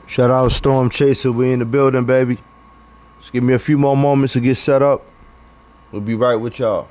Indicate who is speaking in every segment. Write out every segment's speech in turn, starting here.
Speaker 1: Shout out Storm Chaser. We in the building, baby. Just give me a few more moments to get set up. We'll be right with y'all.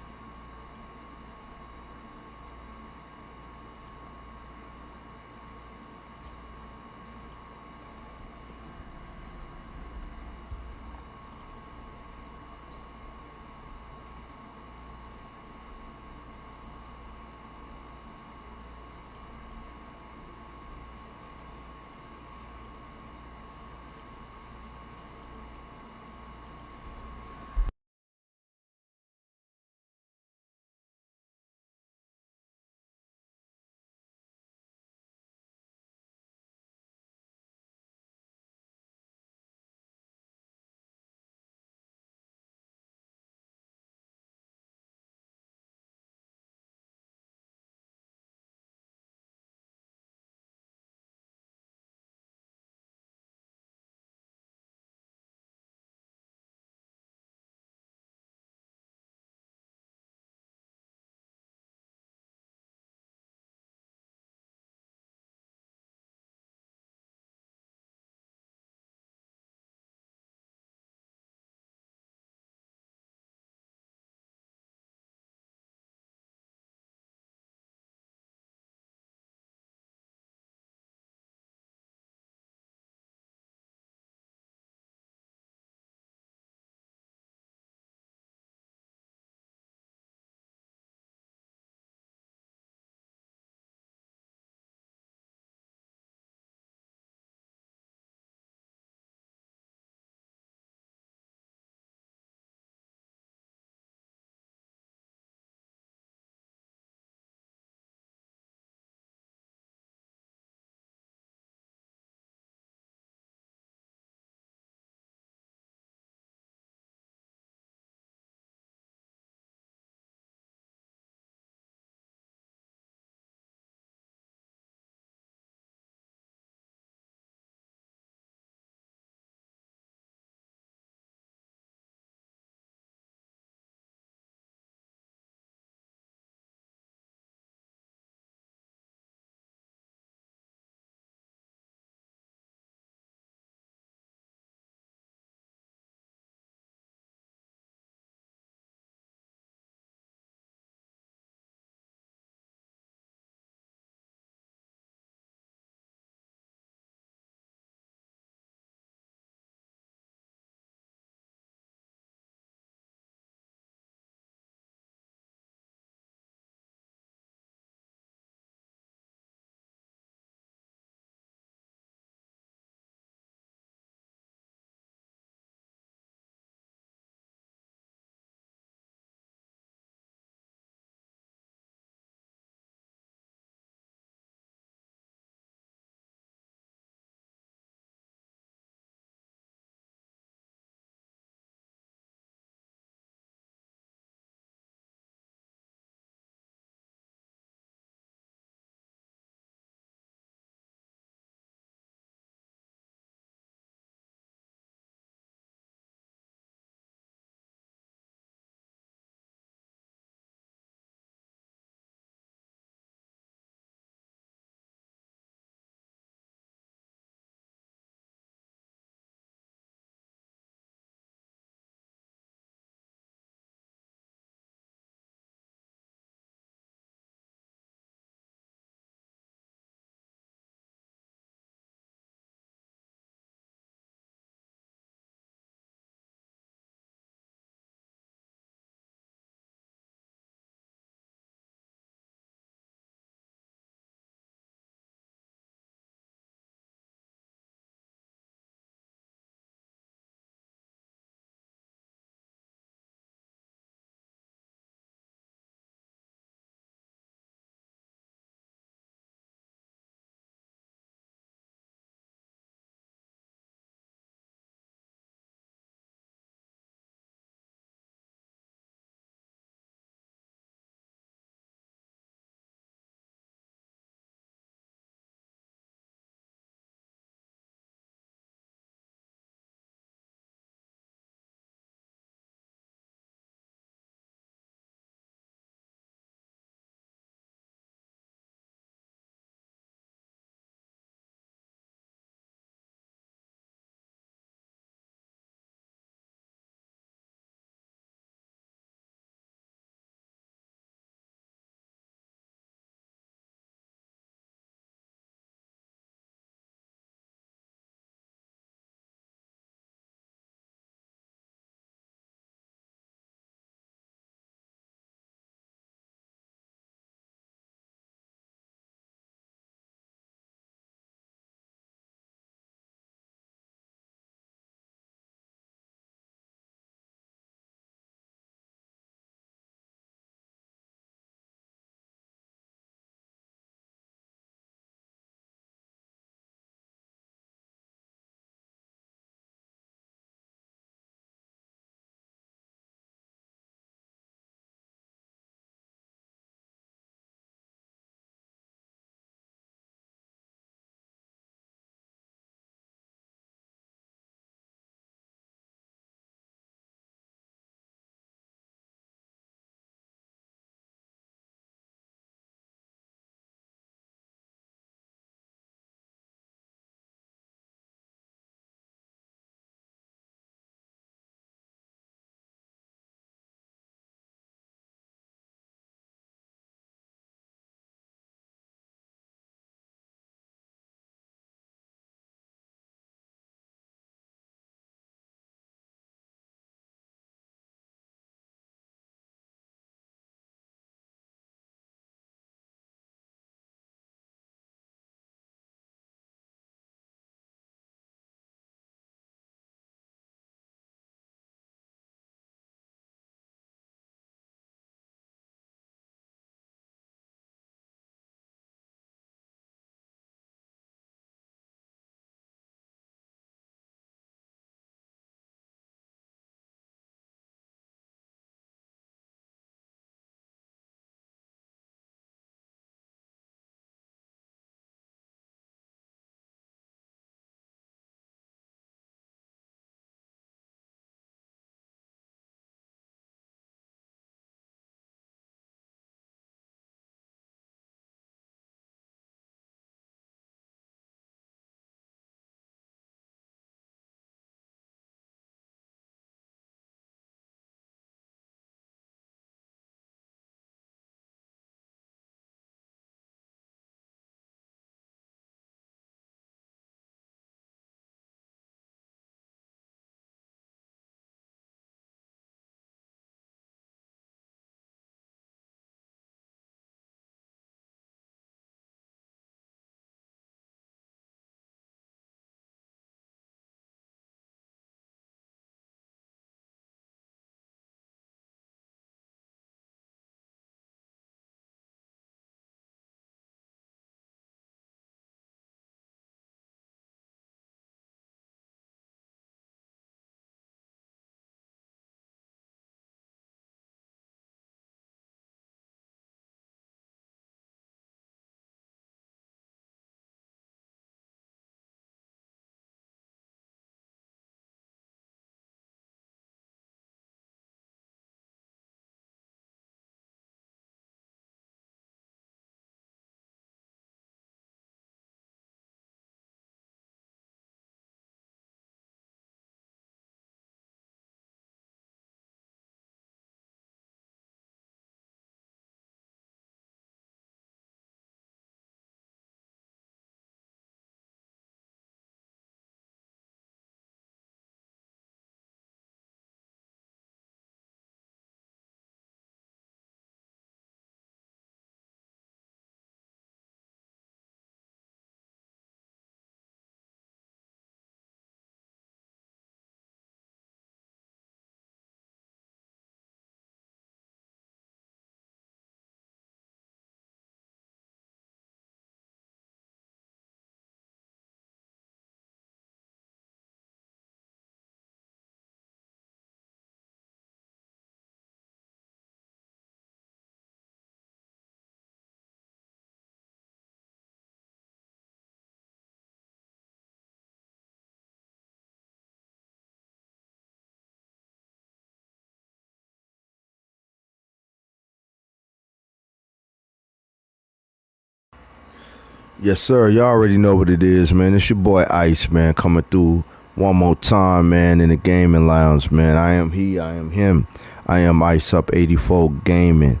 Speaker 1: Yes, sir. Y'all already know what it is, man. It's your boy Ice, man, coming through one more time, man, in the gaming lounge, man. I am he, I am him. I am Iceup84 Gaming.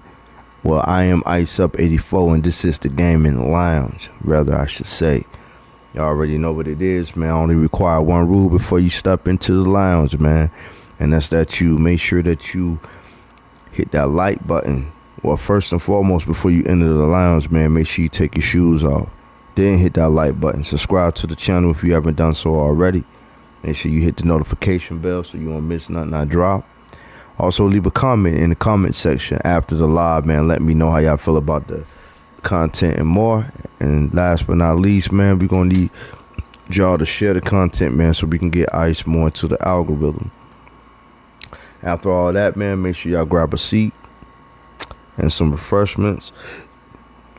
Speaker 1: Well, I am Iceup84, and this is the gaming lounge, rather, I should say. Y'all already know what it is, man. I only require one rule before you step into the lounge, man. And that's that you make sure that you hit that like button. Well, first and foremost, before you enter the lounge, man, make sure you take your shoes off. Then hit that like button. Subscribe to the channel if you haven't done so already. Make sure you hit the notification bell so you won't miss nothing I drop. Also, leave a comment in the comment section after the live, man. Let me know how y'all feel about the content and more. And last but not least, man, we're going to need y'all to share the content, man, so we can get Ice more into the algorithm. After all that, man, make sure y'all grab a seat and some refreshments,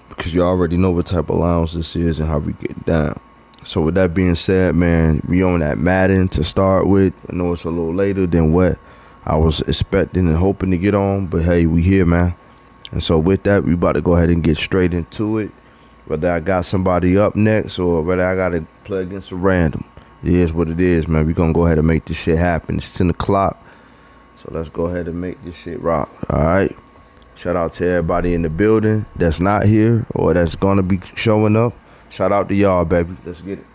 Speaker 1: because you already know what type of lounge this is and how we get down. So with that being said, man, we on that Madden to start with. I know it's a little later than what I was expecting and hoping to get on, but hey, we here, man. And so with that, we about to go ahead and get straight into it. Whether I got somebody up next or whether I got to play against a random, it is what it is, man. We gonna go ahead and make this shit happen. It's 10 o'clock, so let's go ahead and make this shit rock. All right. Shout out to everybody in the building that's not here or that's gonna be showing up. Shout out to y'all, baby. Let's get it.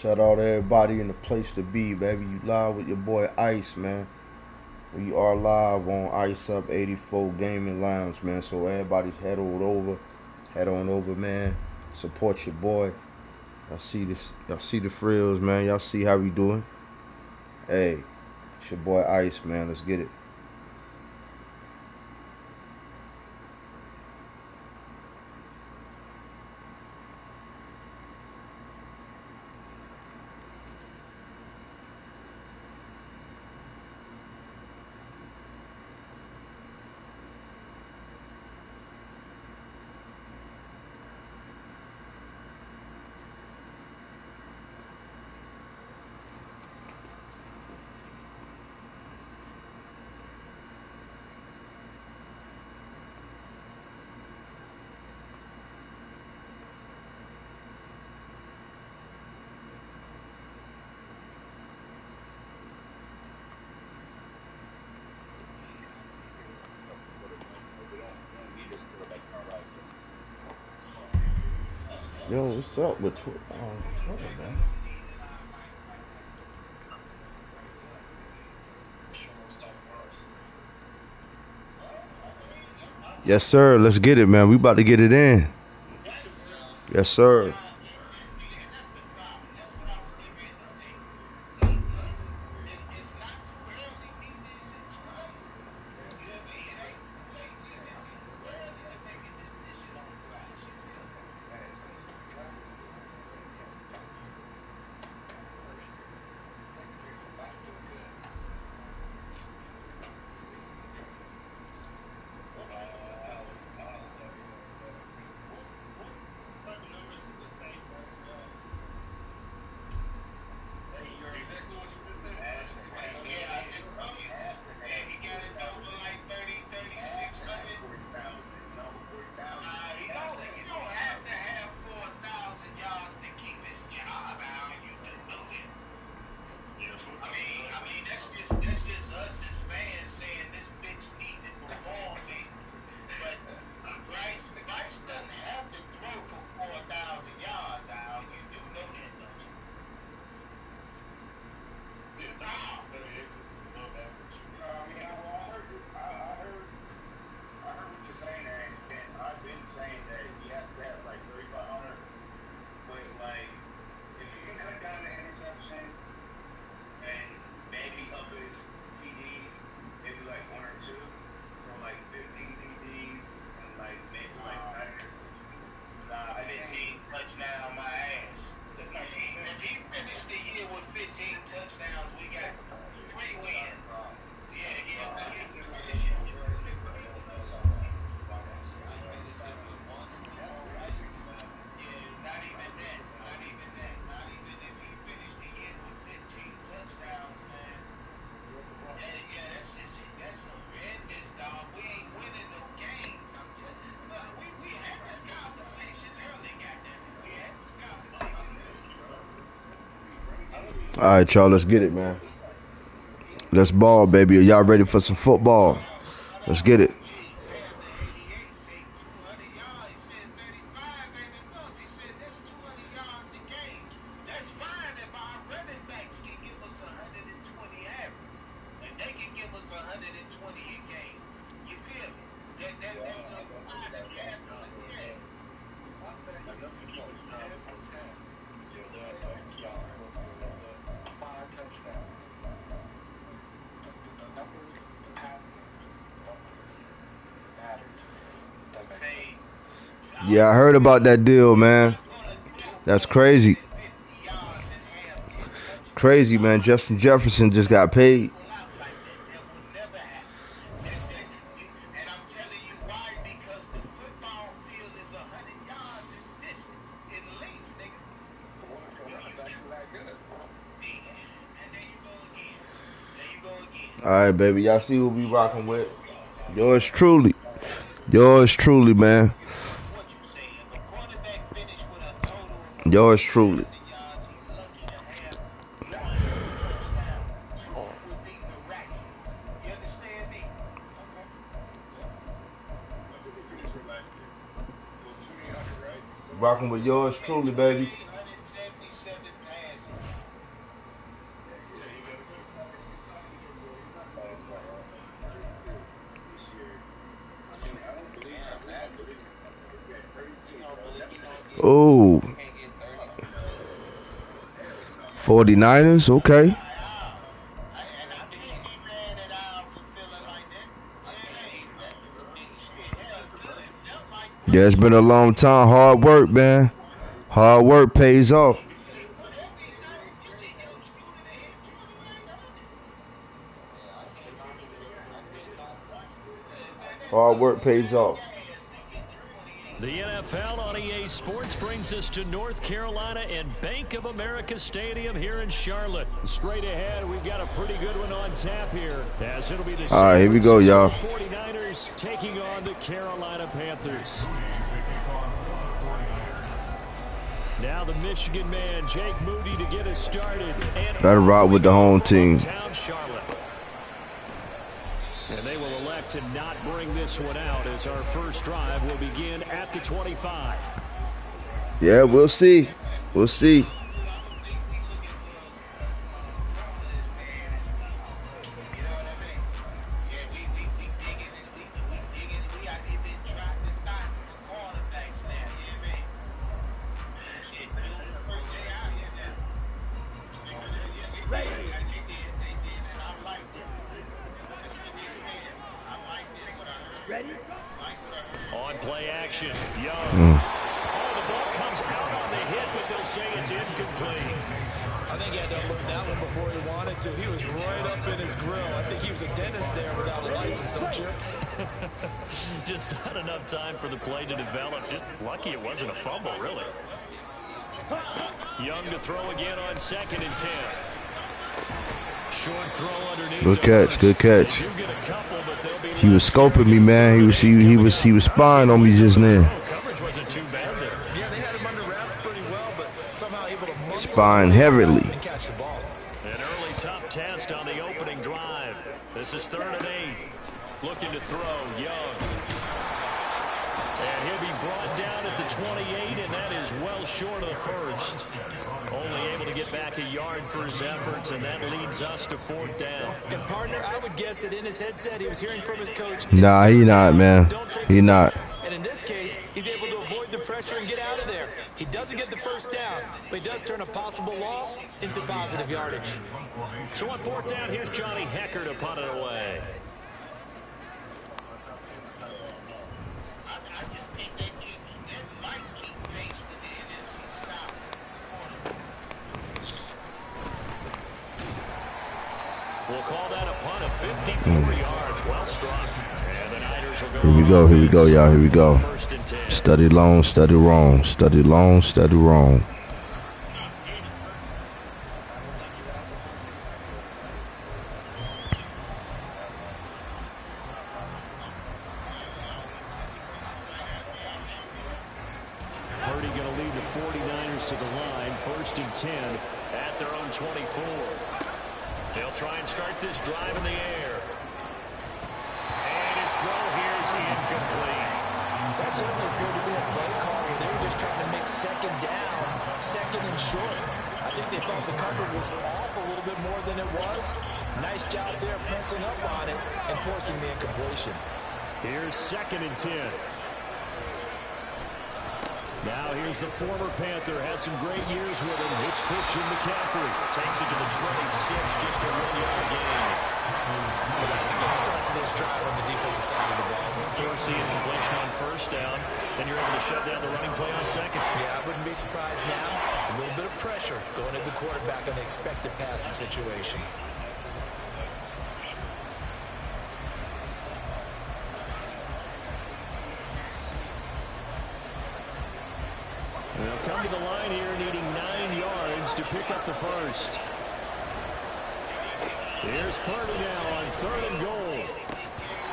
Speaker 1: Shout out to everybody in the place to be, baby. You live with your boy Ice, man. We are live on Iceup84 Gaming Lounge, man. So everybody's head on over, man. Support your boy. Y'all see this? Y'all see the frills, man. Y'all see how we doing? Hey, it's your boy Ice, man. Let's get it. Yo, what's up with Twitter, man? Yes, sir. Let's get it, man. We about to get it in. Yes, sir. All right, y'all. Let's get it, man. Let's ball, baby. Are y'all ready for some football? Let's get it. Yeah, I heard about that deal, man. That's crazy. Crazy, man. Justin Jefferson just got paid. All right, baby. Y'all see who we rocking with? Yours truly. Yours truly, man. Yours truly. Rocking with yours truly, baby. Oh, 49ers, okay. Yeah, it's been a long time. Hard work, man. Hard work pays off. Hard work pays off.
Speaker 2: The NFL on EA Sports brings us to North Carolina and Bank of America Stadium here in Charlotte. Straight ahead, we've got a pretty good one on tap here, as it'll be the
Speaker 1: All right, here we go, y'all.
Speaker 2: 49ers taking on the Carolina Panthers. Now the Michigan man, Jake Moody, to get us started.
Speaker 1: Better rock with the home team.
Speaker 2: And they will elect to not bring this one out, as our first drive will begin at the 25.
Speaker 1: Yeah, we'll see. We'll see.
Speaker 2: On play action, Young. Oh, the ball comes out on the hit, but they'll say it's incomplete.
Speaker 3: I think he had to unload that one before he wanted to. He was right up in his grill. I think he was a dentist there without a license, don't you?
Speaker 2: Just not enough time for the play to develop. Just lucky it wasn't a fumble, really. Young to throw again on 2nd and 10. Short throw underneath.
Speaker 1: Good catch, good catch. He was scoping me, man. He was spying on me just now.
Speaker 2: Coverage wasn't too bad there.
Speaker 3: Yeah, they had him under wraps pretty well, but somehow able to
Speaker 1: spying heavily.
Speaker 3: And catch the ball.
Speaker 2: An early tough test on the opening drive. This is 3rd and 8. Looking to throw, Young. And he'll be brought down at the 28, and that is well short of the first. Only able to get back a yard for his efforts, and that leads us to 4th down.
Speaker 3: And partner, I would guess that in his headset he was hearing from his coach.
Speaker 1: Nah, he not, man. He not.
Speaker 3: And in this case, he's able to avoid the pressure and get out of there. He doesn't get the first down, but he does turn a possible loss into positive yardage.
Speaker 2: So on 4th down, here's Johnny Hecker to punt it away. We'll call that a punt of 54 yards. Well struck. And the Niners will go.
Speaker 1: Here we go, y'all. Here we go. Study long, study wrong. Study long, study wrong.
Speaker 2: Purdy going to lead the 49ers to the line. 1st and 10 at their own 24. They'll try and start this drive in the air. And his throw here is incomplete.
Speaker 3: That certainly appeared to be a play call where they were just trying to make 2nd down, 2nd and short. I think they thought the coverage was off a little bit more than it was. Nice job there pressing up on it and forcing the incompletion.
Speaker 2: Here's 2nd and 10. Now here's the former Panther. Had some great years with him. It's Christian McCaffrey. Takes it to the 26, just a 1-yard gain.
Speaker 3: Well, that's a good start to this drive on the defensive side of the ball.
Speaker 2: Forcing completion on 1st down. Then you're able to shut down the running play on 2nd.
Speaker 3: Yeah, I wouldn't be surprised now. A little bit of pressure going at the quarterback on the expected passing situation.
Speaker 2: They'll come to the line here needing 9 yards to pick up the first. Here's Purdy now on 3rd and goal.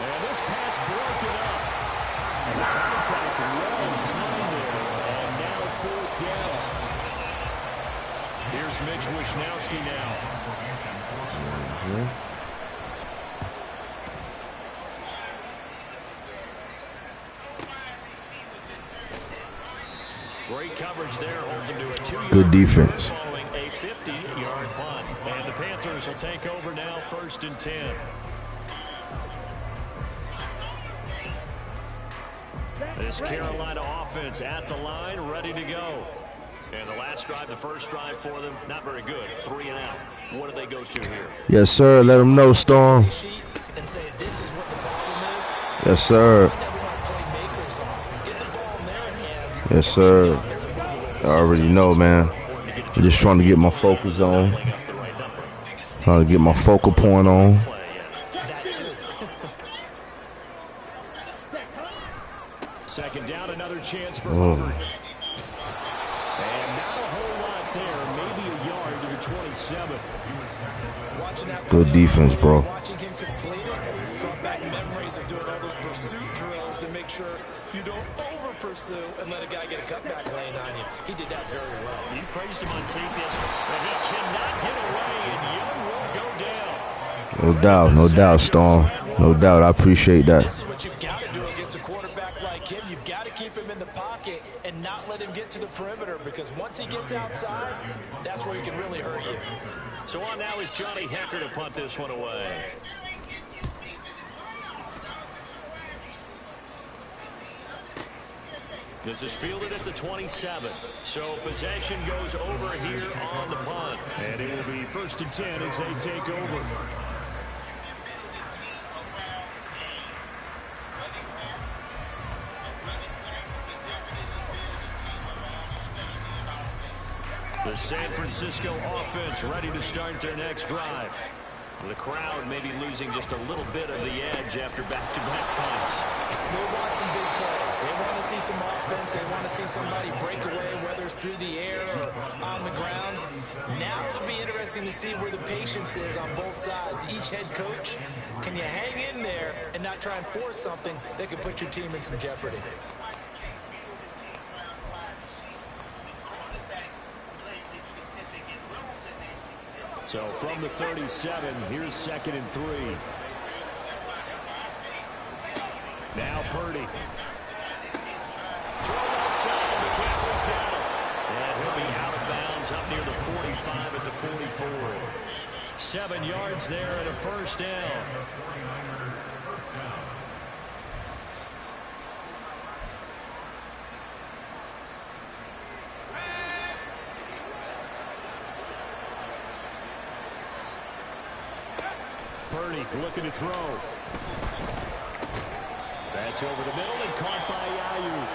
Speaker 2: And this pass broken up. And the contact well timed there. And now 4th down. Here's Mitch Wishnowski now. Great coverage there, holds him to a 2-yard.
Speaker 1: Good defense.
Speaker 2: Following a 50-yard punt. And the Panthers will take over now, 1st and 10. This Carolina offense at the line, ready to go. And the last drive, the first drive for them, not very good. 3 and out. What do they go to here?
Speaker 1: Yes, sir. Let them know, Storm. Yes, sir. Yes, sir. I already know, man. I'm just trying to get my focus on. Trying to get my focal point on.
Speaker 2: Second down, another chance for Hubbard. And not a whole lot there. Maybe a yard to the 27.
Speaker 1: Good defense, bro.
Speaker 3: Watching him complete it brought back memories of doing all those pursuit drills to make sure you don't over-pursue and let a guy get a cutback lane on you. He did that very well.
Speaker 2: You praised him on tape yesterday, but he cannot get away, and Young will go down.
Speaker 1: No doubt, Storm. No doubt. I appreciate that.
Speaker 3: This is what you've got to do against a quarterback like him. You've got to keep him in the pocket and not let him get to the perimeter, because once he gets outside, that's where he can really hurt you.
Speaker 2: So on now is Johnny Hecker to punt this one away. This is fielded at the 27. So possession goes over here on the punt. And it will be 1st and 10 as they take over. The San Francisco offense ready to start their next drive. The crowd maybe losing just a little bit of the edge after back-to-back punts.
Speaker 3: They want some big plays. They want to see some offense. They want to see somebody break away, whether it's through the air or on the ground. Now it'll be interesting to see where the patience is on both sides. Each head coach, can you hang in there and not try and force something that could put your team in some jeopardy?
Speaker 2: So from the 37, here's 2nd and 3. Now Purdy. Throw outside, McCaffrey's got him. And he'll be out of bounds up near the 45 at the 44. 7 yards there and a first down. Purdy looking to throw. That's over the middle and caught by Ayuk.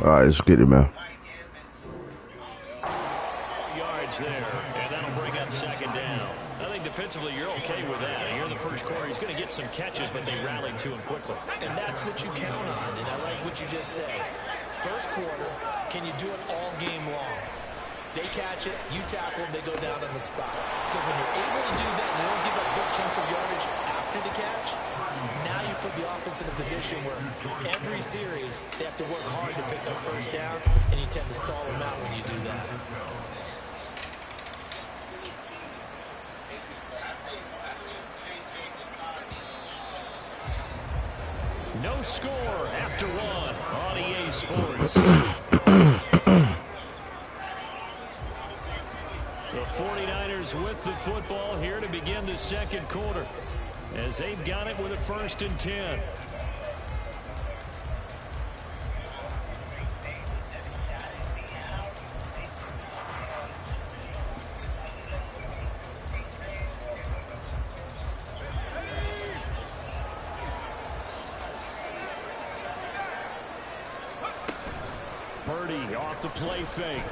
Speaker 1: All right, let's get it, man.
Speaker 2: Yards there, and that'll bring up 2nd down. I think defensively you're okay with that. Here in the first quarter, he's going to get some catches, but they rallied to him quickly.
Speaker 3: And that's what you count on, and I like what you just said. First quarter, can you do it all game long? They catch it, you tackle them, they go down on the spot. Because when you're able to do that, and you don't give up big chunks of yardage after the catch, now you put the offense in a position where every series they have to work hard to pick up first downs, and you tend to stall them out when you do that.
Speaker 2: No score after 1 on EA Sports. The 49ers with the football here to begin the second quarter, as they've got it with a 1st and 10. Purdy off the play fake.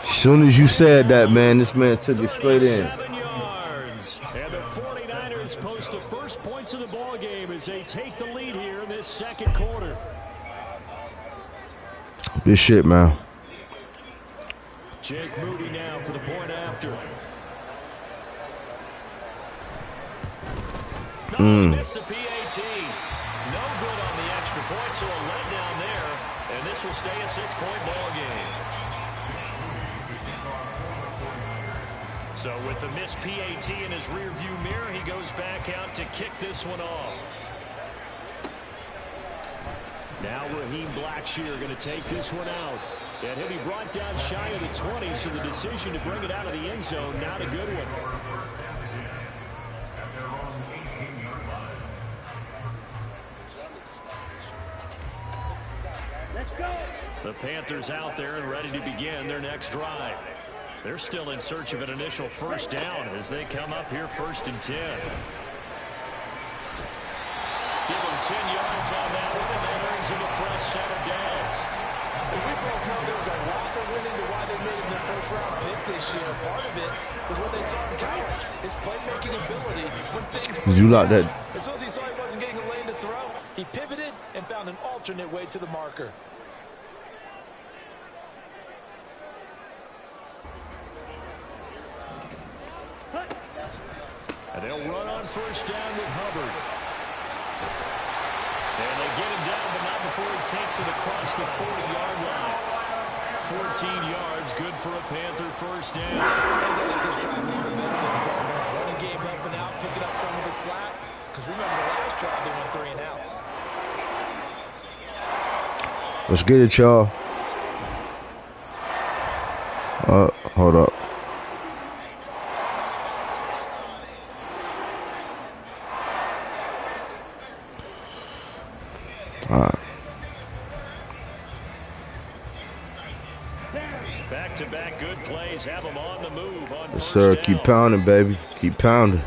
Speaker 1: As soon as you said that, man, this man took it straight in.
Speaker 2: 7 yards. And the 49ers post the first points of the ball game as they take the lead here in this second quarter.
Speaker 1: Good shit, man.
Speaker 2: Jake Moody now for the point after. Missed the PAT. No good on the extra points are a letdown there, and this will stay a 6-point ball game. So with the missed PAT in his rearview mirror, he goes back out to kick this one off. Now Raheem Blackshear going to take this one out. And he'll be brought down shy of the 20, so the decision to bring it out of the end zone, not a good one. The Panthers out there and ready to begin their next drive. They're still in search of an initial first down as they come up here 1st and 10. Give them 10 yards on that one, and that earns them a fresh set of downs.
Speaker 3: And we both know there was a lot that went into why they made him their first-round pick this year. Part of it was what they saw in college, his playmaking ability when things
Speaker 1: Did you like that?
Speaker 3: As soon as he saw he wasn't getting a lane to throw, he pivoted and found an alternate way to the marker.
Speaker 2: And they'll run on first down with Hubbard. And they get him down, but not before he takes it across the 40-yard line. 14 yards, good for a Panther first down.
Speaker 3: And they let this drive motivated their partner. Running game helping out, picking up some of the slack. Because remember, the last drive they went 3 and out.
Speaker 1: Let's get it, y'all. Hold up. All right.
Speaker 2: Back-to-back good plays have them on the move on
Speaker 1: Yes,
Speaker 2: first
Speaker 1: sir.
Speaker 2: down.
Speaker 1: Keep pounding, baby. Keep pounding.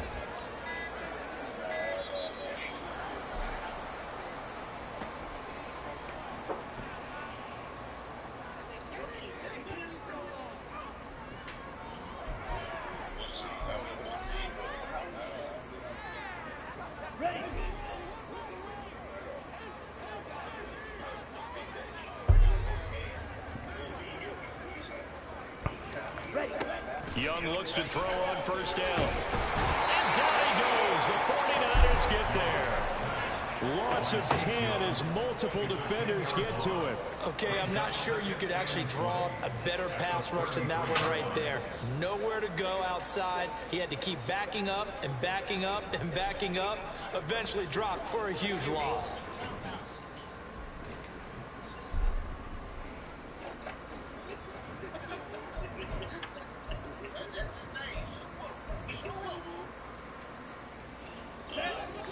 Speaker 2: Young looks to throw on first down. And down he goes. The 49ers get there. Loss of 10 as multiple defenders get to it.
Speaker 3: Okay, I'm not sure you could actually draw a better pass rush than that one right there. Nowhere to go outside. He had to keep backing up and backing up and backing up. Eventually dropped for a huge loss.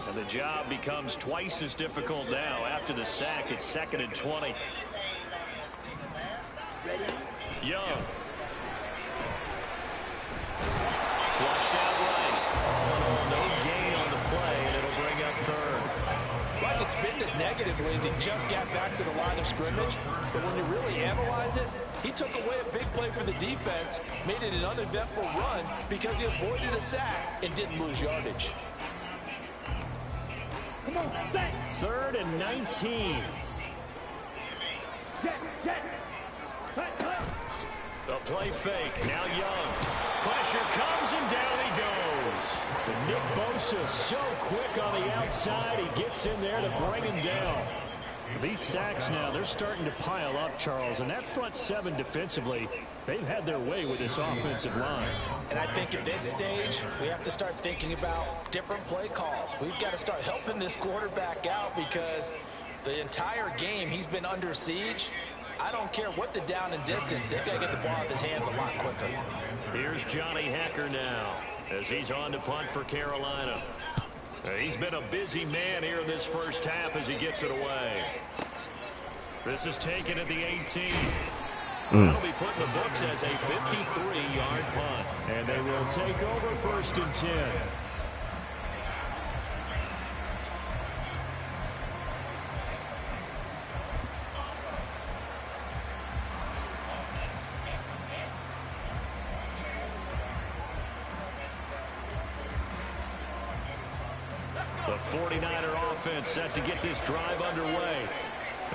Speaker 2: And the job becomes twice as difficult now. After the sack, it's 2nd and 20. Young. Flushed out right. No gain on the play, and it'll bring up 3rd.
Speaker 3: Well, I could spin this negatively as he just got back to the line of scrimmage. But when you really analyze it, he took away a big play for the defense, made it an uneventful run because he avoided a sack and didn't lose yardage.
Speaker 2: 3rd and 19. The play fake. Now Young. Pressure comes and down he goes. And Nick Bosa so quick on the outside. He gets in there to bring him down. These sacks now, they're starting to pile up, Charles. And that front 7 defensively, they've had their way with this offensive line.
Speaker 3: And I think at this stage, we have to start thinking about different play calls. We've got to start helping this quarterback out because the entire game he's been under siege. I don't care what the down and distance. They've got to get the ball out of his hands a lot quicker.
Speaker 2: Here's Johnny Hacker now as he's on to punt for Carolina. He's been a busy man here in this first half as he gets it away. This is taken at the 18. That'll be put in the books as a 53-yard punt. And they will take over 1st and 10. The 49er offense set to get this drive underway.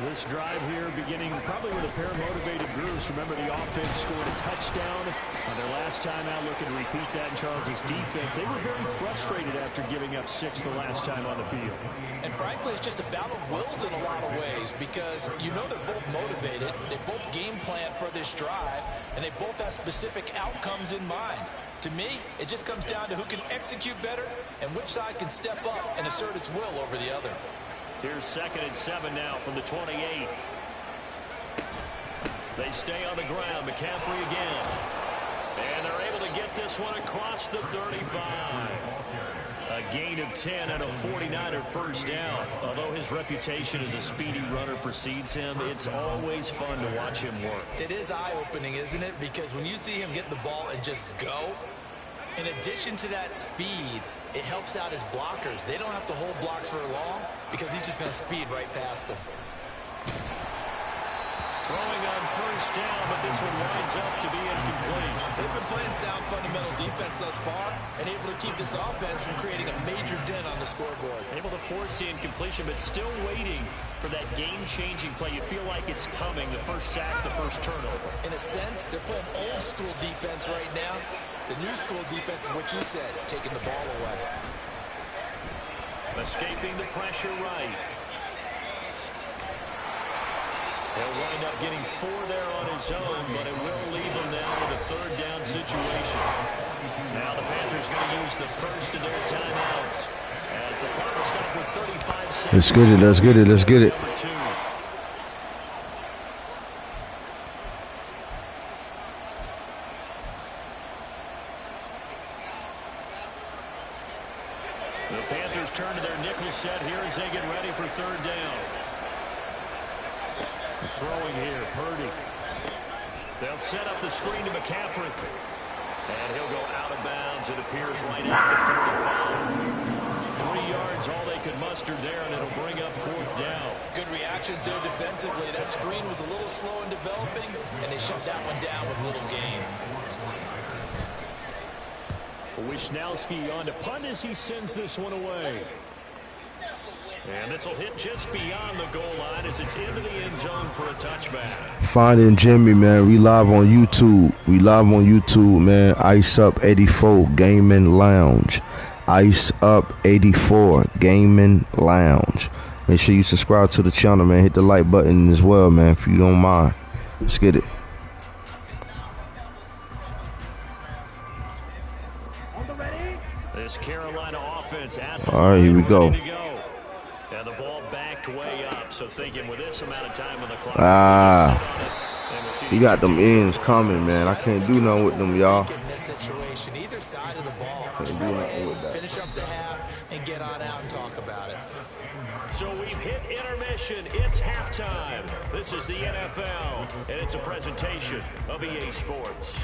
Speaker 2: This drive here beginning probably with a pair of motivated Bruce. Remember, the offense scored a touchdown on their last time out. Looking to repeat that in Charles' defense. They were very frustrated after giving up 6 the last time on the field.
Speaker 3: And frankly, it's just a battle of wills in a lot of ways because you know they're both motivated. They both game plan for this drive, and they both have specific outcomes in mind. To me, it just comes down to who can execute better and which side can step up and assert its will over the other.
Speaker 2: Here's 2nd and 7 now from the 28. They stay on the ground. McCaffrey again. And they're able to get this one across the 35. A gain of 10 and a 49er first down. Although his reputation as a speedy runner precedes him, it's always fun to watch him work.
Speaker 3: It is eye-opening, isn't it? Because when you see him get the ball and just go, in addition to that speed, it helps out his blockers. They don't have to hold blocks for long because he's just going to speed right past them.
Speaker 2: Throwing on first down, but this one winds up to be incomplete.
Speaker 3: They've been playing sound fundamental defense thus far and able to keep this offense from creating a major dent on the scoreboard.
Speaker 2: Able to force the incompletion, but still waiting for that game-changing play. You feel like it's coming, the first sack, the first turnover.
Speaker 3: In a sense, they're playing old-school defense right now. The new school defense is what you said, taking the ball away.
Speaker 2: Escaping the pressure right. He'll wind up getting 4 there on his own, but it will leave him now with a 3rd down situation. Now the Panthers going to use the first of their timeouts as the clock will stop with 35 seconds.
Speaker 1: Let's get it, let's get it, let's get it.
Speaker 2: The Panthers turn to their nickel set here as they get ready for 3rd down. Throwing here, Purdy. They'll set up the screen to McCaffrey. And he'll go out of bounds, it appears, right at the 35. 3 yards, all they could muster there, and it'll bring up 4th down.
Speaker 3: Good reactions there defensively. That screen was a little slow in developing, and they shut that one down with little gain.
Speaker 2: Wisnowski on to punt as he sends this one away. And this will hit just beyond the goal line as it's into the end zone for a touchback.
Speaker 1: Finding Jimmy, man. We live on YouTube. Man. Iceup84 Gaming Lounge. Iceup84 Gaming Lounge. Make sure you subscribe to the channel, man. Hit the like button as well, man, if you don't mind. Let's get it.
Speaker 2: This Carolina offense at the
Speaker 1: all right, here we go.
Speaker 2: And the ball backed way up. So thinking with this amount of time on the clock.
Speaker 1: You got them ends coming, man. I can't do nothing with them, y'all.
Speaker 3: Either side of the ball. Just finish up the half and get on out and talk about it.
Speaker 2: So we've hit intermission. It's halftime. This is the NFL, and it's a presentation of EA Sports.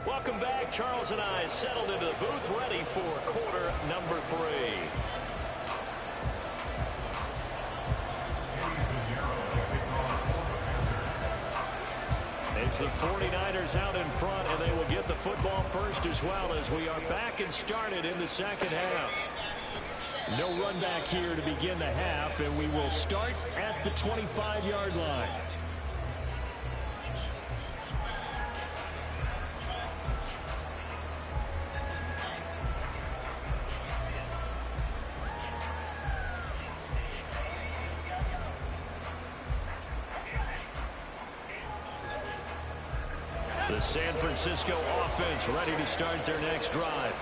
Speaker 2: Welcome back. Charles and I settled into the booth, ready for quarter number 3. It's the 49ers out in front, and they will get the football first as well as we are back and started in the second half. No run back here to begin the half, and we will start at the 25-yard line. The San Francisco offense ready to start their next drive.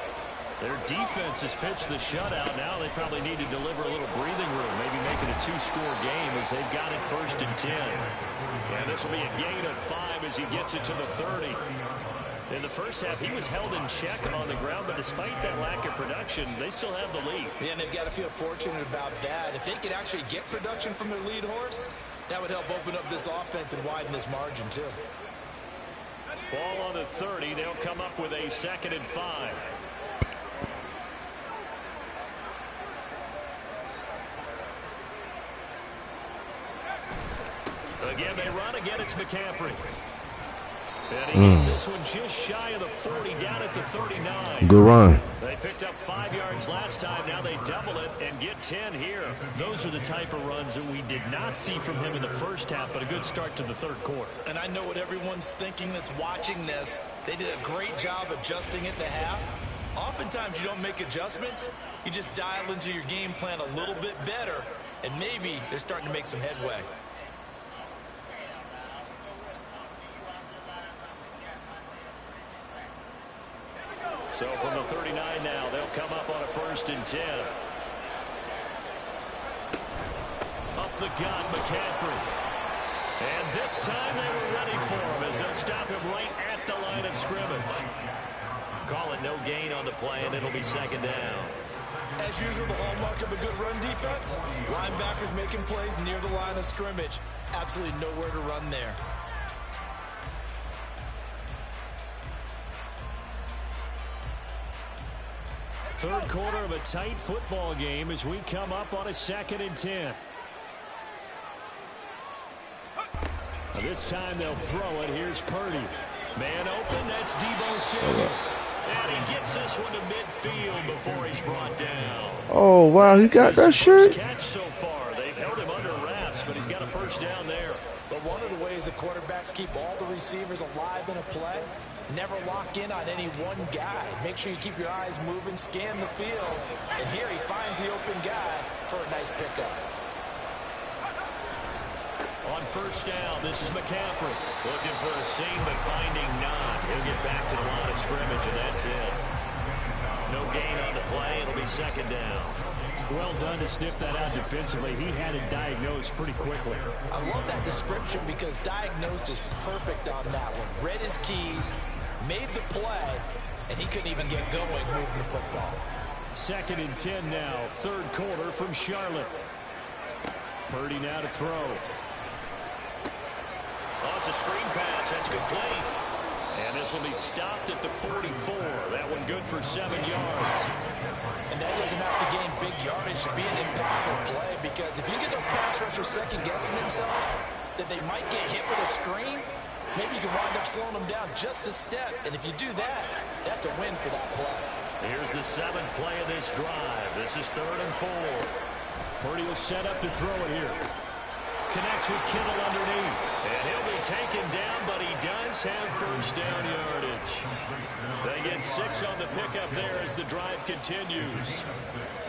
Speaker 2: Their defense has pitched the shutout. Now they probably need to deliver a little breathing room, maybe make it a 2-score game as they've got it 1st and 10. And this will be a gain of 5 as he gets it to the 30. In the first half, he was held in check on the ground, but despite that lack of production, they still have the lead.
Speaker 3: Yeah, and they've got to feel fortunate about that. If they could actually get production from their lead horse, that would help open up this offense and widen this margin, too.
Speaker 2: Ball on the 30. They'll come up with a 2nd and 5. Again, they run. Again, it's McCaffrey. And he gets this one just shy of the 40, down at the 39.
Speaker 1: Good run.
Speaker 2: They picked up 5 yards last time. Now they double it and get 10 here. Those are the type of runs that we did not see from him in the first half, but a good start to the third quarter.
Speaker 3: And I know what everyone's thinking that's watching this. They did a great job adjusting at the half. Oftentimes you don't make adjustments. You just dial into your game plan a little bit better, and maybe they're starting to make some headway.
Speaker 2: So from the 39 now, they'll come up on a 1st and 10. Up the gut, McCaffrey. And this time they were ready for him as they'll stop him right at the line of scrimmage. Call it no gain on the play, and it'll be 2nd down.
Speaker 3: As usual, the hallmark of a good run defense, linebackers making plays near the line of scrimmage. Absolutely nowhere to run there.
Speaker 2: Third quarter of a tight football game as we come up on a 2nd and 10. This time they'll throw it. Here's Purdy. Man open. That's Deebo Samuel. And he gets this one to midfield before he's brought down.
Speaker 1: Oh, wow. He got that shit?
Speaker 2: Catch so far. They've held him under wraps, but he's got a 1st down there.
Speaker 3: But one of the ways the quarterbacks keep all the receivers alive in a play, never lock in on any one guy. Make sure you keep your eyes moving, scan the field. And here he finds the open guy for a nice pickup.
Speaker 2: On 1st down, this is McCaffrey. Looking for a seam, but finding none. He'll get back to the line of scrimmage, and that's it. No gain on the play. It'll be 2nd down.
Speaker 4: Well done to sniff that out defensively. He had it diagnosed pretty quickly.
Speaker 3: I love that description because diagnosed is perfect on that one. Read his keys, made the play, and he couldn't even get going moving the football.
Speaker 4: 2nd and 10 now. Third quarter from Charlotte. Purdy now to throw.
Speaker 2: Oh, it's a screen pass. That's complete. And this will be stopped at the 44. That one good for 7 yards.
Speaker 3: And that doesn't have to gain big yardage to be an impactful play, because if you get those pass rushers second-guessing themselves that they might get hit with a screen, maybe you can wind up slowing them down just a step. And if you do that, that's a win for that play.
Speaker 2: Here's the 7th play of this drive. This is 3rd and 4.
Speaker 4: Purdy will set up to throw it here.
Speaker 2: Connects with Kittle underneath. And he'll be taken down, but he does have 1st down yardage. They get 6 on the pickup there as the drive continues.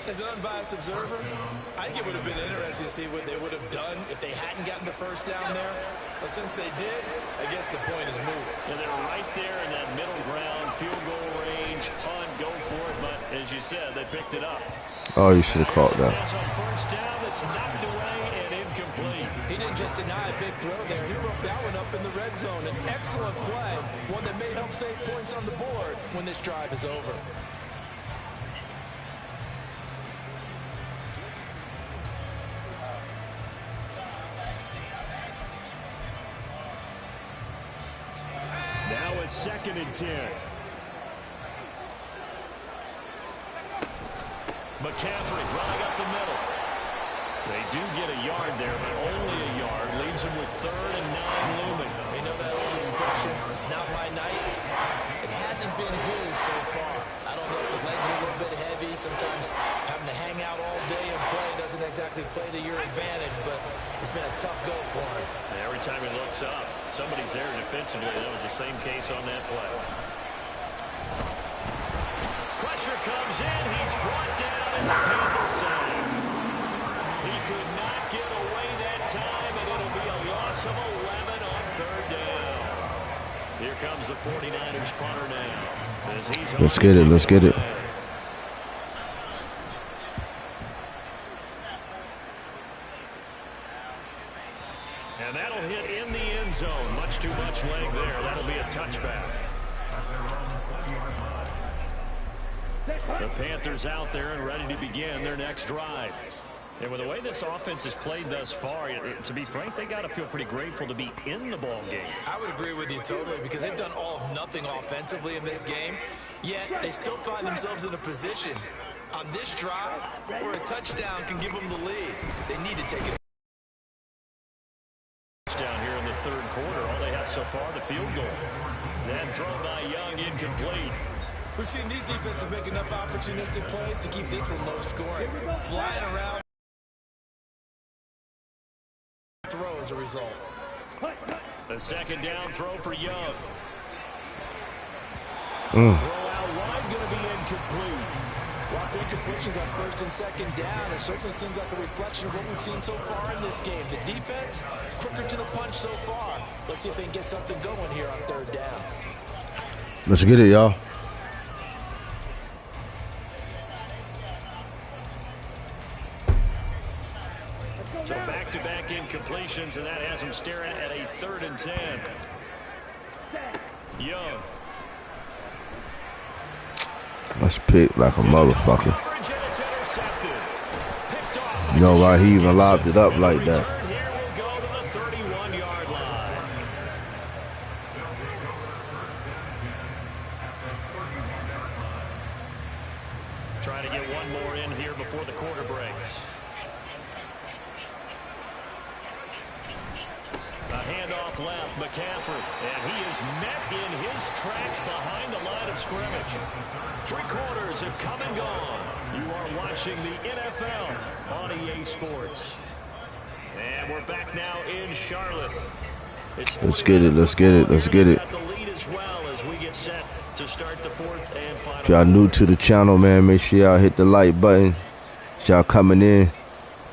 Speaker 3: As an unbiased observer, I think it would have been interesting to see what they would have done if they hadn't gotten the 1st down there. But since they did, I guess the point is moot.
Speaker 2: And they're right there in that middle ground, field goal range, punt, go for it. But as you said, they picked it up.
Speaker 1: Oh, you should have caught that.
Speaker 2: Pass on 1st down, it's knocked away and incomplete.
Speaker 3: He didn't just deny a big throw there. He broke that one up in the red zone. An excellent play, one that may help save points on the board when this drive is over.
Speaker 4: Now a 2nd and 10.
Speaker 2: McCaffrey running up the middle. They do get a yard there, but only a yard. Leaves him with 3rd and 9 looming.
Speaker 3: You know that old expression, it's not my night. It hasn't been his so far. I don't know if the legs are a little bit heavy. Sometimes having to hang out all day and play doesn't exactly play to your advantage, but it's been a tough go for him.
Speaker 2: And every time he looks up, somebody's there defensively. That was the same case on that play. Pressure comes in. He's brought down. It's a Panthers sack. He could not get away that time, and it'll be a loss of 11 on 3rd down. Here comes the 49ers punter now. As he's
Speaker 1: Let's get it. Let's get it.
Speaker 2: And that'll hit in the end zone. Much too much leg there. That'll be a touchback.
Speaker 4: The Panthers out there and ready to begin their next drive. And with the way this offense has played thus far, to be frank, they got to feel pretty grateful to be in the ball game.
Speaker 3: I would agree with you totally, because they've done all of nothing offensively in this game, yet they still find themselves in a position on this drive where a touchdown can give them the lead. They need to take it.
Speaker 4: Down here in the third quarter, all they have so far, the field goal. That throw by Young incomplete.
Speaker 3: We've seen these defenses make enough opportunistic plays to keep this one low scoring. Flying around. Throw as a result.
Speaker 4: The second down throw for Young.
Speaker 3: Throw out wide, going to be incomplete. While the incompletions on first and second down, it certainly seems like a reflection of what we've seen so far in this game. The defense, quicker to the punch so far. Let's see if they can get something going here on third down.
Speaker 1: Let's get it, y'all.
Speaker 4: So back-to-back incompletions, and that has them staring at a 3rd and 10. Young.
Speaker 1: Let's pick like a motherfucker. You know why he even lobbed it up like that?
Speaker 4: Here we'll go to the 31-yard line. Trying to get one more in here before the quarter breaks. A handoff left, McCaffrey, and he is met in his tracks behind the line of scrimmage. 3 quarters have come and gone. You are watching the NFL on EA Sports. And we're back now in Charlotte.
Speaker 1: Let's get it, let's get it, let's get it.
Speaker 4: The lead as well as we get set to start the 4th and final.
Speaker 1: If y'all new to the channel, man, make sure y'all hit the like button. If y'all coming in,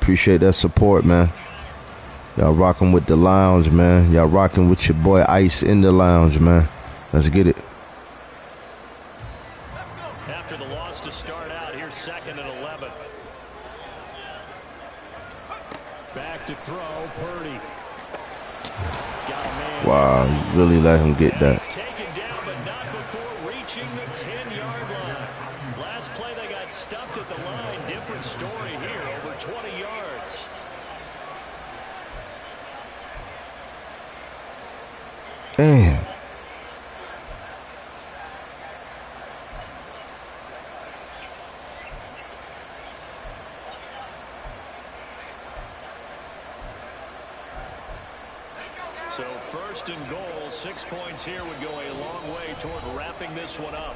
Speaker 1: appreciate that support, man. Y'all rocking with the lounge, man. Y'all rocking with your boy Ice in the lounge, man. Let's get it.
Speaker 4: After the loss to start out, here's 2nd and 11. Back to throw, Purdy. Got a man.
Speaker 1: Wow, you really let him get that.
Speaker 4: He's taken down, but not before reaching the 10-yard line. Last play, they got stuffed at the line. Different story here, over 20 yards.
Speaker 1: Damn.
Speaker 4: So 1st and goal, 6 points here would go a long way toward wrapping this one up.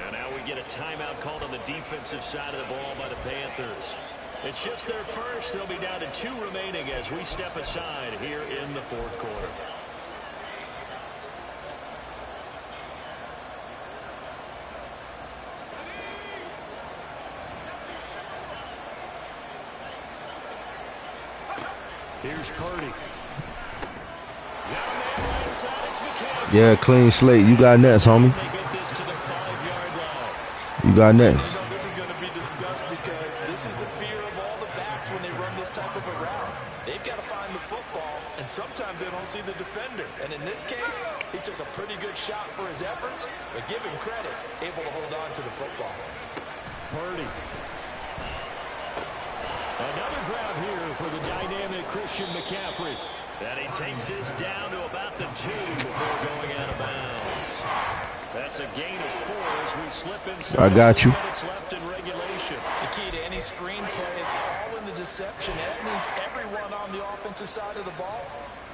Speaker 4: And now we get a timeout called on the defensive side of the ball by the Panthers. It's just their first. They'll be down to 2 remaining as we step aside here in the 4th quarter. Here's Purdy.
Speaker 1: Yeah, clean slate. You got next, homie. You got next.
Speaker 3: This is going to be discussed because this is the fear of all the backs when they run this type of a route. They've got to find the football, and sometimes they don't see the defender. And in this case, he took a pretty good shot for his efforts, but give him credit, able to hold on to the football.
Speaker 4: Purdy. Another grab here for the dynamic Christian McCaffrey. And he takes this down to about the 2 before going out of bounds. That's a gain of 4 as we slip inside.
Speaker 1: I got you.
Speaker 4: Minutes left in regulation.
Speaker 3: The key to any screen play is all in the deception. That means everyone on the offensive side of the ball.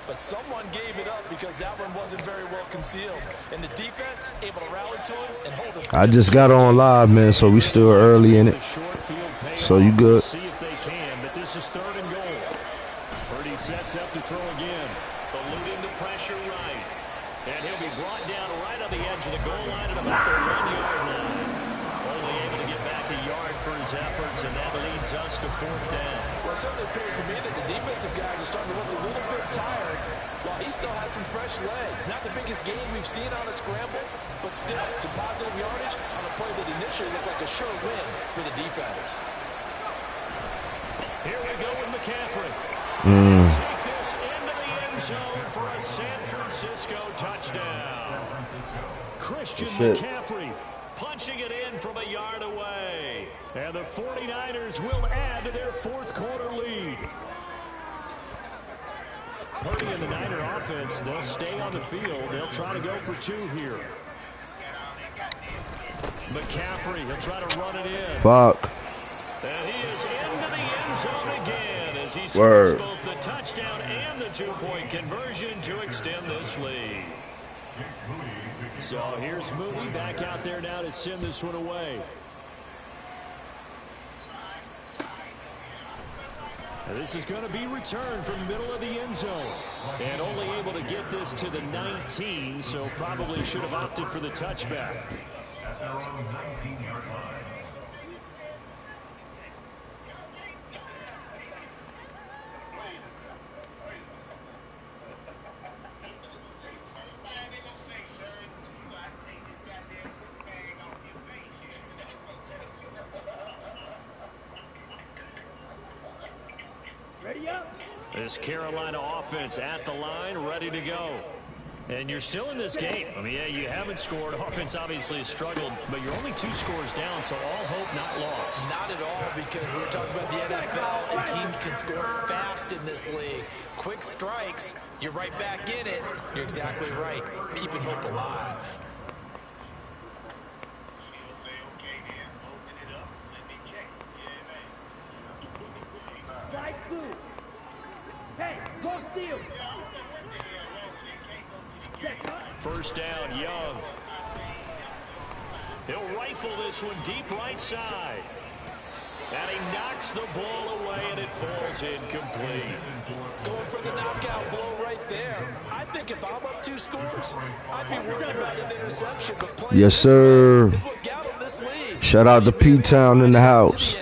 Speaker 3: But someone gave it up because that one wasn't very well concealed. And the defense able to rally to it and hold it.
Speaker 1: I just got on live, man, so we still early in it. So you good.
Speaker 4: See if they can, but this is 3rd and goal. Purdy sets up to throw again. Eluding the pressure right. And he'll be brought down right on the edge of the goal line at about the 1-yard line. Only able to get back a yard for his efforts, and that leads us to 4th down.
Speaker 3: Well, it certainly appears to me that the defensive guys are starting to look a little bit tired while he still has some fresh legs. Not the biggest gain we've seen on a scramble, but still some positive yardage on a play that initially looked like a sure win for the defense.
Speaker 4: Here we go with McCaffrey. Take this into the end zone for a San Francisco touchdown. Christian McCaffrey
Speaker 2: punching it in from a yard away. And the 49ers will add to their fourth quarter lead. Purdy and the Niner offense, they'll stay on the field. They'll try to go for two here. McCaffrey, he'll try to run it in.
Speaker 1: Fuck.
Speaker 2: And he is into the end zone again as he scores both the touchdown and the two-point conversion to extend this lead. So here's Mooney back out there now to send this one away. And this is going to be returned from the middle of the end zone. And only able to get this to the 19, so probably should have opted for the touchback. At their own 19-yard line. This Carolina offense at the line, ready to go. And you're still in this game. I mean, yeah, you haven't scored. Offense obviously has struggled, but you're only 2 scores down, so all hope not lost.
Speaker 3: Not at all, because we're talking about the NFL, and teams can score fast in this league. Quick strikes, you're right back in it. You're exactly right. Keeping hope alive.
Speaker 2: First down, Young. He'll rifle this one deep right side. And he knocks the ball away, and it falls incomplete.
Speaker 3: Going for the knockout blow right there. I think if I'm up 2 scores, I'd be worried about an interception. But
Speaker 1: yes, sir.
Speaker 3: is what got him this lead.
Speaker 1: Shout out to P-Town in the house.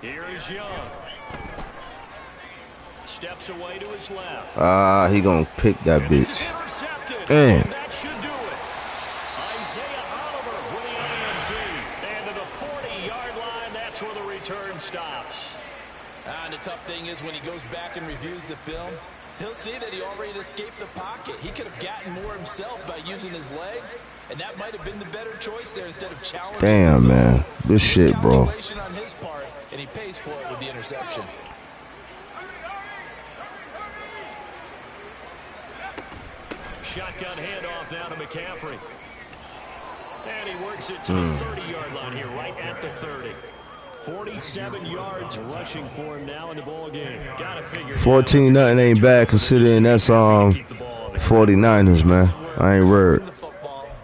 Speaker 2: Here is Young. Steps away to his left.
Speaker 1: He gonna pick that bitch.
Speaker 2: And that should do it. Iceup84 with the INT. And to the 40-yard line, that's where the return stops.
Speaker 3: And the tough thing is when he goes back and reviews the film, he'll see that he already escaped the pocket. He could have gotten more himself by using his legs, and that might have been the better choice there instead of challenging.
Speaker 1: Damn, man. This shit, bro.
Speaker 3: On his part, and he pays for it with the interception.
Speaker 2: Shotgun handoff now to McCaffrey. And he works it to the 30-yard line here, right at the 30. 47 yards rushing for him now in the ball game. Gotta figure
Speaker 1: 14-0 ain't bad considering that's 49ers, man. I ain't worried.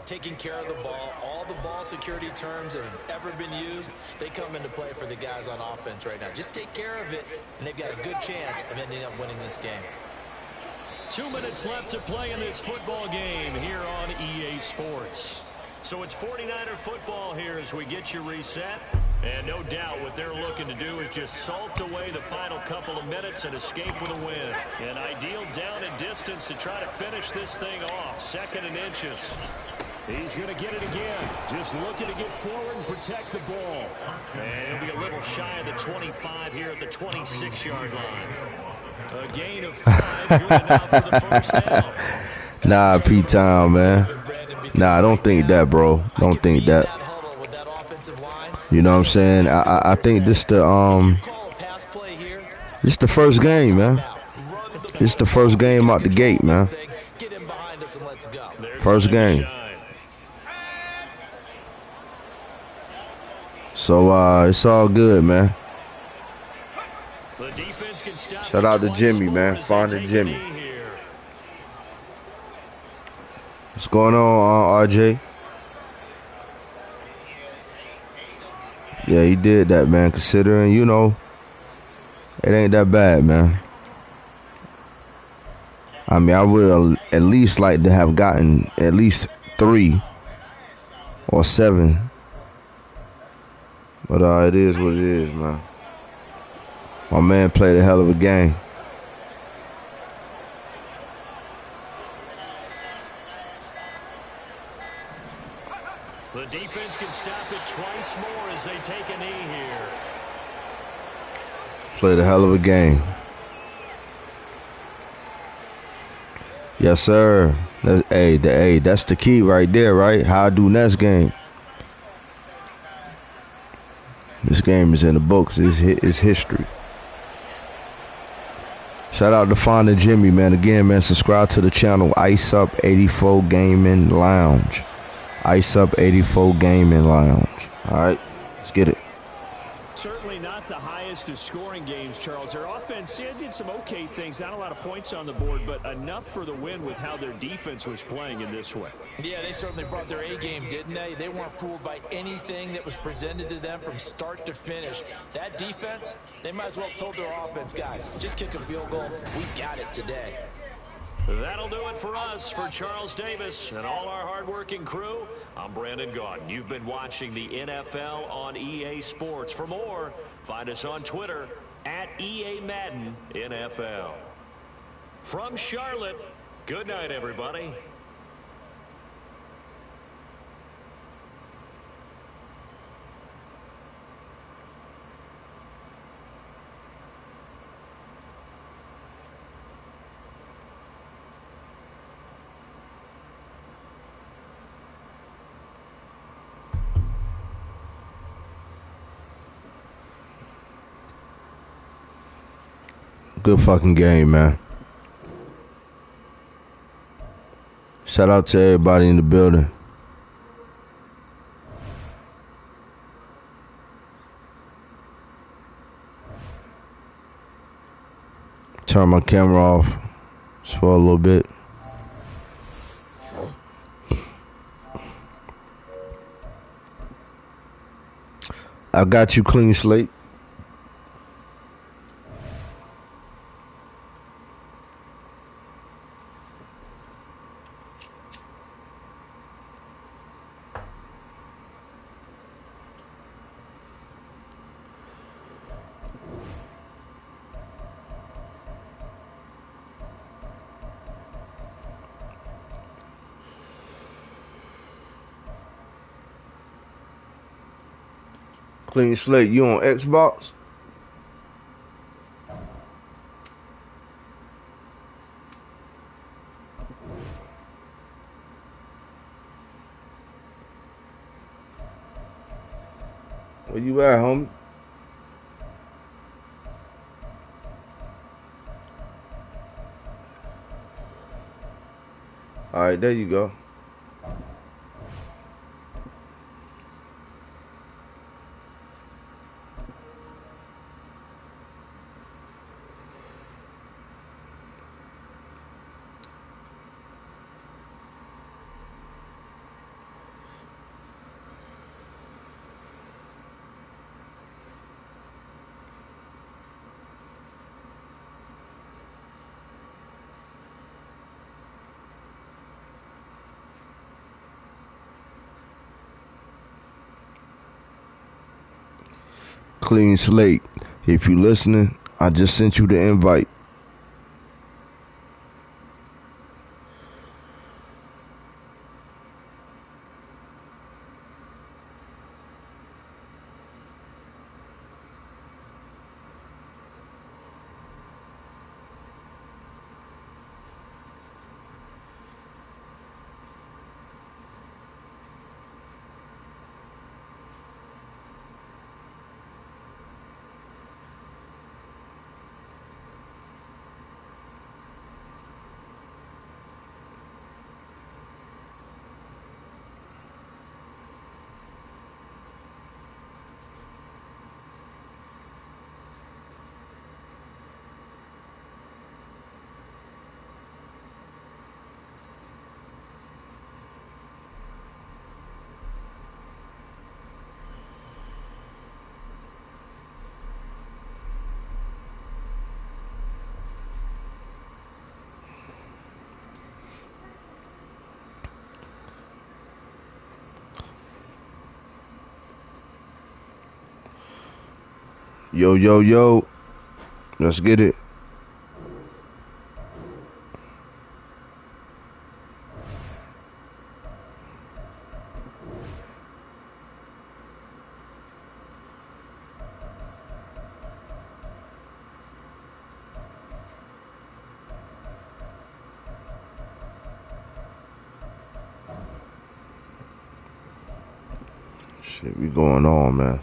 Speaker 3: Taking care of the ball, all the ball security terms that have ever been used, they come into play for the guys on offense right now. Just take care of it, and they've got a good chance of ending up winning this game.
Speaker 2: 2 minutes left to play in this football game here on EA Sports. So it's 49er football here as we get you reset. And no doubt what they're looking to do is just salt away the final couple of minutes and escape with a win. An ideal down and distance to try to finish this thing off. 2nd and inches. He's going to get it again. Just looking to get forward and protect the ball. And he'll be a little shy of the 25 here at the 26-yard line. A gain of 5, good enough for the first down.
Speaker 1: Nah, P-Town, man. Nah, don't think that, bro. Don't think that. You know what I'm saying? I think this the first game, man. This the first game out the gate, man. First game. So it's all good, man. Shout out to Jimmy, man. Founder Jimmy. What's going on, RJ? Yeah, he did that, man. Considering, you know, it ain't that bad, man. I mean, I would at least like to have gotten at least 3 or 7. But it is what it is, man. My man played a hell of a game.
Speaker 2: The defense can stop it twice more as they take a knee here. Played a hell of a game.
Speaker 1: Yes, sir. That's the key right there, right? How I do next game. This game is in the books. It's history. Shout out to Fonda Jimmy, man. Again, man, subscribe to the channel, Iceup84 Gaming Lounge. Iceup84 Gaming Lounge. All right, let's get it.
Speaker 2: Certainly not the highest of scoring games, Charles. Their offense did some okay things. Not a lot of points on the board, but enough for the win with how their defense was playing in this one.
Speaker 3: Yeah, they certainly brought their A game, didn't they? They weren't fooled by anything that was presented to them from start to finish. That defense, they might as well have told their offense, guys, just kick a field goal. We got it today.
Speaker 2: That'll do it for us. For Charles Davis and all our hardworking crew, I'm Brandon Gaudin. You've been watching the NFL on EA Sports. For more, find us on Twitter at EA Madden NFL. From Charlotte, good night, everybody.
Speaker 1: Good fucking game, man. Shout out to everybody in the building. Turn my camera off just for a little bit. I got you, clean slate. Clean slate. You on Xbox? Where you at, homie? All right, there you go. Clean slate. If you listening, I just sent you the invite. Yo, yo, yo. Let's get it. Shit be going on, man.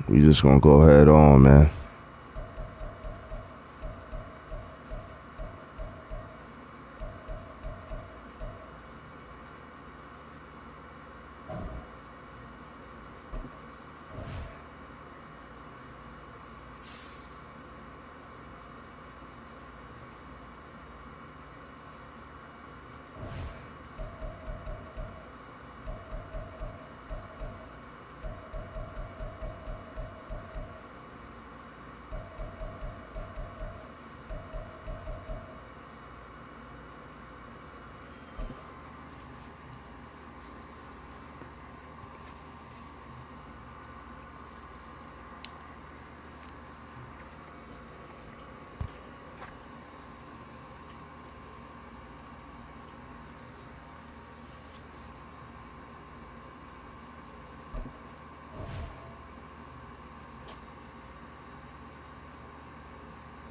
Speaker 1: We just gonna go head on, man.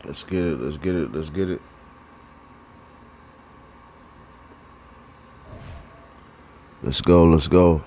Speaker 1: Let's get it. Let's get it. Let's get it. Let's go. Let's go.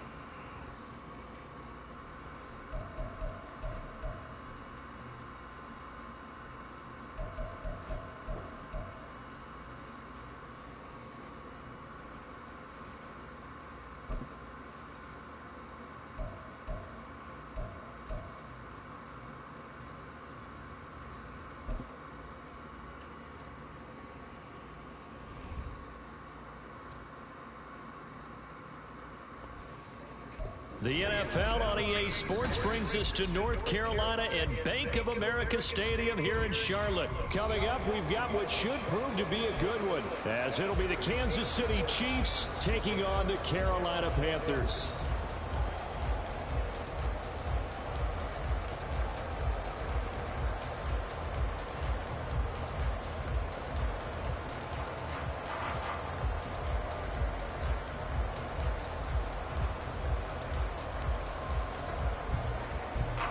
Speaker 2: The NFL on EA Sports brings us to North Carolina and Bank of America Stadium here in Charlotte. Coming up, we've got what should prove to be a good one, as it'll be the Kansas City Chiefs taking on the Carolina Panthers.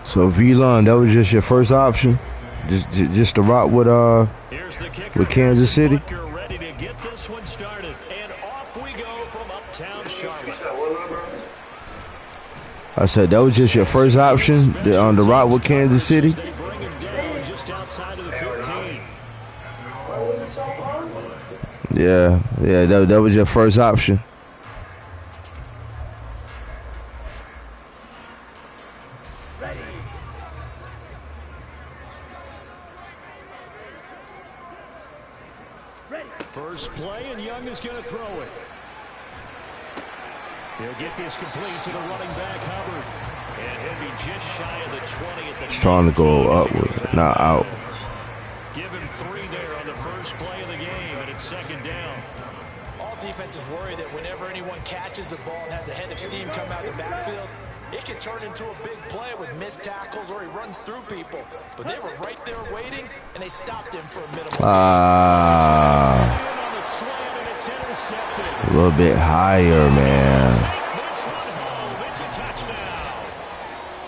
Speaker 1: So VLon, that was just your first option, just to rock with Kansas City.
Speaker 2: Ready to get this one started, and off we go from uptown Charlotte.
Speaker 1: I said that was just your first option, the rock with Kansas City.
Speaker 2: They bring him down just outside of the 15.
Speaker 1: Yeah, that was your first option.
Speaker 2: First play, and Young is going to throw it. He'll get this complete to the running back, Hubbard. And he'll be just shy of the 20 at the
Speaker 1: He's trying to go upward, not out.
Speaker 2: Give him 3 there on the first play of the game, and it's second down.
Speaker 3: All defenses worry that whenever anyone catches the ball and has a head of steam come out of the backfield, it can turn into a big play with missed tackles or he runs through people. But they were right there waiting, and they stopped him for a minimum.
Speaker 1: A little bit higher, man.
Speaker 2: It's a touchdown.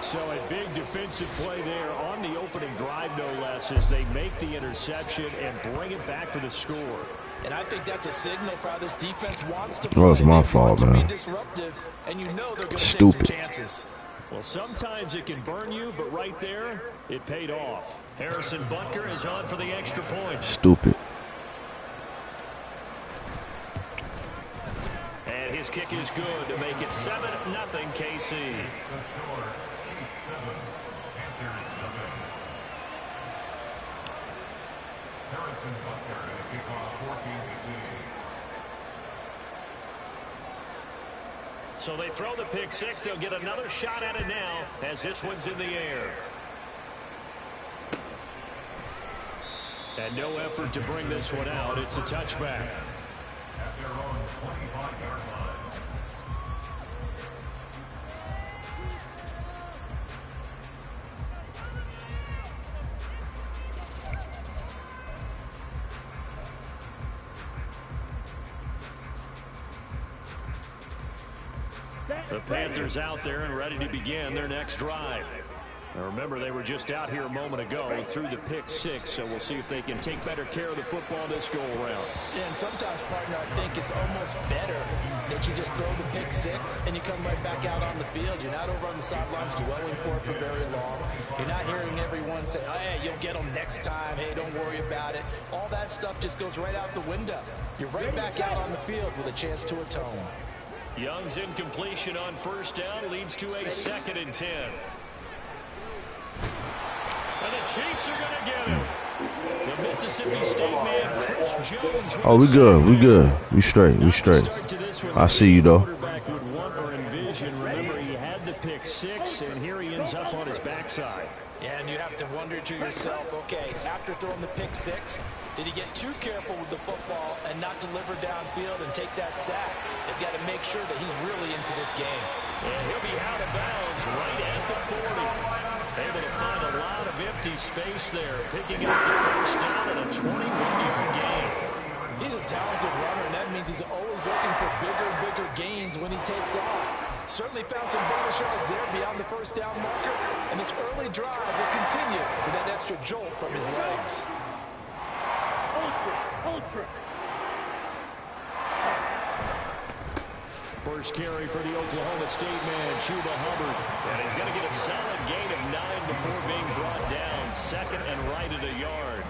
Speaker 2: So a big defensive play there on the opening drive, no less, as they make the interception and bring it back for the score.
Speaker 3: And I think that's a signal for how this defense wants to play.
Speaker 1: Well, it's my fault, man.
Speaker 3: And you know they're going to
Speaker 1: Stupid.
Speaker 3: take some chances.
Speaker 2: Well, sometimes it can burn you, but right there, it paid off. Harrison Butker is on for the extra point.
Speaker 1: Stupid.
Speaker 2: And his kick is good to make it 7-0 KC. So they throw the pick six. They'll get another shot at it now as this one's in the air. And no effort to bring this one out. It's a touchback.
Speaker 5: At their own 25-yard line.
Speaker 2: The Panthers out there and ready to begin their next drive. Now remember, they were just out here a moment ago through the pick six, so we'll see if they can take better care of the football this go-around.
Speaker 3: Yeah, and sometimes, partner, I think it's almost better that you just throw the pick six and you come right back out on the field. You're not over on the sidelines dwelling for it for very long. You're not hearing everyone say, oh, yeah, you'll get them next time. Hey, don't worry about it. All that stuff just goes right out the window. You're right back out on the field with a chance to atone.
Speaker 2: Young's incompletion on first down leads to a 2nd and 10. And the Chiefs are going to get him. The Mississippi State man, Chris Jones.
Speaker 1: Oh, we good. We good. We straight. We straight. I see you, though.
Speaker 2: Quarterback would want or envision. Remember, he had the pick six, and here he ends up on his backside.
Speaker 3: Yeah, and you have to wonder to yourself, okay, after throwing the pick six, did he get too careful with the football and not deliver downfield and take that sack? They've got to make sure that he's really into this game.
Speaker 2: And he'll be out of bounds right at the 40. Able to find a lot of empty space there, picking up the first down and a 21-yard gain.
Speaker 3: He's a talented runner, and that means he's always looking for bigger and bigger gains when he takes off. Certainly found some bonus yards there beyond the first down marker, and his early drive will continue with that extra jolt from his legs.
Speaker 2: First carry for the Oklahoma State man, Chuba Hubbard. And he's going to get a solid gain of 9 before being brought down. 2nd and right at a yard.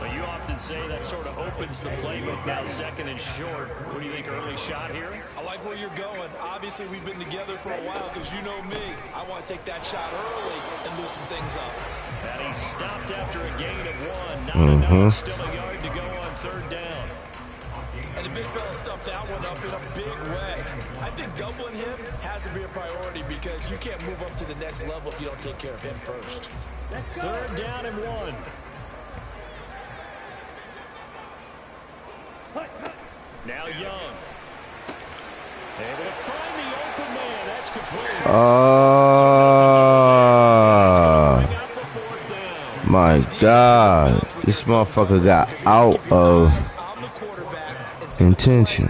Speaker 2: But you often say that sort of opens the playbook. Now 2nd and short. What do you think, early shot here?
Speaker 3: I like where you're going. Obviously, we've been together for a while because you know me. I want to take that shot early and loosen things up.
Speaker 2: And he stopped after a gain of 1. Not enough. Still a yard to go on 3rd down.
Speaker 3: And the big fella stuffed that one up in a big way. I think doubling him has to be a priority because you can't move up to the next level if you don't take care of him first.
Speaker 2: 3rd down and 1. Now Young. Able to find the open man. That's complete.
Speaker 1: My God. This motherfucker got out of intention.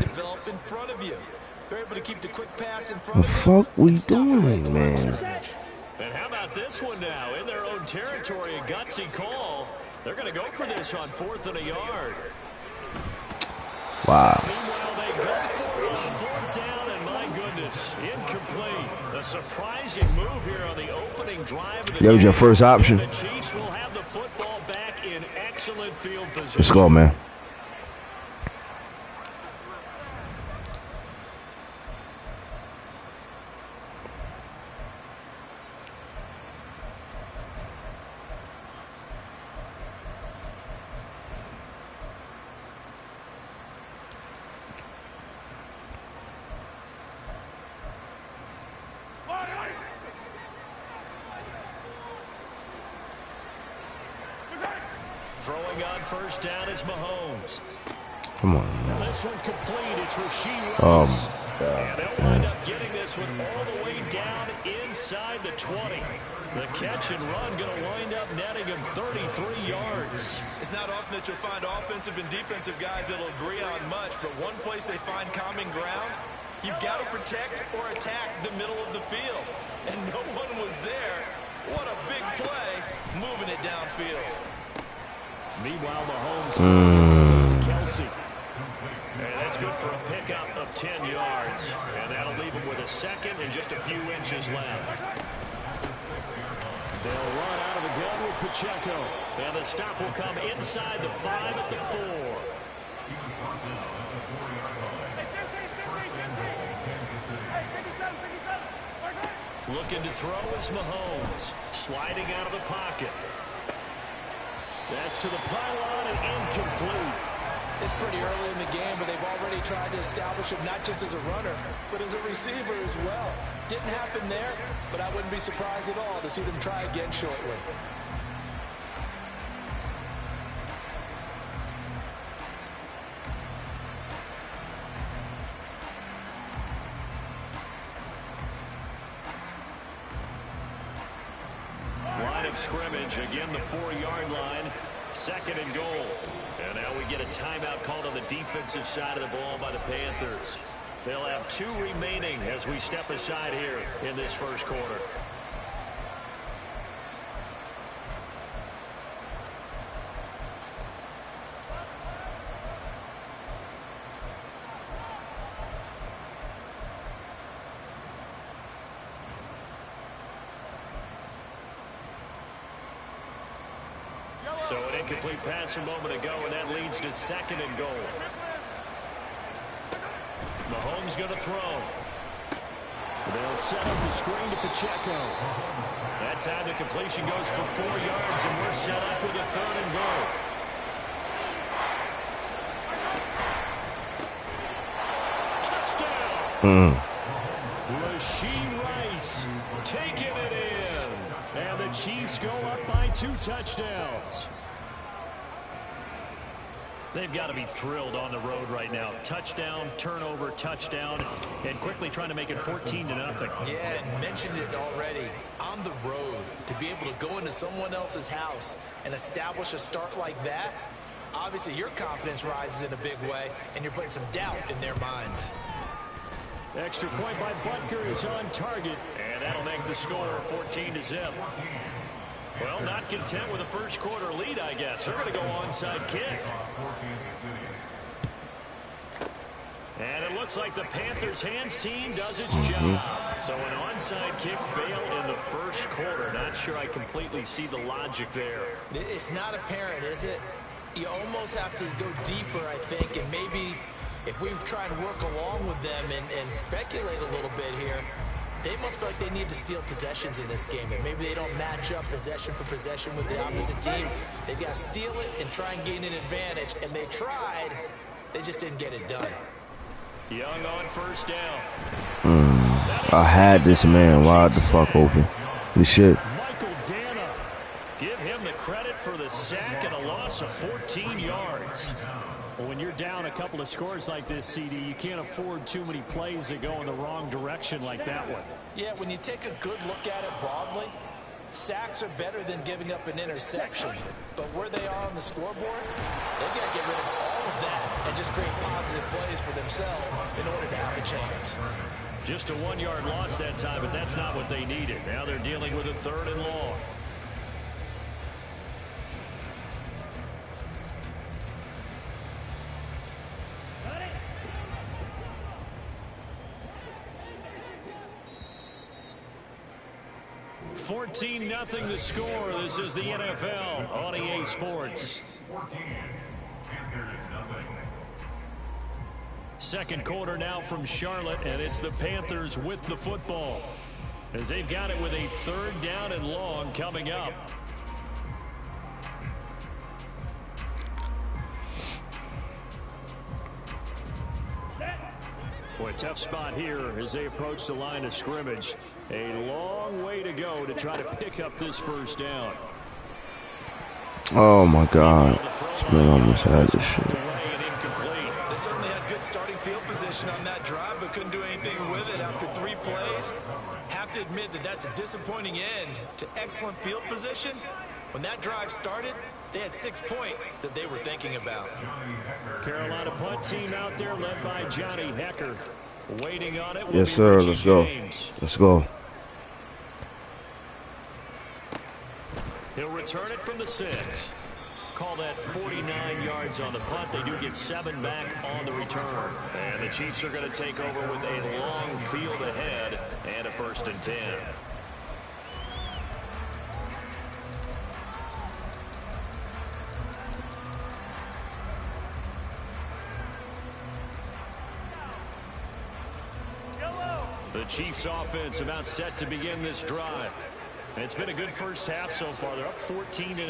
Speaker 1: The fuck we doing, man?
Speaker 2: And how about this one now? In their own territory, a gutsy call. They're going to go for this on 4th and a yard.
Speaker 1: Wow.
Speaker 2: Meanwhile, they go for it on 4th down, and my goodness, incomplete. A surprising move here on the opening drive of the
Speaker 1: That was your first option.
Speaker 2: The Chiefs will have the football back in excellent field position.
Speaker 1: Let's go, man.
Speaker 2: Throwing on first down is Mahomes.
Speaker 1: Come on, man.
Speaker 2: This one complete. It's Rasheed
Speaker 1: Oh,
Speaker 2: Rice.
Speaker 1: my God.
Speaker 2: And they'll wind up getting this one all the way down inside the 20. The catch and run going to wind up netting him 33 yards.
Speaker 3: It's not often that you'll find offensive and defensive guys that'll agree on much, but one place they find common ground, you've got to protect or attack the middle of the field. And no one was there. What a big play, moving it downfield.
Speaker 2: Meanwhile, Mahomes to Kelsey. And that's good for a pickup of 10 yards. And that'll leave him with a 2nd and just a few inches left. They'll run out of the gun with Pacheco. And the stop will come inside the 5 at the 4. Looking to throw is Mahomes. Sliding out of the pocket. That's to the pylon and incomplete. It's pretty early in the game, but they've already tried to establish him not just as a runner, but as a receiver as well. Didn't happen there, but I wouldn't be surprised at all to see them try again shortly. Line of scrimmage, again the 4-yard line. 2nd and goal. And now we get a timeout called on the defensive side of the ball by the Panthers. They'll have 2 remaining as we step aside here in this first quarter.
Speaker 4: So an incomplete pass a moment ago, and that leads to 2nd and goal. Mahomes going to throw.
Speaker 2: They'll set up the screen to Pacheco.
Speaker 4: That time the completion goes for 4 yards, and we're set up with a 3rd and goal. Touchdown!
Speaker 2: Rasheed Rice taking it in. And the Chiefs go up by 2 touchdowns.
Speaker 4: They've got to be thrilled on the road right now. Touchdown, turnover, touchdown, and quickly trying to make it 14-0.
Speaker 3: Yeah, and mentioned it already. On the road, to be able to go into someone else's house and establish a start like that, obviously your confidence rises in a big way, and you're putting some doubt in their minds.
Speaker 2: Extra point by Butker is on target.
Speaker 4: And that'll make the score 14-0. Well, not content with a first quarter lead, I guess. They're going to go onside kick. And it looks like the Panthers hands team does its job. So an onside kick failed in the first quarter. Not sure I completely see the logic there.
Speaker 3: It's not apparent, is it? You almost have to go deeper, I think, and maybe if we try and work along with them and speculate a little bit here, they must feel like they need to steal possessions in this game, and maybe they don't match up possession for possession with the opposite team. They've got to steal it and try and gain an advantage, and they tried. They just didn't get it done.
Speaker 4: Young on first down.
Speaker 1: I had this man wide the fuck open. Good shit.
Speaker 2: Michael Dana.
Speaker 4: Give him the credit for the sack and a loss of 14 yards.
Speaker 2: Well, when you're down a couple of scores like this, CD, you can't afford too many plays that go in the wrong direction like that one.
Speaker 3: Yeah, when you take a good look at it broadly, sacks are better than giving up an interception. But where they are on the scoreboard, they've got to get rid of all of that and just create positive plays for themselves in order to have a chance.
Speaker 4: Just a 1-yard loss that time, but that's not what they needed. Now they're dealing with a 3rd and long. $14-0 the score. This is the NFL on EA Sports.
Speaker 5: 14. Panthers nothing.
Speaker 4: Second quarter now from Charlotte, and it's the Panthers with the football, as they've got it with a 3rd down and long coming up. Boy, tough spot here as they approach the line of scrimmage. A long way to go to try to pick up this first down.
Speaker 1: Oh my God. This man almost had this shit.
Speaker 3: They certainly had good starting field position on that drive, but couldn't do anything with it after 3 plays. Have to admit that that's a disappointing end to excellent field position. When that drive started, they had 6 points that they were thinking about.
Speaker 4: Carolina punt team out there led by Johnny Hecker. Waiting on it.
Speaker 1: Yes, sir. Let's go. Let's go.
Speaker 4: He'll return it from the 6. Call that 49 yards on the punt. They do get 7 back on the return. And the Chiefs are going to take over with a long field ahead and a 1st and 10. The Chiefs offense about set to begin this drive. It's been a good first half so far. They're up 14-0.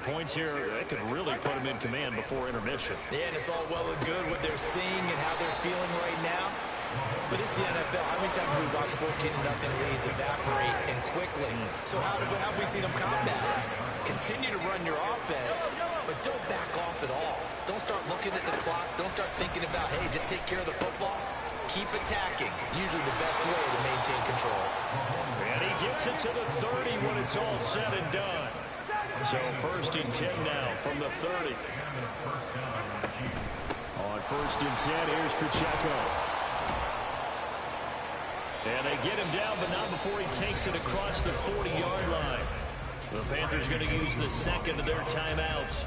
Speaker 4: Points here, they could really put them in command before intermission.
Speaker 3: Yeah, and it's all well and good what they're seeing and how they're feeling right now. But it's the NFL. How many times have we watched 14-0 leads evaporate and quickly? So how have we seen them combat it? Continue to run your offense, but don't back off at all. Don't start looking at the clock. Don't start thinking about, hey, just take care of the football. Keep attacking. Usually the best way to maintain control.
Speaker 4: And he gets it to the 30 when it's all said and done. So 1st and 10 now from the 30. On 1st and 10, here's Pacheco. And they get him down, but not before he takes it across the 40-yard line. The Panthers going to use the 2nd of their timeouts.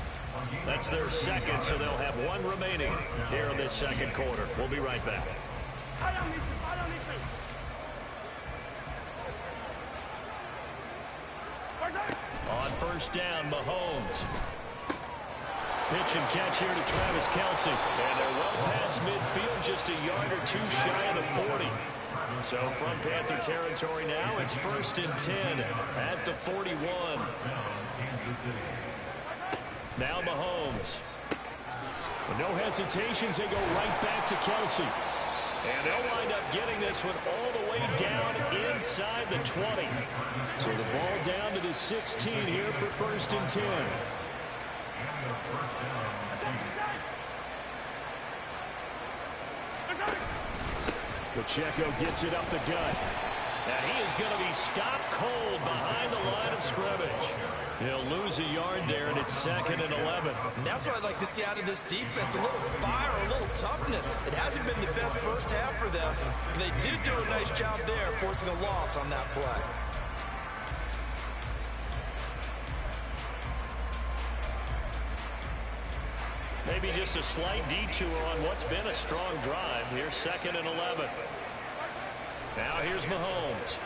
Speaker 4: That's their 2nd, so they'll have 1 remaining here in this 2nd quarter. We'll be right back. On 1st down, Mahomes.
Speaker 2: pitch and catch here to Travis Kelce. And they're well past midfield, just a yard or two shy of the 40. So from Panther territory now, it's 1st and 10 at the 41. Now Mahomes. With no hesitations, they go right back to Kelce. And they'll wind up getting this one all the way down inside the 20. So the ball down to the 16 here for 1st and 10. Pacheco gets it up the gut. And he is going to be stopped cold behind the line of scrimmage. He'll lose a yard there, and it's 2nd and 11.
Speaker 3: And that's what I'd like to see out of this defense. A little fire, a little toughness. It hasn't been the best first half for them, but they did do a nice job there, forcing a loss on that play.
Speaker 2: Maybe just a slight detour on what's been a strong drive. Here's 2nd and 11. Now here's Mahomes.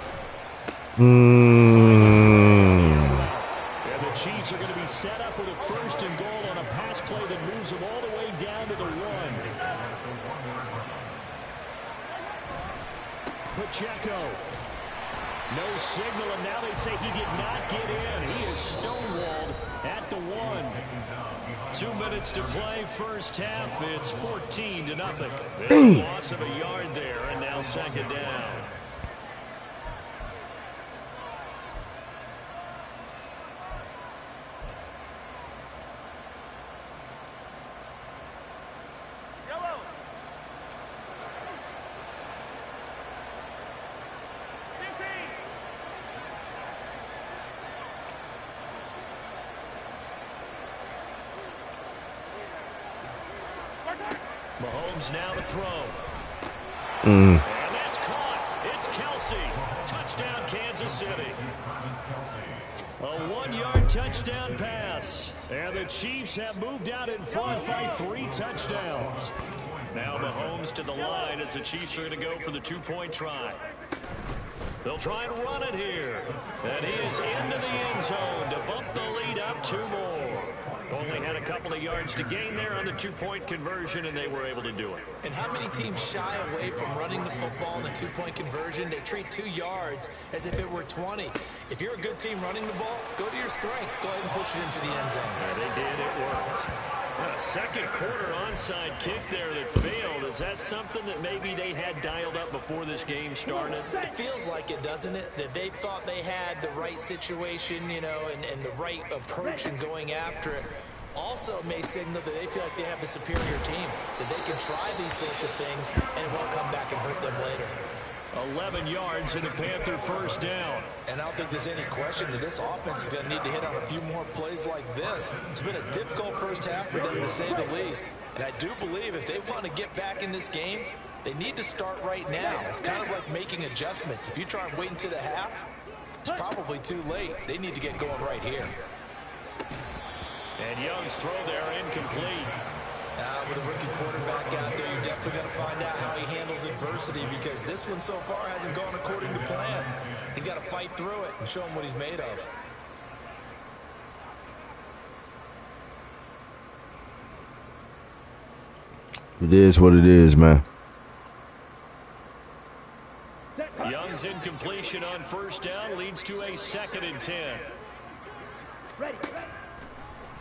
Speaker 2: And the Chiefs are going to be set up with a 1st and goal on a pass play that moves them all the way down to the 1. Pacheco. No signal, and now they say he did not get in. He is stonewalled at the 1. 2 minutes to play, first half. It's 14-0. There's a loss of a yard there, and now 2nd down. Mahomes now to throw. And that's caught. It's Kelce. Touchdown, Kansas City. A 1-yard touchdown pass. And the Chiefs have moved out in front by 3 touchdowns. Now Mahomes to the line as the Chiefs are going to go for the 2-point try. They'll try and run it here. And he is into the end zone to bump the lead up 2 more. Only had a couple of yards to gain there on the 2-point conversion, and they were able to do it.
Speaker 3: And how many teams shy away from running the football in the 2-point conversion? They treat 2 yards as if it were 20. If you're a good team running the ball, go to your strength. Go ahead and push it into the end zone.
Speaker 2: Yeah, they did. It worked. A second quarter onside kick there that failed. Is that something that maybe they had dialed up before this game started?
Speaker 3: It feels like it, doesn't it? That they thought they had the right situation, you know, and the right approach in going after it. Also may signal that they feel like they have the superior team, that they can try these sorts of things and it won't come back and hurt them later.
Speaker 2: 11 yards and a Panther first down.
Speaker 3: And I don't think there's any question that this offense is going to need to hit on a few more plays like this. It's been a difficult first half for them, to say the least. And I do believe if they want to get back in this game, they need to start right now. It's kind of like making adjustments. If you try and wait until the half, it's probably too late. They need to get going right here.
Speaker 2: And Young's throw there incomplete.
Speaker 3: With a rookie quarterback out there, you're definitely going to find out how he handles adversity, because this one so far hasn't gone according to plan. He's got to fight through it and show him what he's made of.
Speaker 1: It is what it is, man.
Speaker 2: Young's incompletion on first down leads to a 2nd and 10.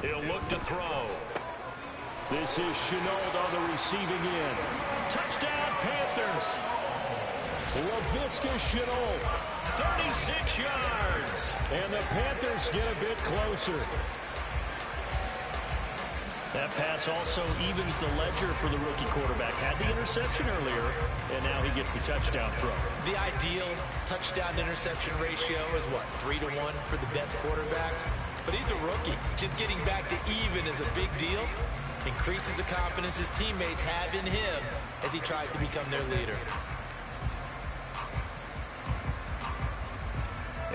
Speaker 2: He'll look to throw. This is Chenault on the receiving end. Touchdown, Panthers. LaVisca Chenault, 36 yards. And the Panthers get a bit closer. That pass also evens the ledger for the rookie quarterback. Had the interception earlier, and now he gets the touchdown throw.
Speaker 3: The ideal touchdown-interception ratio is what, 3-to-1 for the best quarterbacks? But he's a rookie. Just getting back to even is a big deal. Increases the confidence his teammates have in him as he tries to become their leader.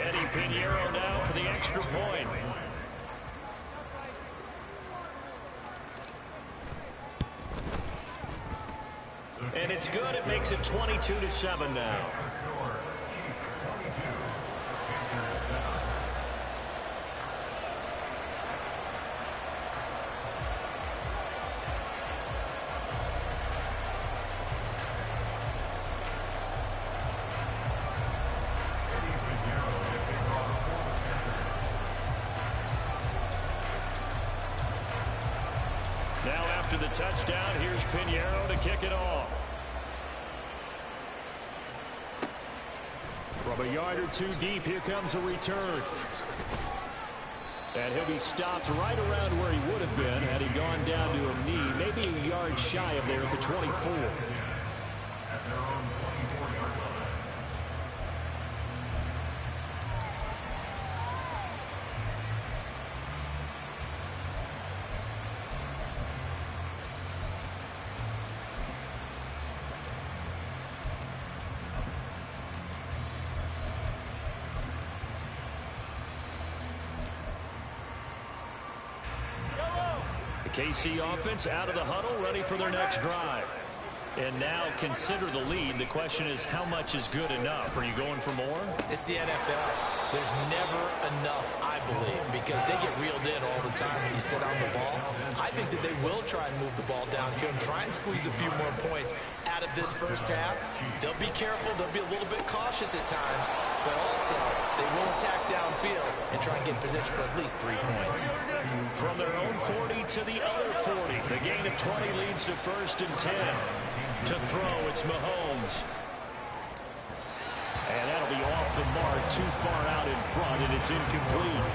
Speaker 2: Eddie Pinheiro now for the extra point. And it's good. It makes it 22-7 now. Now after the touchdown, here's Pinheiro to kick it off. From a yard or two deep, here comes a return. And he'll be stopped right around where he would have been had he gone down to a knee, maybe a yard shy of there at the 24.
Speaker 5: At their own 24-yard line.
Speaker 2: KC offense out of the huddle, ready for their next drive. And now consider the lead. The question is, how much is good enough? Are you going for more?
Speaker 3: It's the NFL. There's never enough, I believe, because they get reeled in all the time when you sit on the ball. I think that they will try and move the ball downfield and try and squeeze a few more points out of this first half. They'll be careful. They'll be a little bit cautious at times, but also they will attack downfield and try and get in position for at least 3 points.
Speaker 2: From their own 40 to the other 40. The gain of 20 leads to 1st and 10. To throw, it's Mahomes. And that'll be off the mark, too far out in front, and it's incomplete.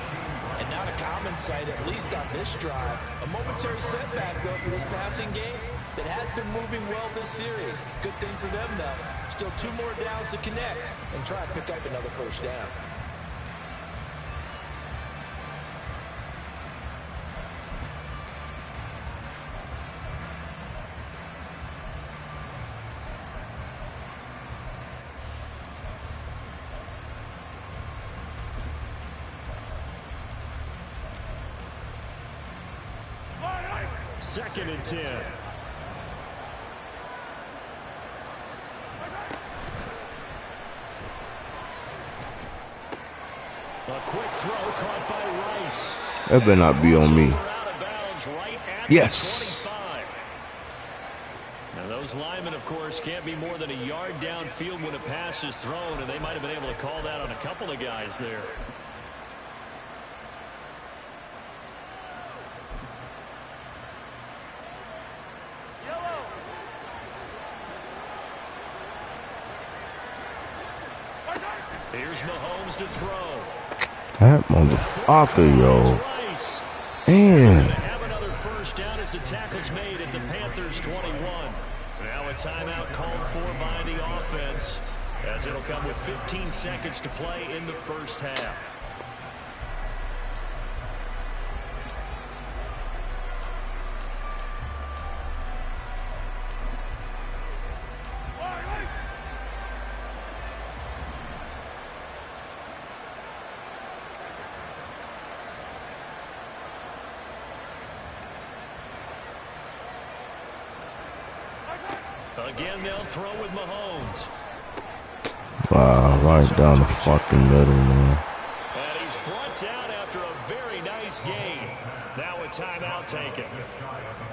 Speaker 3: And not a common sight, at least on this drive. A momentary setback, though, for this passing game that has been moving well this series. Good thing for them, though. Still 2 more downs to connect and try and pick up another first down.
Speaker 2: Second and 10. A quick throw caught by Rice.
Speaker 1: That better not be on me.
Speaker 2: Out of bounds right at
Speaker 1: Yes.
Speaker 2: the 25. Now those linemen, of course, can't be more than a yard downfield when a pass is thrown, and they might have been able to call that on a couple of guys there. Here's Mahomes to throw.
Speaker 1: That motherfucker, yo. Man.
Speaker 2: Have another first down as the tackle's made at the Panthers 21. Now a timeout called for by the offense, as it'll come with 15 seconds to play in the first half. Again, they'll throw with Mahomes.
Speaker 1: Wow, right down the fucking middle, man.
Speaker 2: And he's brought down after a very nice gain. Now a timeout taken.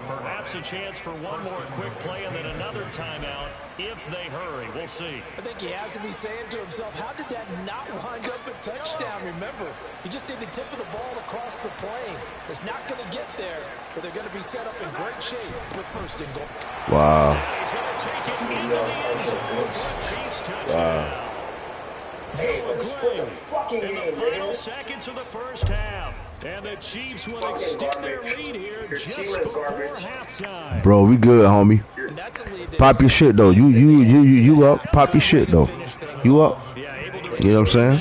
Speaker 2: Perhaps a chance for one more quick play and then another timeout if they hurry. We'll see.
Speaker 3: I think he has to be saying to himself, how did that not wind up a touchdown? Remember, he just did the tip of the ball across the plane. It's not going to get there, but they're going to be set up in great shape with 1st and goal.
Speaker 1: Wow.
Speaker 2: And he's going to take it into the end zone for a Chiefs touchdown. In the final seconds of the first half. And the Chiefs will extend their lead here just before halftime.
Speaker 1: Bro, we good, homie. Pop your shit though. You up. Pop your shit though. You up. You know what I'm saying?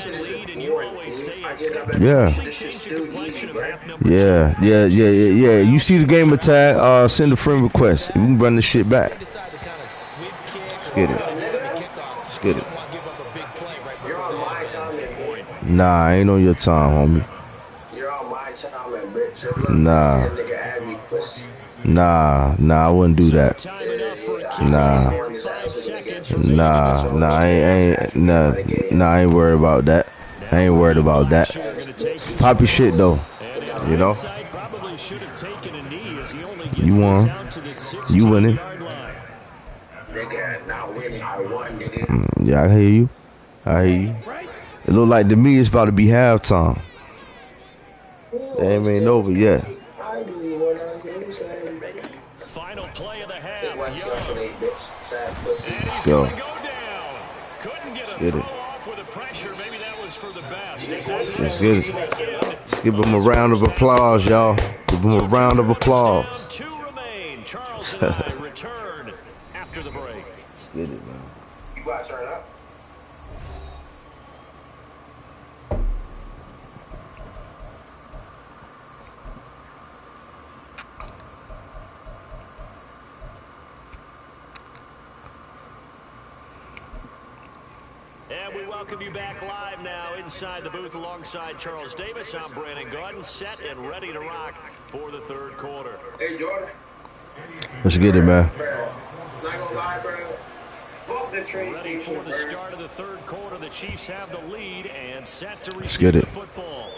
Speaker 1: Yeah. Yeah. You see the game attack, send a friend request. We can run this shit back. Let's get it. Let's get it. Nah, ain't on your time, homie. Nah, I wouldn't do that. I ain't worried about that. I ain't worried about that. Pop your shit though, you know. You won. You winning. Yeah, I hear you. It look like to me it's about to be halftime. They ain't over yet.
Speaker 4: Final play of the half. Young.
Speaker 1: Let's go.
Speaker 4: Go down. Couldn't get a
Speaker 1: Get
Speaker 4: throw
Speaker 1: it.
Speaker 4: off with the pressure. Maybe that was for the best.
Speaker 1: Let's get it. Let's give him a round of applause, y'all. Give him a round of applause.
Speaker 4: Two remain. Charles and I return after the break.
Speaker 1: Let's get it, man.
Speaker 6: You got to turn up.
Speaker 4: And we welcome you back live now inside the booth alongside Charles Davis. I'm Brandon Gordon, set and ready to rock for the third quarter.
Speaker 6: Hey, Jordan.
Speaker 1: Let's get it, man.
Speaker 6: Bro, not gonna lie, bro. Fuck the train
Speaker 4: Ready
Speaker 6: station,
Speaker 4: for the
Speaker 6: bro.
Speaker 4: start of the third quarter. The Chiefs have the lead and set to receive
Speaker 1: get
Speaker 4: the
Speaker 1: it.
Speaker 4: football.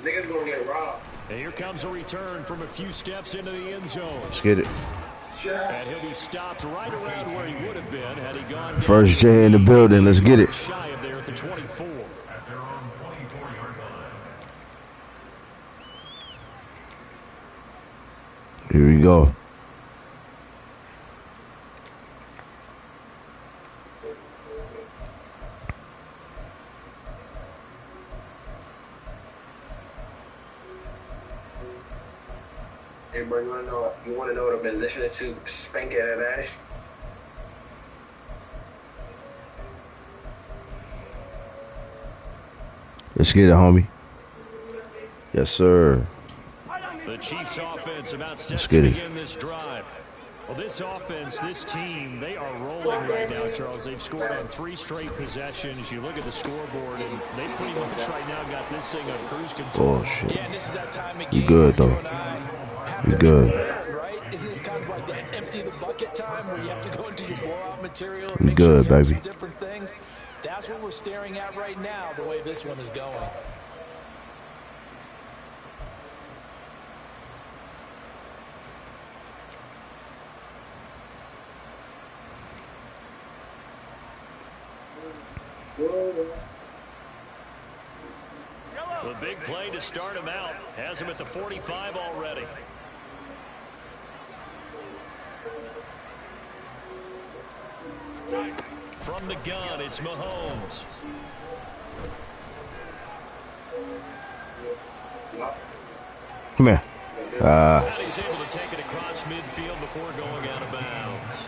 Speaker 6: Niggas gonna get robbed.
Speaker 4: And here comes a return from a few steps into the end zone.
Speaker 1: Let's get it.
Speaker 4: And he'll be stopped right around where he would have been had he gone down.
Speaker 1: First J in the building. Let's get it.
Speaker 4: Shy of there at the 24.
Speaker 5: At their own 24-yard line.
Speaker 1: Here we go.
Speaker 6: Hey, bro, you wanna know what I've been listening to? Spank that ass.
Speaker 1: Let's get it, homie. Yes, sir.
Speaker 4: The Chiefs offense about set
Speaker 1: Let's
Speaker 4: to
Speaker 1: get it.
Speaker 4: begin this drive. Well, this offense, this team, they are rolling right now, Charles. They've scored on 3 straight possessions. You look at the scoreboard, and they pretty much right now got this thing on cruise control.
Speaker 1: Bullshit.
Speaker 3: Yeah, and this is that time of
Speaker 1: You
Speaker 3: game
Speaker 1: good,
Speaker 3: where
Speaker 1: though.
Speaker 3: you and I have
Speaker 1: You
Speaker 3: to
Speaker 1: good.
Speaker 3: be prepared, right? Isn't this kind of like that empty the bucket time where you have to go into your blowout material and
Speaker 1: You
Speaker 3: make
Speaker 1: good,
Speaker 3: sure you have
Speaker 1: baby.
Speaker 3: some different things? That's what we're staring at right now, the way this one is going.
Speaker 4: The big play to start him out has him at the 45 already. From the gun, it's Mahomes.
Speaker 1: Come here.
Speaker 4: And he's able to take it across midfield before going out of bounds.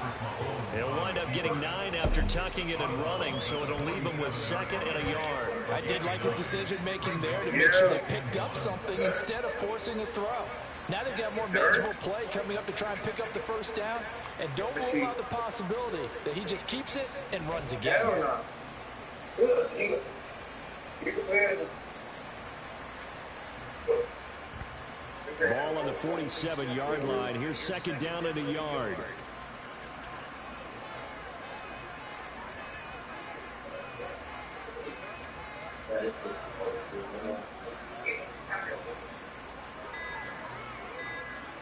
Speaker 4: He'll wind up getting 9 after tucking it and running, so it'll leave him with 2nd and a yard.
Speaker 3: I did like his decision-making there to make sure they picked up something instead of forcing a throw. Now they've got more manageable play coming up to try and pick up the first down, and don't rule out the possibility that he just keeps it and runs again.
Speaker 6: Hell no. Look, nigga. You can play it.
Speaker 4: Ball on the 47-yard line. Here's 2nd down and a yard.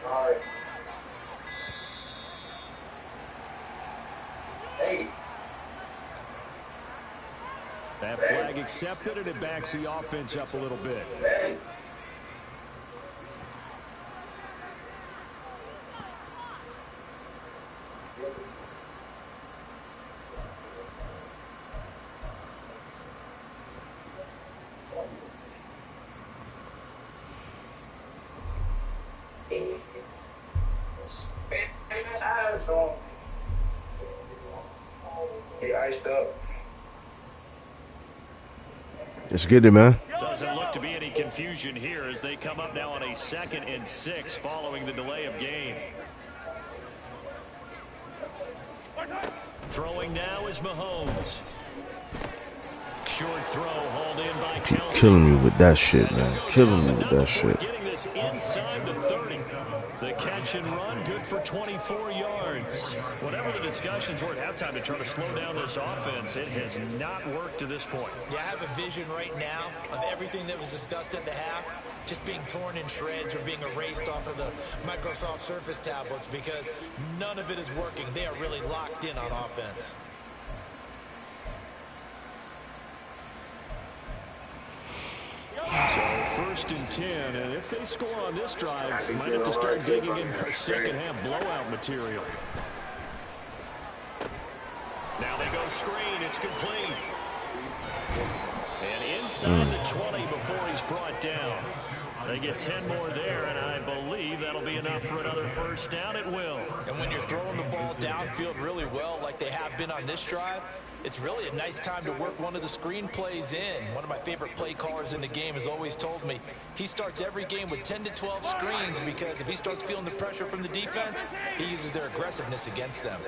Speaker 6: All right. Hey.
Speaker 4: That flag accepted, and it backs the offense up a little bit.
Speaker 6: Hey. Hey, iced up.
Speaker 1: Let's get it, man.
Speaker 4: Doesn't look to be any confusion here as they come up now on a 2nd and 6 following the delay of game. Throwing now is Mahomes. Short throw hauled in by Kelsey.
Speaker 1: Killing me with that shit, man. Killing me with that shit.
Speaker 4: Getting this inside the 30. The catch and run good for 24 yards. Whatever the discussions were at halftime to try to slow down this offense, it has not worked to this point.
Speaker 3: Yeah, I have a vision right now of everything that was discussed at the half just being torn in shreds or being erased off of the Microsoft Surface tablets because none of it is working. They are really locked in on offense.
Speaker 4: So
Speaker 2: first and 10, and if they score on this drive, might have to start digging in our second-half blowout material. Now they go screen. It's complete. And inside the 20 before he's brought down. They get 10 more there, and I believe that'll be enough for another first down. It will.
Speaker 3: And when you're throwing the ball downfield really well like they have been on this drive, it's really a nice time to work one of the screen plays in. One of my favorite play callers in the game has always told me he starts every game with 10 to 12 screens because if he starts feeling the pressure from the defense, he uses their aggressiveness against them.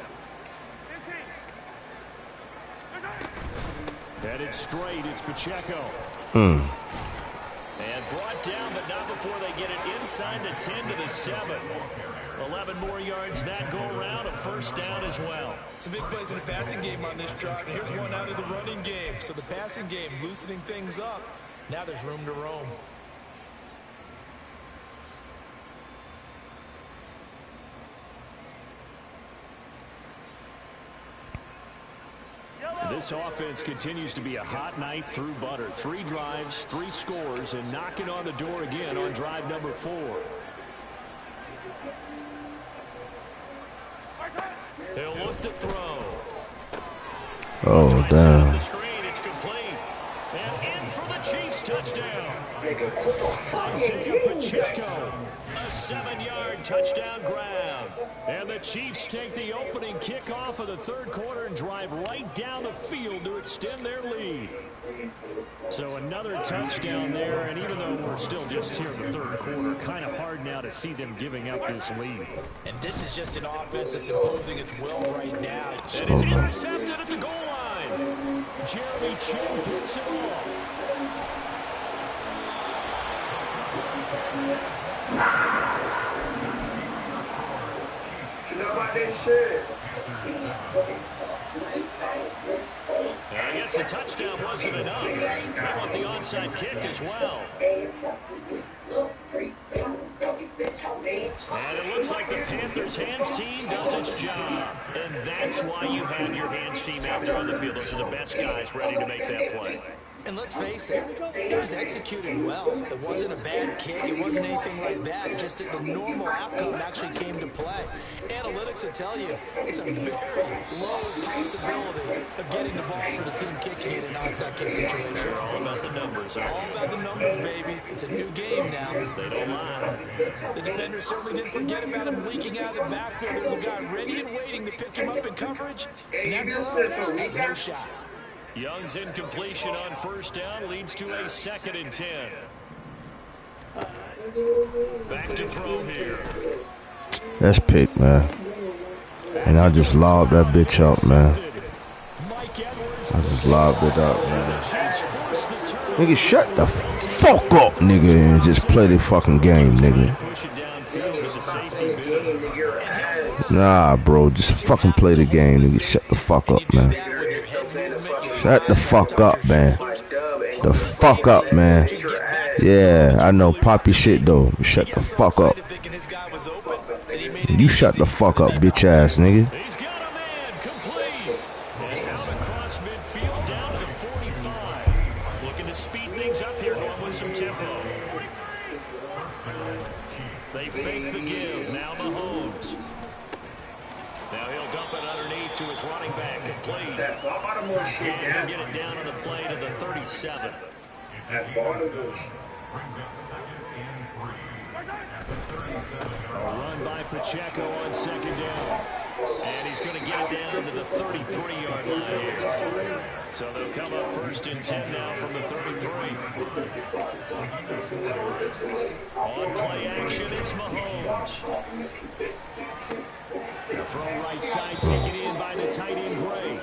Speaker 2: Headed straight, it's Pacheco. And brought down, but not before they get it inside the 10 to the 7. 11 more yards that go around, a first down as well.
Speaker 3: Some big plays in the passing game on this drive. Here's one out of the running game. So the passing game loosening things up. Now there's room to roam.
Speaker 2: This offense continues to be a hot knife through butter. 3 drives, 3 scores, and knocking on the door again on drive number 4. He'll look to throw.
Speaker 1: Oh, damn.
Speaker 2: The screen, it's complete. And in for the Chiefs touchdown. Pacheco. A 7-yard touchdown grab. And the Chiefs take the opening kickoff of the third quarter and drive right down the field to extend their lead. So another touchdown there, and even though we're still just here in the third quarter, kind of hard now to see them giving up this lead.
Speaker 3: And this is just an offense that's imposing its will right now.
Speaker 2: And it's intercepted at the goal line. Jeremy Chin picks it off.
Speaker 6: You know about this shit?
Speaker 2: I guess the touchdown wasn't enough. They want the onside kick as well. And it looks like the Panthers' hands team does its job. And that's why you have your hands team out there on the field. Those are the best guys ready to make that play.
Speaker 3: And let's face it, it was executed well. It wasn't a bad kick. It wasn't anything like that. Just that the normal outcome actually came to play. Analytics will tell you it's a very low possibility of getting the ball for the team kicking it in an onside kick situation.
Speaker 2: They're all about the numbers.
Speaker 3: All about the numbers, baby. It's a new game now.
Speaker 2: They don't lie.
Speaker 3: The defender certainly didn't forget about him leaking out of the backfield. There was a guy ready and waiting to pick him up in coverage. And that throw had no shot.
Speaker 2: Young's incompletion on first down leads to a 2nd and 10. Back to throw here.
Speaker 1: That's pick, man. And I just lobbed that bitch up, man. I just lobbed it up, man. Nigga, shut the fuck up, nigga, and just play the fucking game, nigga. Nah, bro, just fucking play the game, nigga. Shut the fuck up, man. Shut the fuck up, man. The fuck up, man. Yeah, I know. Pop your shit, though. Shut the fuck up. You shut the fuck up, bitch ass, nigga.
Speaker 2: He's got a man complete. And out across midfield down to the 45. Looking to speed things up here, going with some tempo. They fake the give. Now Mahomes. Now he'll dump it underneath to his running back, complete. And he'll get it down on the play to the 37. A run by Pacheco on 2nd down. And he's going to get it down to the 33-yard line here. So they'll come up 1st and 10 now from the 33. On play action, it's Mahomes. From right side, taken in by the tight end Gray.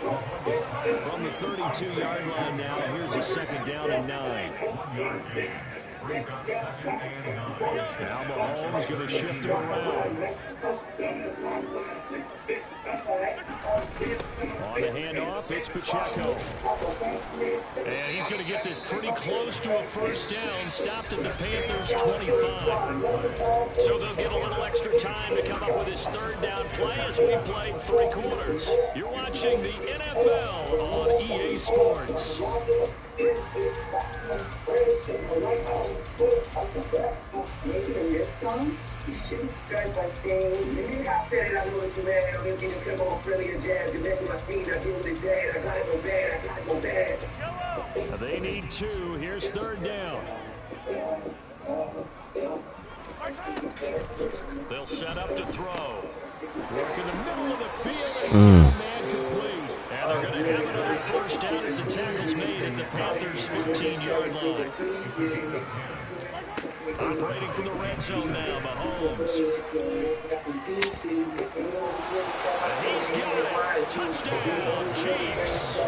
Speaker 2: From the 32-yard line now, here's a 2nd down and 9. Now Mahomes going to shift him around. On the handoff, it's Pacheco. And he's going to get this pretty close to a first down, stopped at the Panthers' 25. So they'll get a little extra time to come up with his 3rd down play as we play 3 quarters. You're watching the NFL on EA Sports.
Speaker 6: Maybe in this song, you shouldn't start by saying, maybe I said it, I know that you mad. I'm gonna get a flip on Australia jazz. The best of my scene, I deal with this dad. I gotta go bad, I gotta go bad.
Speaker 2: They need 2. Here's 3rd down. They'll set up to throw. Work in the middle of the field, and he's got a man complete. And they're going to have another 1st down as the tackle's made at the Panthers' 15-yard line. Operating from the red zone now, Mahomes. And he's got it. Touchdown, Chiefs.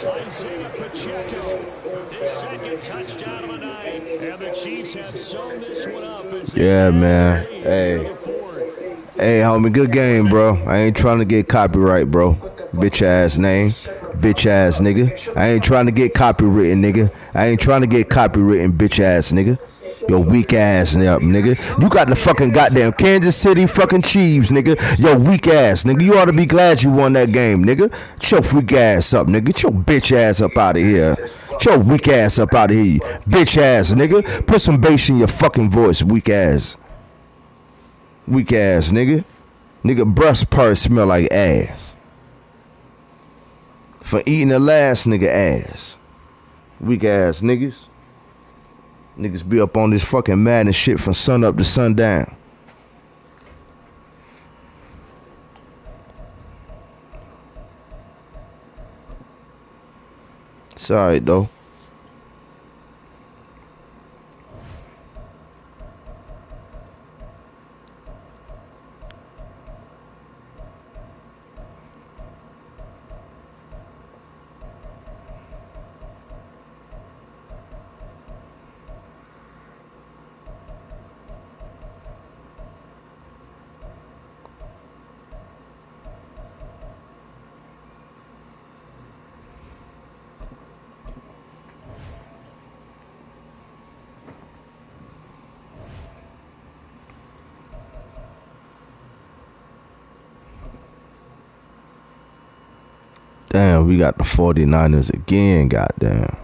Speaker 2: Iceup84, his 2nd touchdown of the night. And the Chiefs have sewn this one up.
Speaker 1: Yeah, man. Hey, homie, good game, bro. I ain't trying to get copyright, bro. Bitch ass name. Bitch ass nigga. I ain't trying to get copywritten, nigga. I ain't trying to get copywritten, bitch ass nigga. Yo, weak ass nigga. You got the fucking goddamn Kansas City fucking Chiefs, nigga. Yo, weak ass nigga. You ought to be glad you won that game, nigga. Get your freak ass up, nigga. Get your bitch ass up out of here. Get your weak ass up out of here, bitch ass nigga. Put some bass in your fucking voice, weak ass. Weak ass nigga. Nigga breast part smell like ass. For eating the last nigga ass. Weak ass niggas. Niggas be up on this fucking Madden shit from sun up to sundown. It's alright though. Damn, we got the 49ers again, goddamn.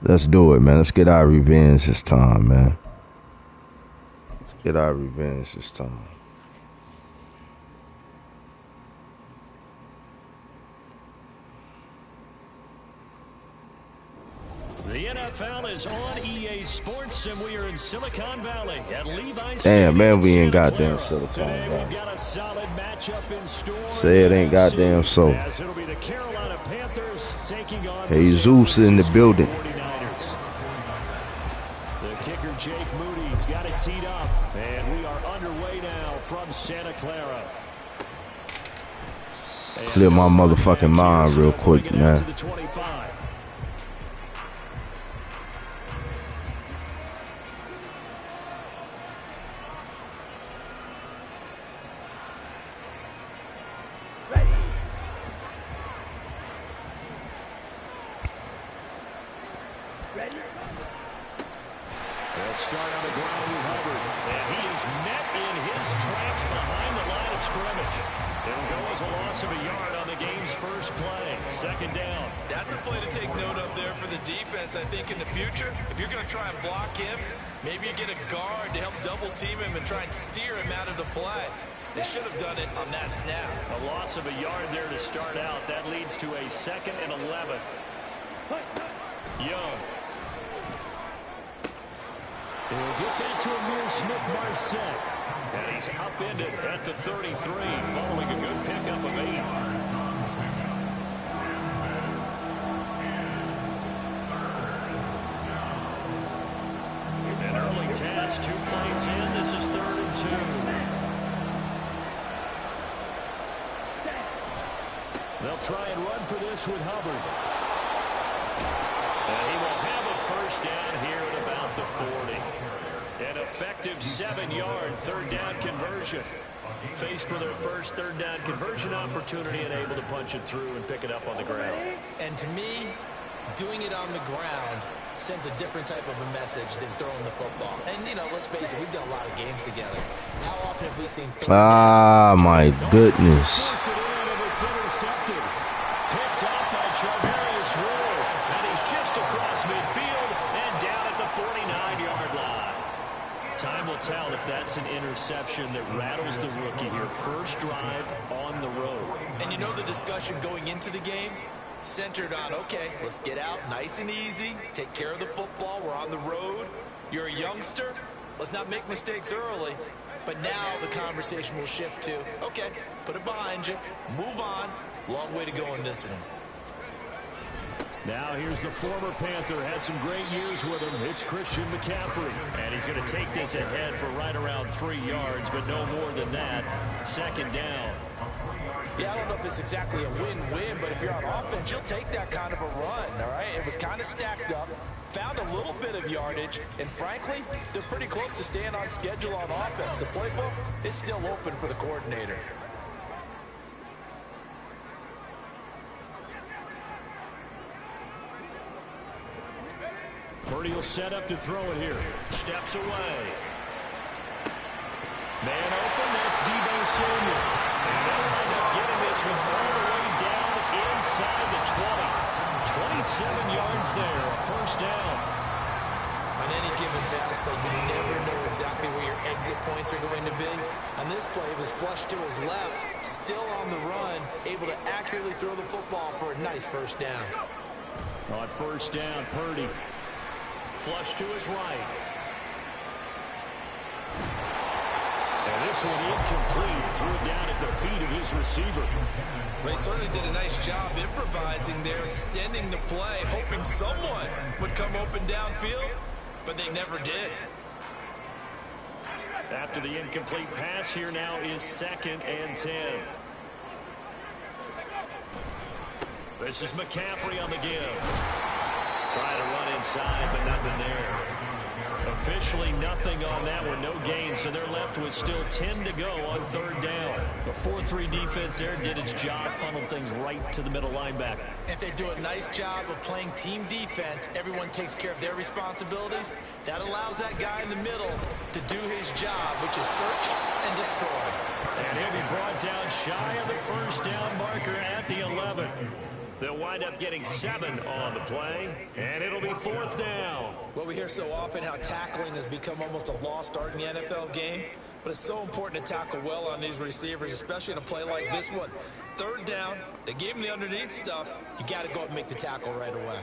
Speaker 1: Let's do it, man. Let's get our revenge this time, man. Let's get our revenge this time.
Speaker 2: The NFL is on EA Sports, and we are in Silicon Valley at Levi's.
Speaker 1: Damn, man, we ain't goddamn Silicon Valley. Say it ain't goddamn so. Jesus in the building.
Speaker 2: The kicker, Jake Moody's got it teed up, and we are underway now from Santa Clara.
Speaker 1: Clear my motherfucking mind real quick, man.
Speaker 2: They'll start on the ground with Hubbard, and he is met in his tracks behind the line of scrimmage. It'll go as a loss of a yard on the game's first play. 2nd down.
Speaker 3: That's a play to take note of there for the defense, I think, in the future. If you're going to try and block him, maybe you get a guard to help double-team him and try and steer him out of the play. They should have done it on that snap.
Speaker 2: A loss of a yard there to start out. That leads to a 2nd and 11. Young. He'll get that to Amir Smith-Marset. And he's upended at the 33, following a good pickup of 8. An early task, 2 plays in. This is 3rd and 2. They'll try and run for this with Hubbard. And he will have a 1st down here at about the 40. An effective 7-yard 3rd down conversion. Faced for their first 3rd down conversion opportunity and able to punch it through and pick it up on the ground.
Speaker 3: And to me, doing it on the ground sends a different type of a message than throwing the football. And, you know, let's face it, we've done a lot of games together. How often have we seen...
Speaker 1: Ah, my goodness.
Speaker 2: It's intercepted. Picked up by Charvarius Ward. And he's just across midfield and down at the 49. interception that rattles the rookie here. First drive on the road.
Speaker 3: And you know the discussion going into the game centered on, okay, let's get out nice and easy, take care of the football, we're on the road. You're a youngster, let's not make mistakes early. But now the conversation will shift to, okay, put it behind you, move on. Long way to go in this one.
Speaker 2: Now here's the former Panther, had some great years with him. It's Christian McCaffrey. And he's going to take this ahead for right around 3 yards, but no more than that. Second down.
Speaker 3: Yeah, I don't know if it's exactly a win-win, but if you're on offense, you'll take that kind of a run, all right? It was kind of stacked up, found a little bit of yardage, and frankly, they're pretty close to staying on schedule on offense. The playbook is still open for the coordinator.
Speaker 2: Purdy will set up to throw it here. Steps away. Man open, that's Deebo Samuel. And they'll wind up getting this one all the way down inside the 20. 27 yards there, a first down.
Speaker 3: On any given pass play, you never know exactly where your exit points are going to be. On this play, it was flushed to his left, still on the run, able to accurately throw the football for a nice first down.
Speaker 2: On first down, Purdy. Flush to his right. And this one incomplete. Threw it down at the feet of his receiver.
Speaker 3: They certainly did a nice job improvising there, extending the play, hoping someone would come open downfield, but they never did.
Speaker 2: After the incomplete pass, here now is 2nd and 10. This is McCaffrey on the give. Trying to run inside, but nothing there. Officially nothing on that one, no gain, so they're left with still 10 to go on 3rd down. The 4-3 defense there did its job, funneled things right to the middle linebacker.
Speaker 3: If they do a nice job of playing team defense, everyone takes care of their responsibilities. That allows that guy in the middle to do his job, which is search and destroy.
Speaker 2: And he'll be brought down shy of the first down marker at the 11. They'll wind up getting 7 on the play, and it'll be 4th down.
Speaker 3: Well, we hear so often how tackling has become almost a lost art in the NFL game, but it's so important to tackle well on these receivers, especially in a play like this one. 3rd down, they gave him the underneath stuff. You got to go up and make the tackle right away.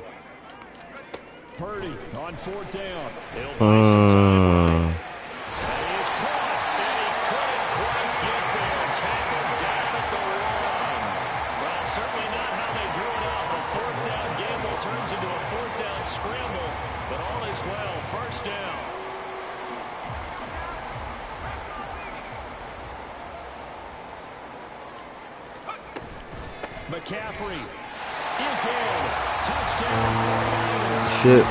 Speaker 2: Purdy on 4th down. He'll buy some time. And he is caught, and he couldn't quite get there. Tackled down at the 1. Well, certainly not how they drew it up. A 4th down gamble turns into a 4th down scramble, but all is well. First down. McCaffrey is in. Touchdown.
Speaker 1: Shit.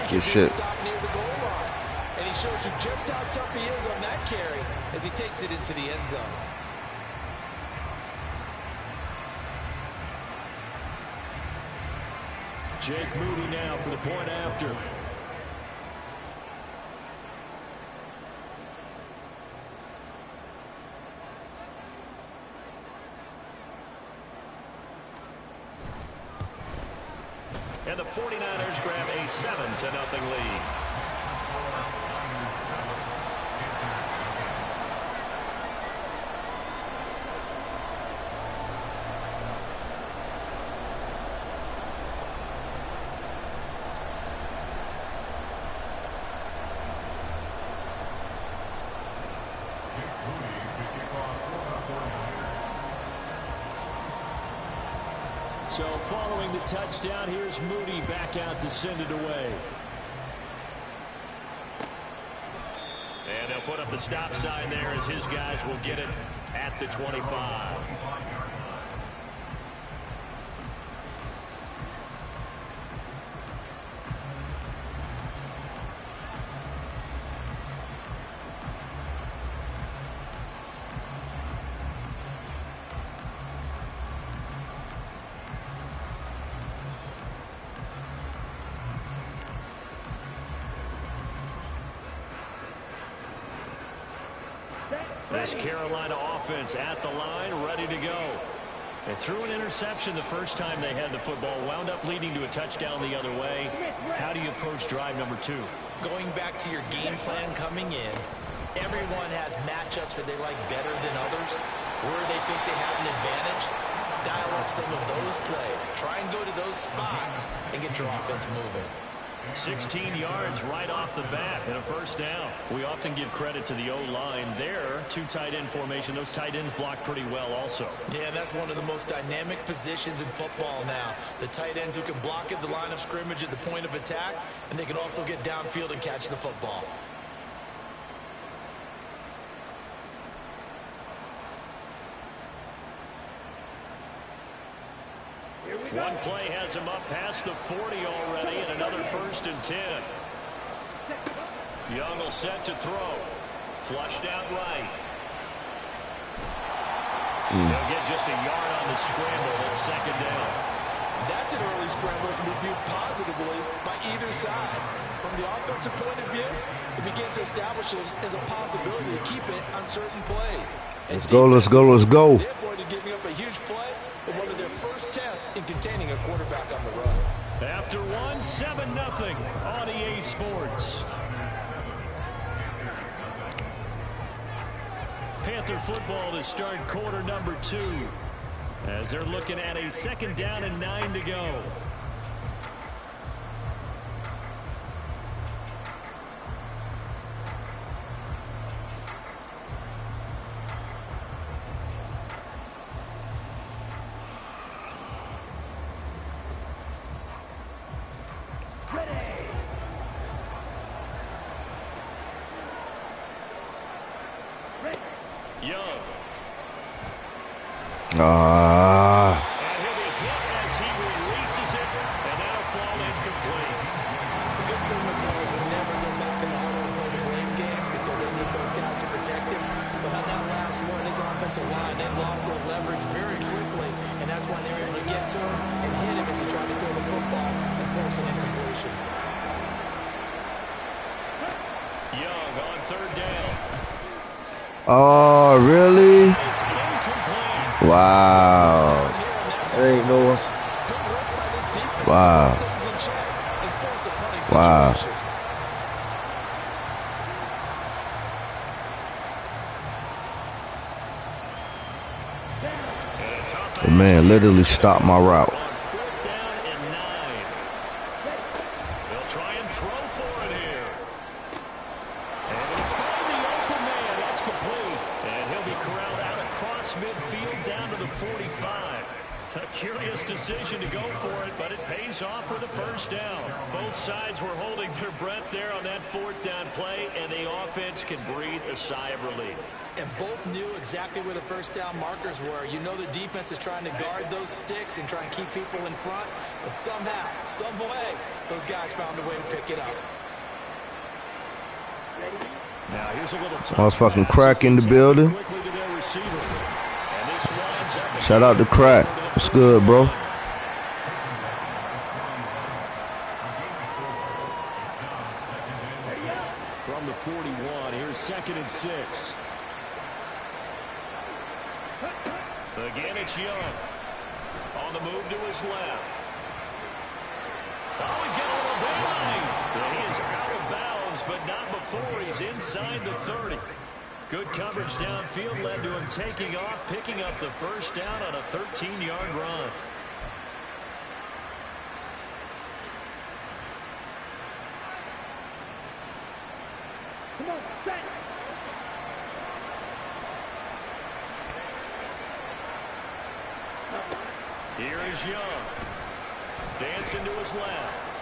Speaker 1: Good shit.
Speaker 3: And he shows you just how tough he is on that carry as he takes it into the end zone.
Speaker 2: Jake Moody now for the point after. And the 49ers grab a 7-0 lead. So following the touchdown, here's Moody back out to send it away. And they'll put up the stop sign there as his guys will get it at the 25. This Carolina offense at the line, ready to go. They threw an interception the first time they had the football, wound up leading to a touchdown the other way. How do you approach drive number 2?
Speaker 3: Going back to your game plan coming in, everyone has matchups that they like better than others, where they think they have an advantage. Dial up some of those plays. Try and go to those spots and get your offense moving.
Speaker 2: 16 yards right off the bat and a first down. We often give credit to the O-line there. 2 tight end formation. Those tight ends block pretty well also.
Speaker 3: Yeah, that's one of the most dynamic positions in football now. The tight ends who can block at the line of scrimmage at the point of attack, and they can also get downfield and catch the football.
Speaker 2: One play has him up past the 40 already, and another 1st and 10. Young will set to throw. Flushed out right. They'll get just a yard on the scramble at 2nd down.
Speaker 3: That's an early scramble that can be viewed positively by either side. From the offensive point of view, it begins to establish it as a possibility to keep it on certain plays.
Speaker 1: Let's go, let's go, let's go.
Speaker 3: They're avoided giving up a huge play in one of their first tests in containing a quarterback on the run.
Speaker 2: After 1, 7-0 on EA Sports. Panther football to start quarter number 2. As they're looking at a 2nd down and 9 to go. Young. And he'll be hit as he releases it, and that'll fall incomplete.
Speaker 3: The good signal calls will never go back in the huddle and play the blame game because they need those guys to protect him. But on that last one, his offensive line, they lost their leverage very quickly, and that's why they were able to get to him and hit him as he tried to throw the football and force an incompletion.
Speaker 2: Young on 3rd down.
Speaker 1: Oh, really? Wow. There ain't no one. Wow. Wow. The man literally stopped my route.
Speaker 2: Midfield down to the 45. A curious decision to go for it, but it pays off for the first down. Both sides were holding their breath there on that 4th down play, and the offense can breathe a sigh of relief.
Speaker 3: And both knew exactly where the first down markers were. You know the defense is trying to guard those sticks and try and keep people in front, but somehow, some way, those guys found a way to pick it up.
Speaker 2: Now here's a little
Speaker 1: motherfucking Crack in the building. Shout out to Crack. What's good, bro?
Speaker 2: From the 41, here's 2nd and 6. Again, it's Young. On the move to his left. Oh, he's got a little down. He is out of bounds, but not before he's inside the 30. Good coverage downfield led to him taking off, picking up the first down on a 13-yard run.
Speaker 6: Come on, set.
Speaker 2: Here is Young. Dancing to his left.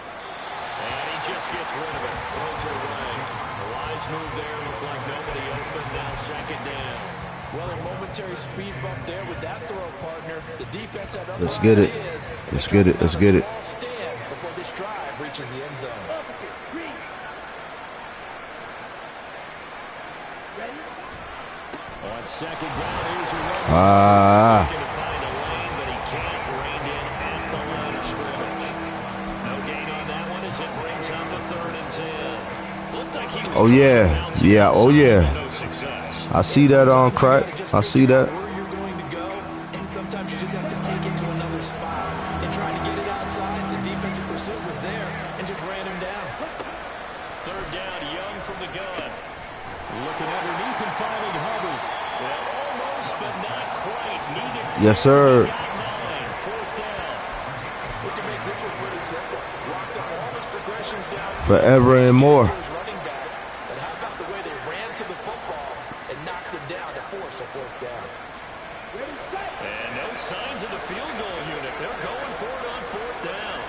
Speaker 2: And he just gets rid of it. Throws it away. A wise move there. Looked like nobody open. Now 2nd down.
Speaker 3: Well, a momentary speed bump there with that throw, partner. The defense had other
Speaker 1: Let's get it. Let's get it. Let's get it.
Speaker 3: Stand before this drive reaches the end zone.
Speaker 2: On 2nd down, here's a run. Looking to find a lane, but he can't rein in at the line of scrimmage. No gain on that one as it brings up the 3rd and 10. Looked like he was
Speaker 1: oh yeah, yeah, oh yeah.
Speaker 2: No success.
Speaker 1: I see that on Crack. I see that.
Speaker 3: Where you're going to go, and sometimes you just have to
Speaker 4: from the gun. Looking underneath and finding Hubbard. Well, almost, but not quite. Needed 10.
Speaker 1: Yes, sir.
Speaker 4: Got 9. Fourth down.
Speaker 3: We can make this one pretty simple. Lock down all his progressions down.
Speaker 1: Forever and more.
Speaker 3: Running back. But how about the way they ran to the football and knocked it down to force a fourth down?
Speaker 4: And no signs of the field goal unit. They're going for it on fourth down.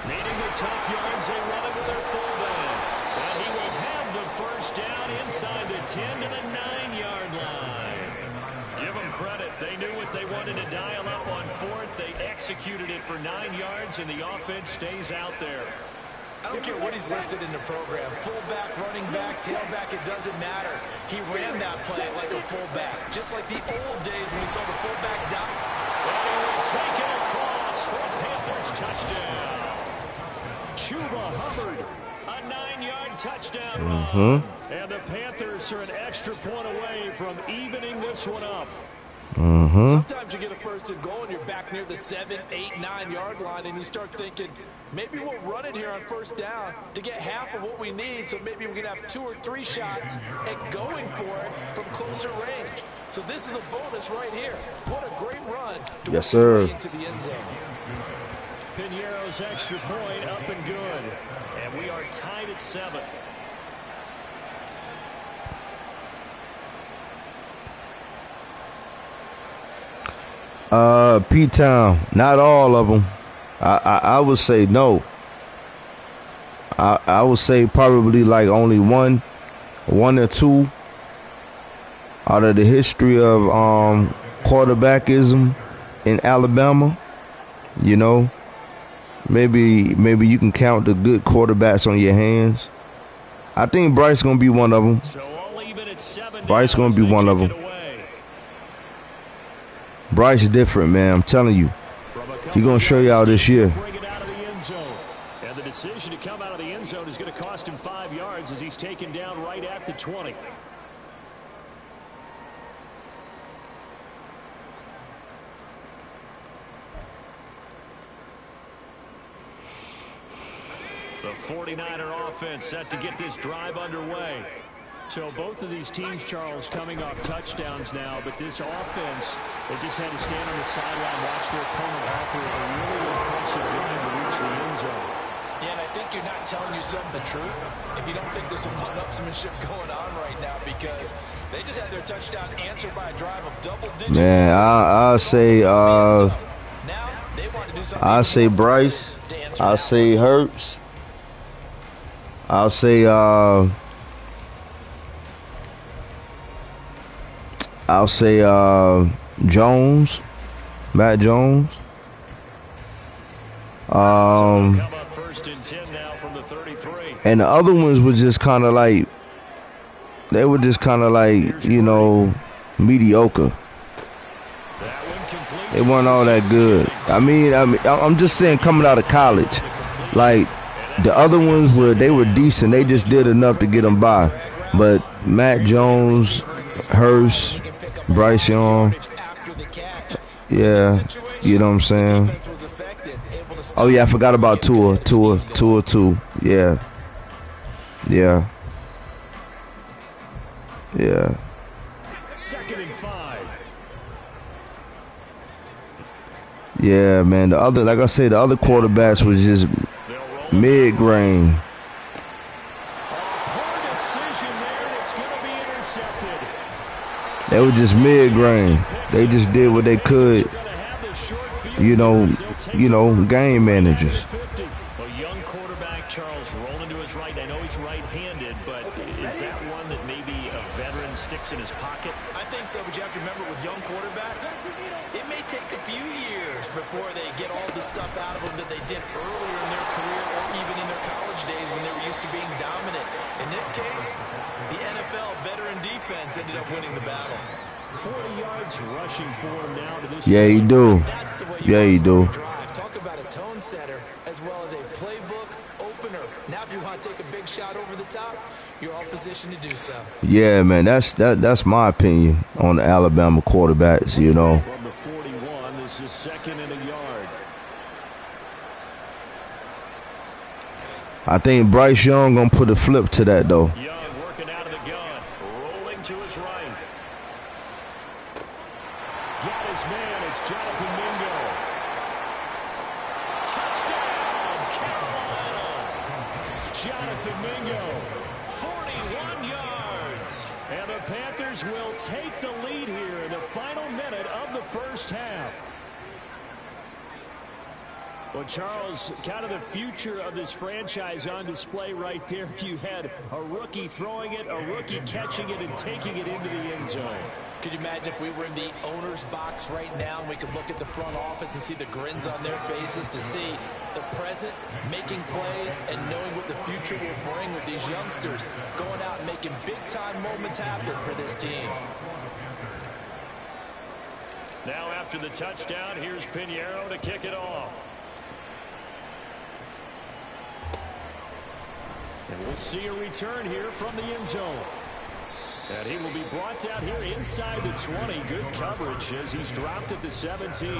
Speaker 4: Needing the tough yards, they run it with their fullback. And he will have the first down inside the 10 to the 9-yard line. Give them credit. They knew what they wanted to dial up on fourth. They executed it for 9 yards, and the offense stays out there.
Speaker 3: I don't care what he's listed in the program. Fullback, running back, tailback, it doesn't matter. He ran that play like a fullback, just like the old days when we saw the fullback down.
Speaker 4: And he will take it across for a Panthers touchdown. Chuba Hubbard, a 9-yard touchdown run. And the Panthers are an extra point away from evening this one up.
Speaker 3: Sometimes you get a first and goal and you're back near the 7, 8, 9-yard line and you start thinking, maybe we'll run it here on first down to get half of what we need, so maybe we can have 2 or 3 shots at going for it from closer range. So this is a bonus right here. What a great run to
Speaker 1: Yes, sir.
Speaker 3: into the end zone.
Speaker 4: Piñeiro's extra point up and good. And we are tied at 7.
Speaker 1: P-Town, not all of them. I would say no. I would say probably like only one or two out of the history of quarterbackism in Alabama. You know, maybe you can count the good quarterbacks on your hands. I think Bryce gonna be one of them.
Speaker 4: So all even at 7.
Speaker 1: Bryce gonna be one of them. Bryce is different, man. I'm telling you. He's going to show you out this year.
Speaker 4: Bring it out of the end zone. And the decision to come out of the end zone is going to cost him 5 yards as he's taken down right at the 20. The 49er offense set to get this drive underway. So both of these teams, Charles, coming off touchdowns now, but this offense, they just had to stand on the sideline, watch their opponent offer a really impressive drive to reach the end zone.
Speaker 3: Yeah, and I think you're not telling yourself the truth if you don't think there's some one-upsmanship going on right now, because they just had their touchdown answered by a drive of double-digit.
Speaker 1: Man, I'll say Bryce. I'll say Hurts. I'll say Jones, Matt Jones. And the other ones were just kind of like, they were just kind of like, you know, mediocre. They weren't all that good. I mean, I'm just saying, coming out of college, like the other ones they were decent. They just did enough to get them by. But Matt Jones, Hurst, Bryce Young, yeah, you know what I'm saying? Oh yeah, I forgot about Tua too. Yeah.
Speaker 4: Second and 5.
Speaker 1: Yeah, man. The other, like I said, the other quarterbacks was just mid-grain. They were just mid-grain. They just did what they could. You know, game managers.
Speaker 4: A young quarterback, Charles, rolling to his right. I know he's right-handed, but is that one that maybe a veteran sticks in his pocket?
Speaker 3: I think so, but you have to remember with young quarterbacks, it may take a few years before they get all the stuff out of them that they did earlier in their career or even in their college days when they were used to being dominant. In this case, the NFL veteran defense ended up winning the battle.
Speaker 4: 40 yards rushing for him now to this.
Speaker 1: Yeah, you do. Yeah, you do.
Speaker 3: Talk about a tone setter as well as a playbook opener. Now, if you want to take a big shot over the top, you're all positioned to do so.
Speaker 1: Yeah, man, that's my opinion on the Alabama quarterbacks. You know.
Speaker 4: From the 41, this is second and a yard.
Speaker 1: I think Bryce Young gonna put a flip to that though.
Speaker 4: Young working out of the gun, rolling to his right. Got his man. It's Jonathan Mingo. Touchdown, Carolina. Jonathan Mingo, 41 yards. And the Panthers will take the lead here in the final minute of the first half. Well, Charles, kind of the future of this franchise on display right there. You had a rookie throwing it, a rookie catching it, and taking it into the end zone.
Speaker 3: Could you imagine if we were in the owner's box right now and we could look at the front office and see the grins on their faces, to see the present making plays and knowing what the future will bring with these youngsters going out and making big-time moments happen for this team.
Speaker 4: Now after the touchdown, here's Pinheiro to kick it off. And we'll see a return here from the end zone. And he will be brought down here inside the 20. Good coverage as he's dropped at the 17.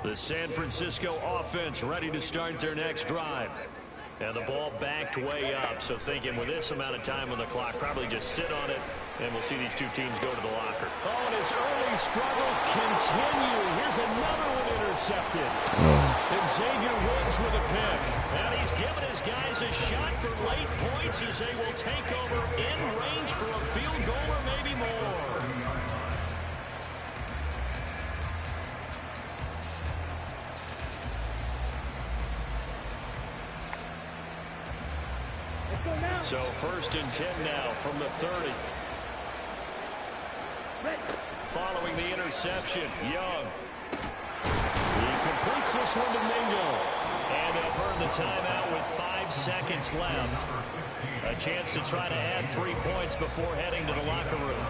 Speaker 4: The San Francisco offense ready to start their next drive. And the ball backed way up, so thinking with this amount of time on the clock, probably just sit on it, and we'll see these two teams go to the locker. Oh, and his early struggles continue. Here's another one intercepted. And Xavier wins with a pick. And he's given his guys a shot for late points as they will take over in range for a field goal or maybe more. So 1st and 10 now from the 30. Following the interception, Young. He completes this one to Mingo. And they'll burn the timeout with 5 seconds left. A chance to try to add 3 points before heading to the locker room.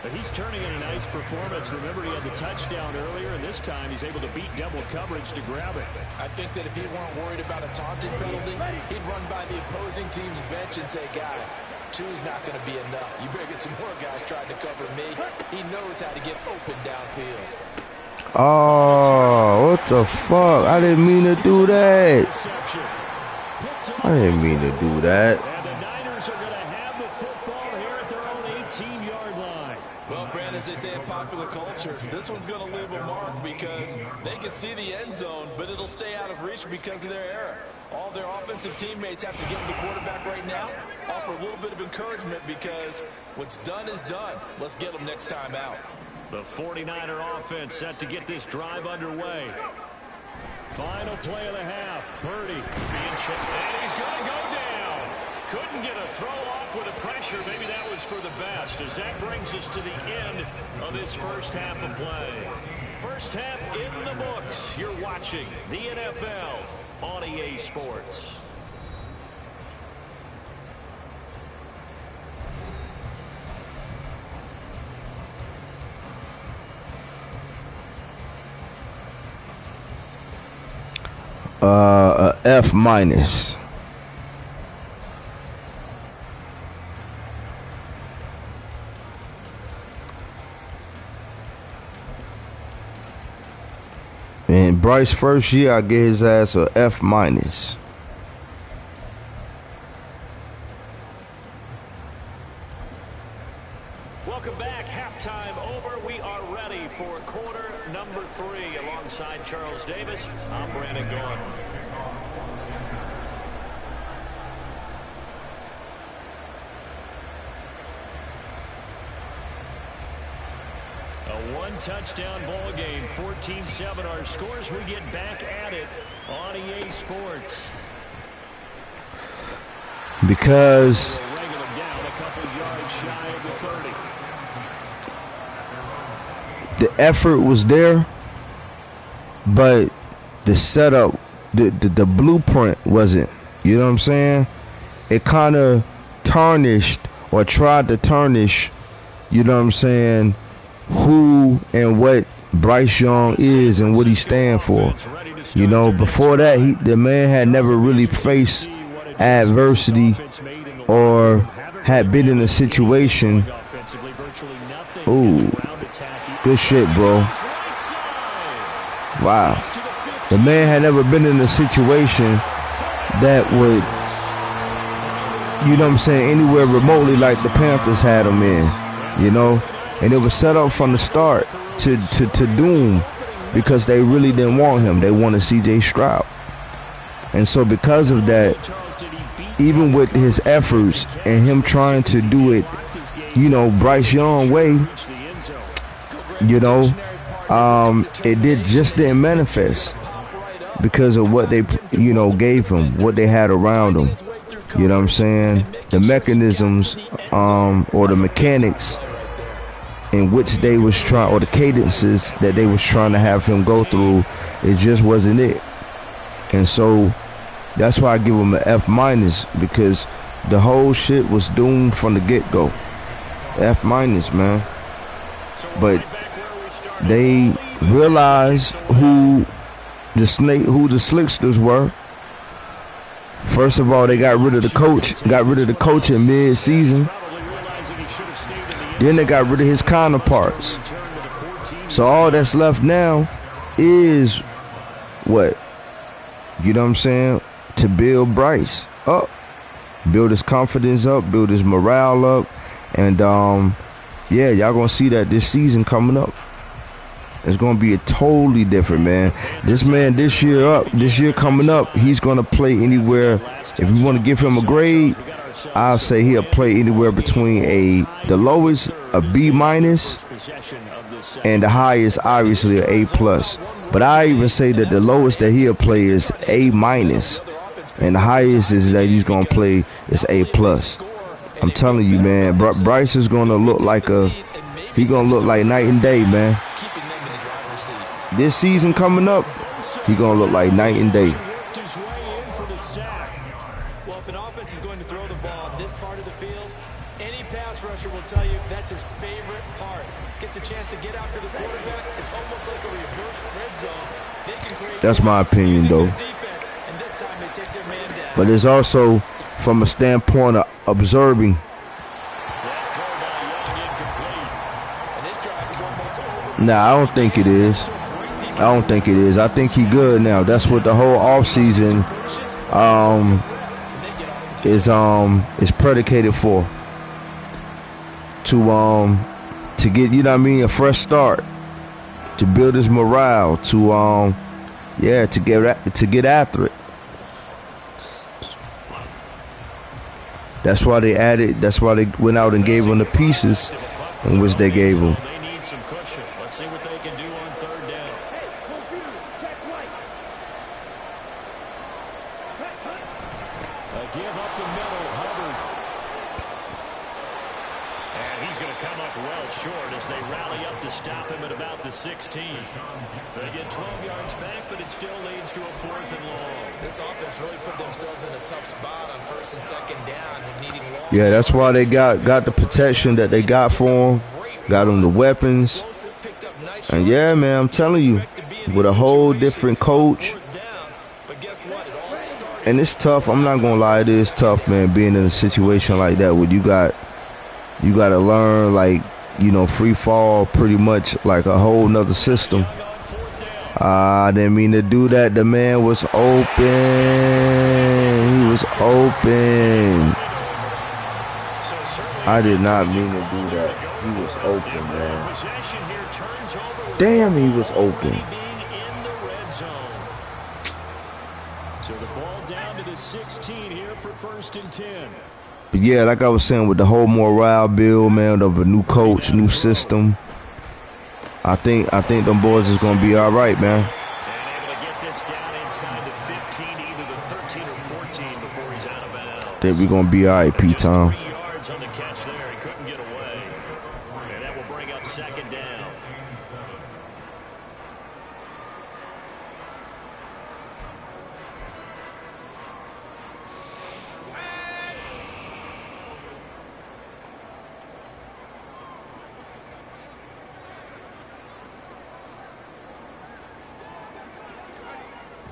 Speaker 4: But he's turning in a nice performance. Remember, he had the touchdown earlier, and this time he's able to beat double coverage to grab it.
Speaker 3: I think that if he weren't worried about a taunting penalty, he'd run by the opposing team's bench and say, guys, two's not going to be enough. You better get some more guys trying to cover me. He knows how to get open downfield.
Speaker 1: Oh, what the fuck? I didn't mean to do that. I didn't mean to do that.
Speaker 4: And the Niners are going to have the football here at their own 18-yard line.
Speaker 3: Well, Brandon, as they say in popular culture, this one's going to leave a mark because they can see the end zone, but it'll stay out of reach because of their error. All their offensive teammates have to give them the quarterback right now, offer a little bit of encouragement because what's done is done. Let's get them next time out.
Speaker 4: The 49er offense set to get this drive underway. Final play of the half. Purdy being checked, and he's going to go down. Couldn't get a throw off with the pressure. Maybe that was for the best, as that brings us to the end of this first half of play. First half in the books. You're watching the NFL on EA Sports.
Speaker 1: F minus. And Bryce first year, I get his ass a F minus.
Speaker 4: Welcome back. Halftime over. We are ready for quarter number 3. Alongside Charles Davis, I'm Brandon Gordon. A one-touchdown ball game, 14-7 our scores. We get back at it on EA Sports.
Speaker 1: Because
Speaker 4: Wrangle him down a couple yards shy of the 30.
Speaker 1: the effort was there, but the setup, the blueprint wasn't. You know what I'm saying? It kind of tarnished or tried to tarnish, you know what I'm saying, who and what Bryce Young is and what he stands for. You know, before that, the man had never really faced adversity or had been in a situation. Ooh, good shit, bro. Wow. The man had never been in a situation that would, you know what I'm saying, anywhere remotely like the Panthers had him in, you know. And it was set up from the start to doom because they really didn't want him. They wanted C.J. Stroud. And so because of that, even with his efforts and him trying to do it, you know, Bryce Young way, you know, it didn't manifest because of what they, you know, gave him, what they had around him. You know what I'm saying? The mechanisms or the mechanics in which they was trying, or the cadences that they was trying to have him go through, it just wasn't it. And so that's why I give him an F-, because the whole shit was doomed from the get-go. F-, man. But they realized who the slicksters were. First of all, they got rid of the coach in mid-season. Then they got rid of his counterparts. So all that's left now is what? You know what I'm saying? To build Bryce up. Build his confidence up, build his morale up. And yeah, y'all gonna see that this season coming up. It's gonna be a totally different, man. This year coming up, he's gonna play anywhere. If you want to give him a grade, I'll say he'll play anywhere between the lowest a B-, and the highest obviously a A+. But I even say that the lowest that he'll play is A-, and the highest is that he's gonna play is A+. I'm telling you, man, Bryce is gonna look like night and day, man. This season coming up, he gonna look like night and day.
Speaker 3: Well, if an offense is going to throw the ball on this part of the field, any pass rusher will tell you that's his favorite part. Gets a chance to get after the quarterback. It's almost like a reverse red zone. They can create.
Speaker 1: That's my opinion, though.
Speaker 3: Defense, and this time they take their man down.
Speaker 1: But it's also from a standpoint of observing. Nah, I don't think it is. I think he good now. That's what the whole offseason is predicated for. To get, you know what I mean, a fresh start, to build his morale, to get after it. That's why they went out and gave him the pieces in which they gave him.
Speaker 4: They need some cushion. Let's see what they can do on third down. A give up the middle, Hubbard. And he's going to come up well short as they rally up to stop him at about the 16. They get 12 yards back, but it still leads to a 4th and long.
Speaker 3: This offense really put themselves in a tough spot on 1st and 2nd down and needing long.
Speaker 1: Yeah, that's why they got the protection that they got for him. Got him the weapons. And yeah, man, I'm telling you, with a whole different coach. And it's tough. I'm not gonna lie, it is tough, man, being in a situation like that where you gotta learn, like, you know, free fall, pretty much like a whole nother system. I didn't mean to do that. The man was open. He was open. I did not mean to do that. He was open, man. Damn, he was open.
Speaker 2: So the ball down to the 16 here for 1st and 10.
Speaker 1: But yeah, like I was saying, with the whole morale build, man, of a new coach, new system, I think them boys is gonna be all right, man.
Speaker 2: And able to get this down inside the 15, either the 13 or 14 before he's out of bounds.
Speaker 1: Think we gonna be all right, P-Tom.
Speaker 2: 3 yards on the catch there. He couldn't get away. And that will bring up 2nd down.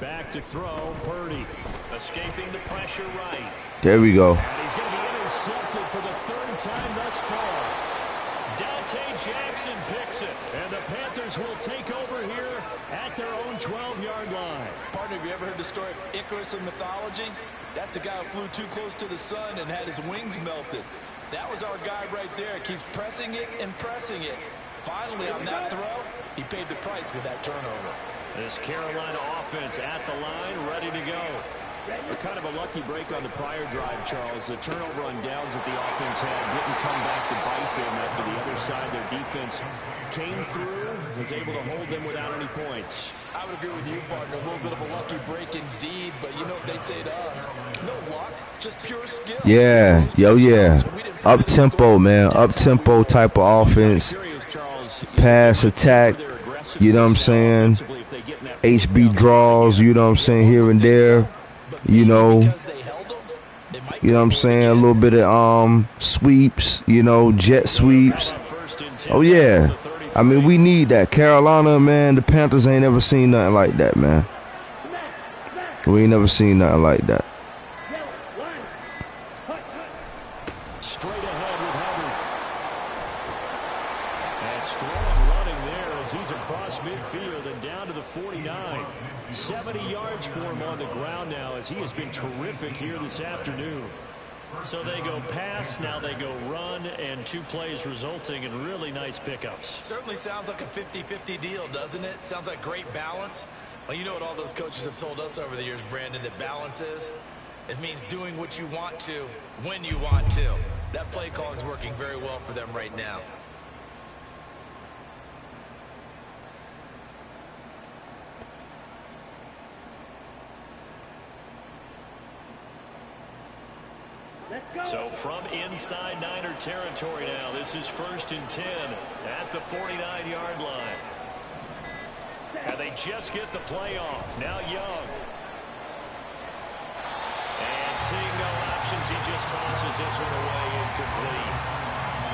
Speaker 2: Back to throw, Purdy.
Speaker 4: Escaping the pressure right.
Speaker 1: There we go.
Speaker 2: And he's going to be intercepted for the third time thus far.
Speaker 4: Dante Jackson picks it.
Speaker 2: And the Panthers will take over here at their own 12-yard line.
Speaker 3: Partner, have you ever heard the story of Icarus in mythology? That's the guy who flew too close to the sun and had his wings melted. That was our guy right there. Keeps pressing it and pressing it. Finally, on that throw, he paid the price with that turnover.
Speaker 2: This Carolina offense at the line, ready to go. A kind of a lucky break on the prior drive, Charles. The turnover on downs that the offense had didn't come back to bite them after the other side. Their defense came through, was able to hold them without any points.
Speaker 3: I would agree with you, partner. A little bit of a lucky break indeed, but you know what they'd say to us? No luck, just pure skill.
Speaker 1: Yeah, yo, yeah. Up-tempo, man. Up-tempo type of offense. Pass attack, you know what I'm saying? HB draws, you know what I'm saying, here and there. You know what I'm saying? A little bit of sweeps, you know, jet sweeps. Oh, yeah. I mean, we need that. Carolina, man, the Panthers ain't ever seen nothing like that, man. We ain't never seen nothing like that.
Speaker 2: Straight ahead with Hubbard. And strong running there as he's across midfield and down to the 49. 70 yards for him on the ground now as he has been terrific here this afternoon.
Speaker 4: So they go pass, now they go run, and 2 plays resulting in really nice pickups.
Speaker 3: Certainly sounds like a 50-50 deal, doesn't it? Sounds like great balance. Well, you know what all those coaches have told us over the years, Brandon, that balance is? It means doing what you want to, when you want to. That play calling is working very well for them right now.
Speaker 4: So from inside Niner territory now, this is 1st and 10 at the 49-yard line. And they just get the play off. Now Young. And seeing no options, he just tosses this one away incomplete.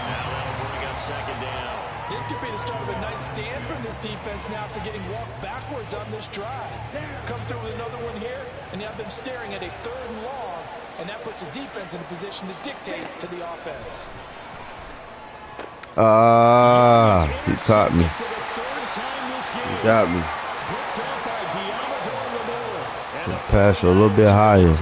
Speaker 4: Now that'll bring up 2nd down.
Speaker 3: This could be the start of a nice stand from this defense now after getting walked backwards on this drive. Come through with another one here, and you have them staring at a 3rd and long, and that puts the defense in a position to dictate to the offense.
Speaker 1: He caught me. He got me. Pass a little bit higher.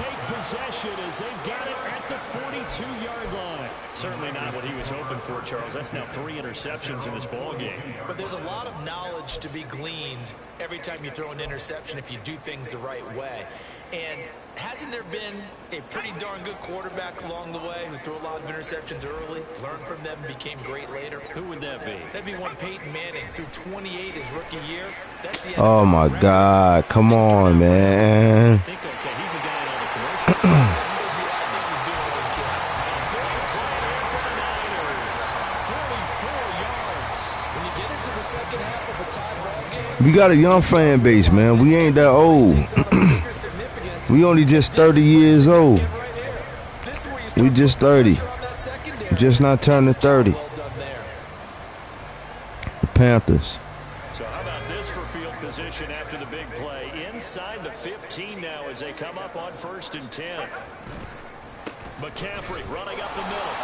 Speaker 4: Certainly not what he was hoping for, Charles. That's now 3 interceptions in this ball game.
Speaker 3: But there's a lot of knowledge to be gleaned every time you throw an interception if you do things the right way. And hasn't there been a pretty darn good quarterback along the way who threw a lot of interceptions early, learned from them, became great later?
Speaker 4: Who would that be?
Speaker 3: That'd be one Peyton Manning, threw 28 his rookie year. That's the
Speaker 1: Oh, my God. Come on, man.
Speaker 4: I think, okay, he's a guy on the commercial.
Speaker 1: We got a young fan base, man. We ain't that old. We only just 30 years old. We just 30. Just not turning 30. The Panthers.
Speaker 4: So how about this for field position after the big play? Inside the 15 now as they come up on 1st and 10. McCaffrey running up the middle.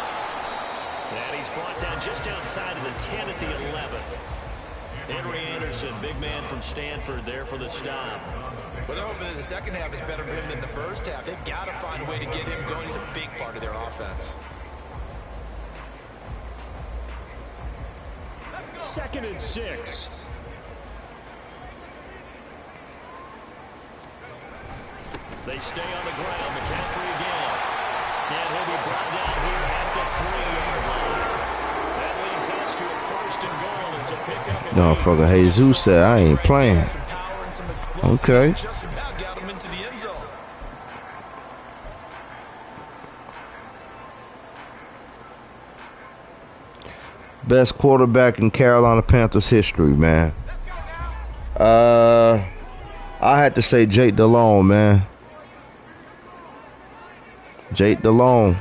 Speaker 4: And he's brought down just outside of the 10 at the 11. Henry Anderson, big man from Stanford there for the stop.
Speaker 3: Well, they're hoping that the second half is better for him than the first half. They've got to find a way to get him going. He's a big part of their offense.
Speaker 2: 2nd and 6.
Speaker 4: They stay on the ground. McCaffrey again. And he'll be brought down here at the 3-yard line. That leads us to a 1st and goal. It's a pickup.
Speaker 1: No, fucker Jesus said I ain't playing. Okay.
Speaker 3: Just about got him into the end zone.
Speaker 1: Best quarterback in Carolina Panthers history, man. I had to say Jake Delhomme, man. Jake Delhomme.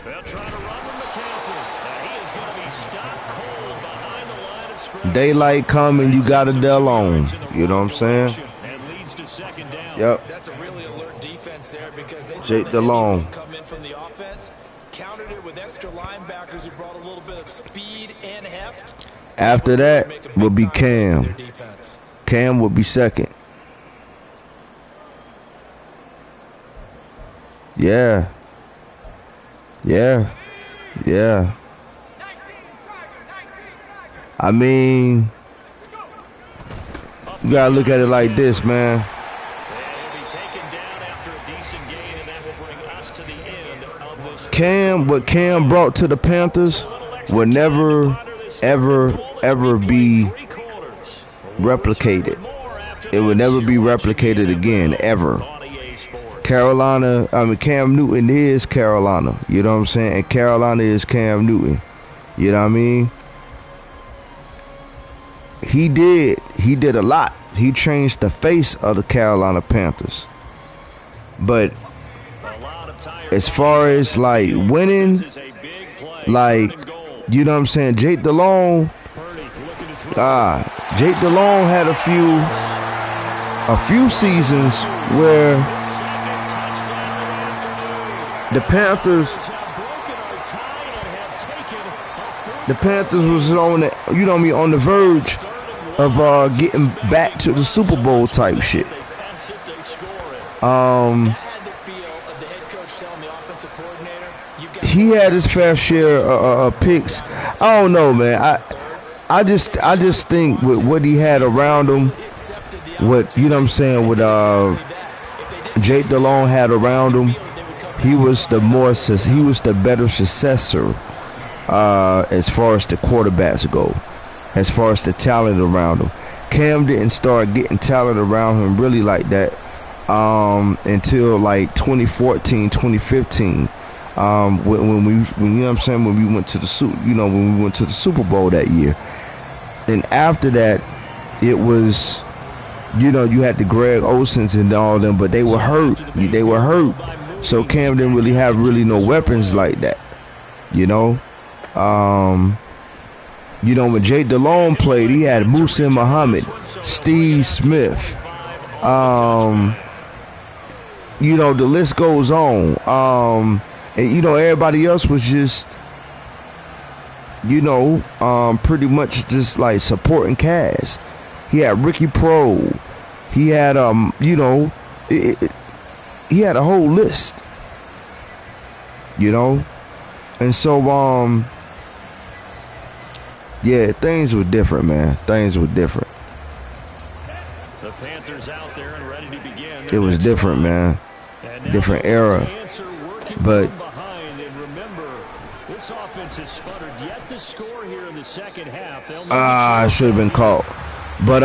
Speaker 4: They'll try to run with McCaffrey. He is going to be stopped cold behind the line of scrimmage.
Speaker 1: Daylight coming, you got a Delhomme. You know what I'm saying?
Speaker 4: And leads to 2nd down.
Speaker 1: Yep.
Speaker 3: That's a really alert defense there because they
Speaker 1: Jake DeLong
Speaker 3: come in from the offense, countered it with extra linebackers who brought a little bit of speed and heft.
Speaker 1: After that would be Cam. Cam would be second. Yeah. Yeah. Yeah. I mean, you gotta look at it like this, man. What Cam brought to the Panthers will never, ever be replicated. It will never be replicated again, ever. Carolina, I mean, Cam Newton is Carolina. You know what I'm saying? And Carolina is Cam Newton. You know what I mean? He did a lot. He changed the face of the Carolina Panthers. But as far as like winning, like, you know what I'm saying, Jake DeLong had a few seasons where the Panthers was on the, you know what I mean, on the verge of getting back to the Super Bowl type shit. He had his fair share of picks. I don't know, man. I just think with what he had around him, what, you know what I'm saying, with Jake DeLong had around him, he was the better successor as far as the quarterbacks go, as far as the talent around him. Cam didn't start getting talent around him really like that until like 2014, 2015. When you know what I'm saying, when we went to the Super Bowl that year. And after that, it was, you know, you had the Greg Olsons and all them, but they were hurt. So Cam didn't really have no weapons like that. You know, when Jake DeLong played, he had Musa Muhammad, Steve Smith. You know, the list goes on. And, you know, everybody else was just, you know, pretty much just like supporting cast. He had Ricky Prohl. He had, you know, he had a whole list, you know. And so, yeah, things were different, man. Things were different.
Speaker 2: The Panthers out there and ready to begin.
Speaker 1: It was different, man. Different era. But
Speaker 2: this offense has sputtered yet to score here in the second half.
Speaker 1: I should have been caught. But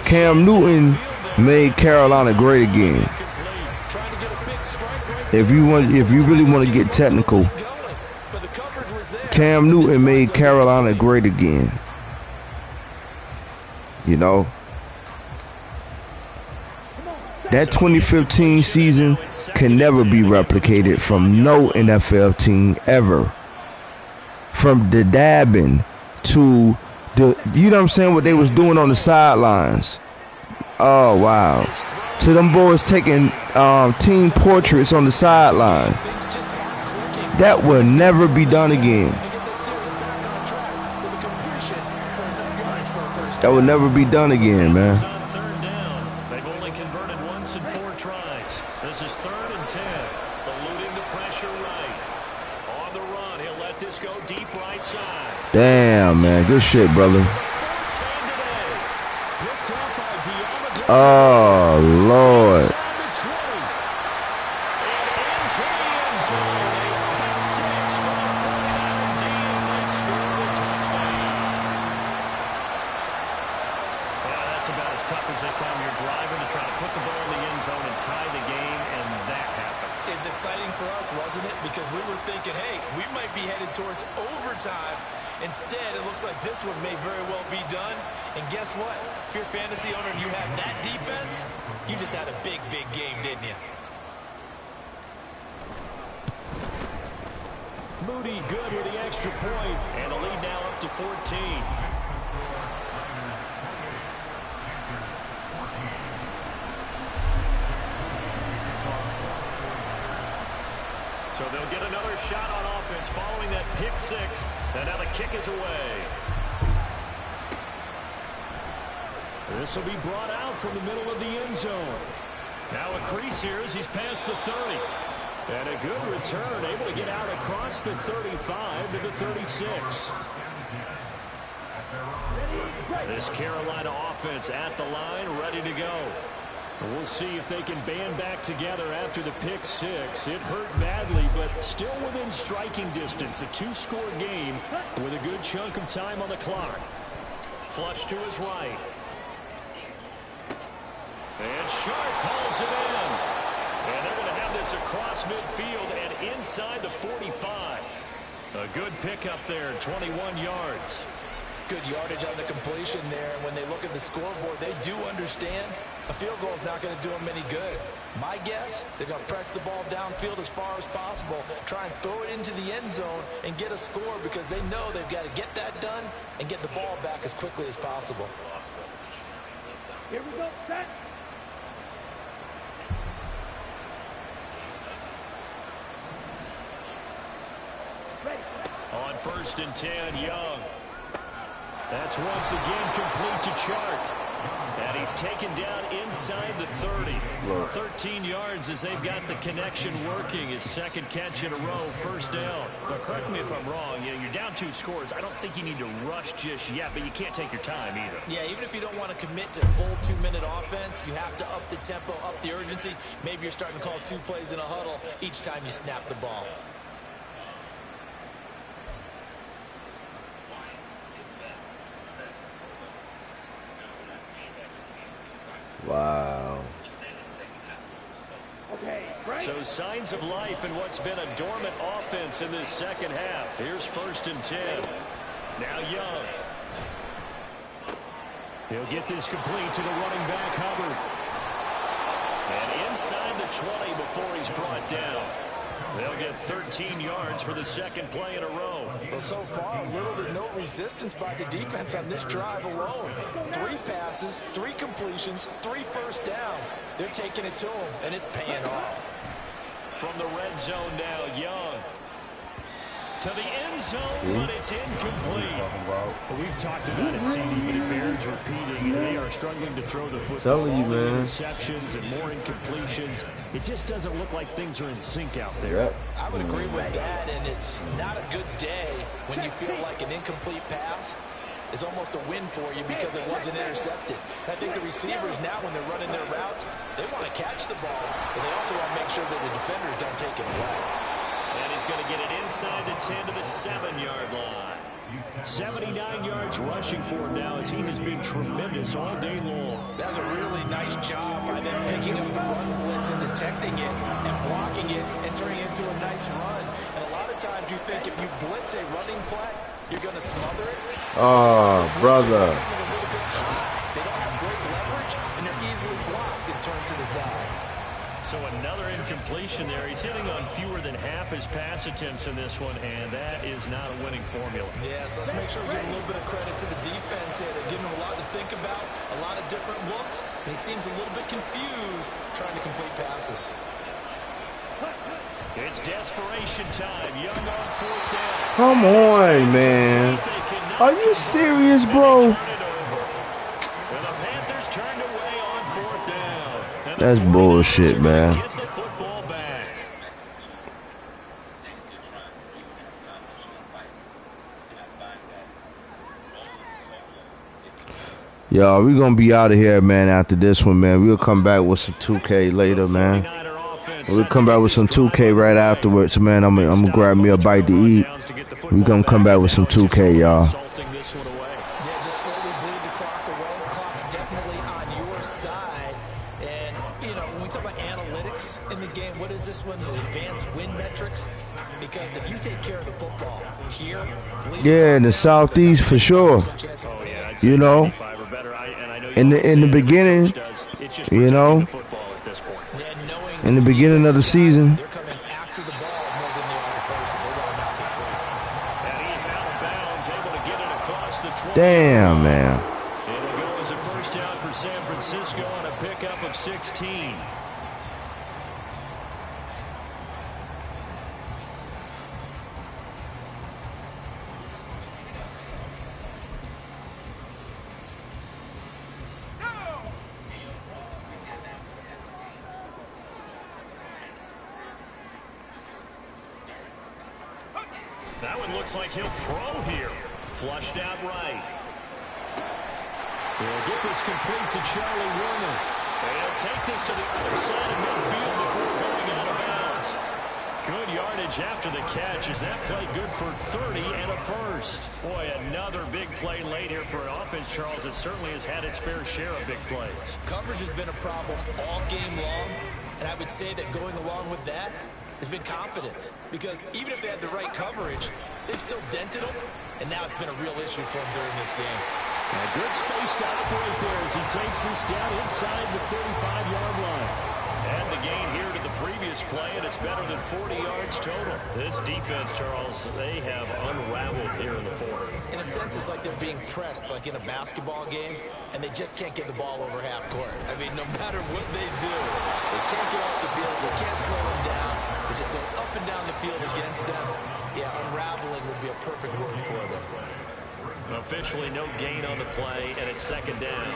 Speaker 1: Cam Newton made Carolina great again. If you really want to get technical, Cam Newton made Carolina great again. You know, that 2015 season can never be replicated from no NFL team ever. From the dabbing to the, you know what I'm saying, what they was doing on the sidelines. Oh, wow. To them boys taking team portraits on the sideline. That will never be done again. That will never be done again, man.
Speaker 2: They've only converted once in 4 tries. This is 3rd and 10. Eluding the pressure right. On the run, he'll let this go deep right side.
Speaker 1: Damn, man. Good shit, brother. Oh, Lord.
Speaker 3: Instead, it looks like this one may very well be done. And guess what? If you're a fantasy owner and you have that defense, you just had a big, big game, didn't you?
Speaker 2: Moody good with the extra point, and the lead now up to 14.
Speaker 4: So they'll get another shot on offense following that pick six. And now the kick is away.
Speaker 2: This will be brought out from the middle of the end zone. Now a crease here as he's past the 30. And a good return, able to get out across the 35 to the 36. This Carolina offense at the line, ready to go. We'll see if they can band back together after the pick six. It hurt badly, but still within striking distance. A two-score game with a good chunk of time on the clock. Flush to his right. And Sharp hauls it in. And they're going to have this across midfield and inside the 45. A good pickup there, 21 yards.
Speaker 3: Good yardage on the completion there. And when they look at the scoreboard, they do understand a field goal is not going to do them any good. My guess, they're going to press the ball downfield as far as possible, try and throw it into the end zone and get a score because they know they've got to get that done and get the ball back as quickly as possible.
Speaker 7: Here we go, set.
Speaker 2: On 1st and 10, Young. That's once again complete to Chark. And he's taken down inside the 30. 13 yards as they've got the connection working. His second catch in a row, first down. But correct me if I'm wrong. You know, you're down 2 scores. I don't think you need to rush just yet, but you can't take your time either.
Speaker 3: Yeah, even if you don't want to commit to full 2-minute offense, you have to up the tempo, up the urgency. Maybe you're starting to call 2 plays in a huddle each time you snap the ball.
Speaker 1: Wow.
Speaker 7: Okay, right.
Speaker 2: So signs of life in what's been a dormant offense in this second half. Here's 1st and 10. Now Young. He'll get this complete to the running back, Hubbard. And inside the 20 before he's brought down. They'll get 13 yards for the second play in a row.
Speaker 3: Well, so far, little to no resistance by the defense on this drive alone. 3 passes, 3 completions, 3 first downs. They're taking it to them, and it's paying off.
Speaker 2: From the red zone now, Young. To the end zone, but it's incomplete. Well, we've talked about it, CD, but it bears repeating. They are struggling to throw the football.
Speaker 1: Telling you,
Speaker 2: All the
Speaker 1: man.
Speaker 2: interceptions and more incompletions. It just doesn't look like things are in sync out there.
Speaker 1: Yep.
Speaker 3: I would agree with that, and it's not a good day when you feel like an incomplete pass is almost a win for you because it wasn't intercepted. I think the receivers now, when they're running their routes, they want to catch the ball, but they also want to make sure that the defenders don't take it away.
Speaker 2: And he's going to get it inside the 10 to the 7-yard line. 79 yards rushing for him now as he has been tremendous all day long.
Speaker 3: That's a really nice job by them picking up the run blitz and detecting it and blocking it and turning it into a nice run. And a lot of times you think if you blitz a running play, you're going to smother it.
Speaker 1: Oh, brother.
Speaker 3: They don't have great leverage, and they're easily blocked and turned to the side.
Speaker 2: So another incompletion there. He's hitting on fewer than half his pass attempts in this one, and that is not a winning formula.
Speaker 3: Yes, let's make sure we give a little bit of credit to the defense here. They're giving him a lot to think about, a lot of different looks, and he seems a little bit confused trying to complete passes.
Speaker 2: It's desperation time. Young on 4th down.
Speaker 1: Come on, man. Are you serious, bro?
Speaker 2: And the Panthers turned away on 4th down. And
Speaker 1: That's
Speaker 2: the 49ers
Speaker 1: bullshit,
Speaker 2: are
Speaker 1: man.
Speaker 2: gonna get the football back.
Speaker 1: Yo, we gonna be out of here, man, after this one, man. We'll come back with some 2K later, man.
Speaker 2: 49er offense
Speaker 1: We'll come back with some 2K right afterwards, man. I'm gonna grab me a bite to eat. We gonna come back with some 2K, y'all.
Speaker 2: Salting this one away.
Speaker 3: Yeah, just slowly bleed the clock away. The clock's definitely on your side. And, you know, when we talk about analytics in the game, what is this one? The advanced win metrics? Because if you take care of the football here,
Speaker 1: Yeah, in the Southeast for sure. You know, in the beginning, you know, in the beginning of the season.
Speaker 3: they're coming after the ball more than they are the person. They want to knock it free.
Speaker 2: And he is out of bounds, able to get it across the 20.
Speaker 1: Damn, man.
Speaker 2: It'll go as a first down for San Francisco on a pickup of 16.
Speaker 4: That one looks like he'll throw here. Flushed out right.
Speaker 2: They'll get this complete to Charlie Warner.
Speaker 4: They'll take this to the other side of midfield before going out of bounds. Good yardage after the catch. Is that play good for 30 and a first? Boy, another big play late here for an offense, Charles. It certainly has had its fair share of big plays.
Speaker 3: Coverage has been a problem all game long, and I would say that going along with that has been confidence. Because even if they had the right coverage, they've still dented them, and now it's been a real issue for them during this game.
Speaker 2: A good space to operate there as he takes this down inside the 35-yard line.
Speaker 4: And the gain here to the previous play, and it's better than 40 yards total. This defense, Charles, they have unraveled here in the fourth.
Speaker 3: In a sense, it's like they're being pressed, like in a basketball game, and they just can't get the ball over half court. I mean, no matter what they do, they can't get off the field, they can't slow them down. They just go up and down the field against them. Yeah, unraveling would be a perfect word for them.
Speaker 4: Officially no gain on the play, and it's second down.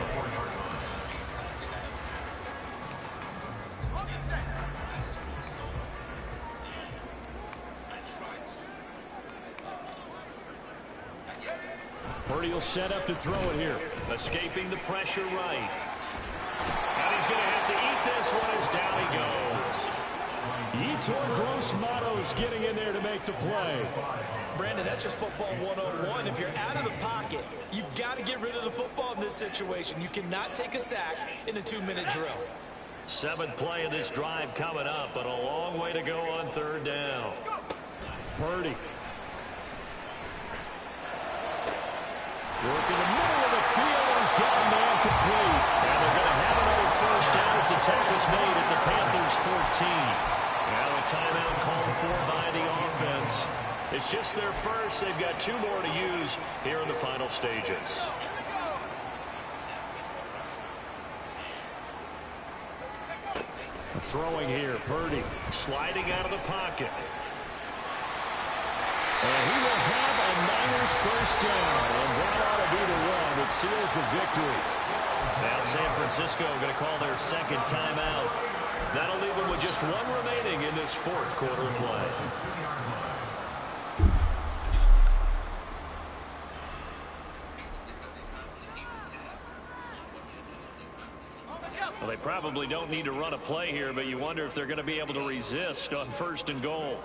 Speaker 2: Purdy will set up to throw it here.
Speaker 4: Escaping the pressure right. And he's going to have to eat this one as down he goes.
Speaker 2: Yetur Gross-Matos getting in there to make the play.
Speaker 3: Brandon, that's just football 101. If you're out of the pocket, you've got to get rid of the football in this situation. You cannot take a sack in a 2-minute drill.
Speaker 4: Seventh play of this drive coming up, but a long way to go on third down.
Speaker 2: Purdy. Working the middle of the field, and he's got a man complete.
Speaker 4: And they're going to have another first down as the tackle's made at the Panthers 14. Now a timeout called for by the offense. It's just their first. They've got 2 more to use here in the final stages.
Speaker 2: Throwing here, Purdy.
Speaker 4: Sliding out of the pocket.
Speaker 2: And he will have a Niners first down. And that ought to be the one that seals the victory.
Speaker 4: Now San Francisco going to call their second timeout. That'll leave them with just 1 remaining in this fourth quarter of play. Well, they probably don't need to run a play here, but you wonder if they're going to be able to resist on first and goal.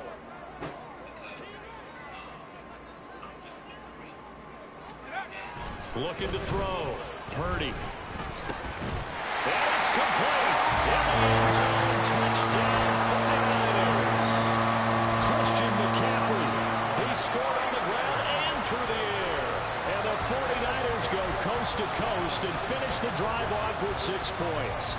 Speaker 4: Looking to throw. Purdy. And it's complete. In the end zone. Touchdown, 49ers.
Speaker 2: Christian McCaffrey.
Speaker 4: He scored on the ground and through the air.
Speaker 2: And the 49ers go coast to coast and finish the drive off with 6 points.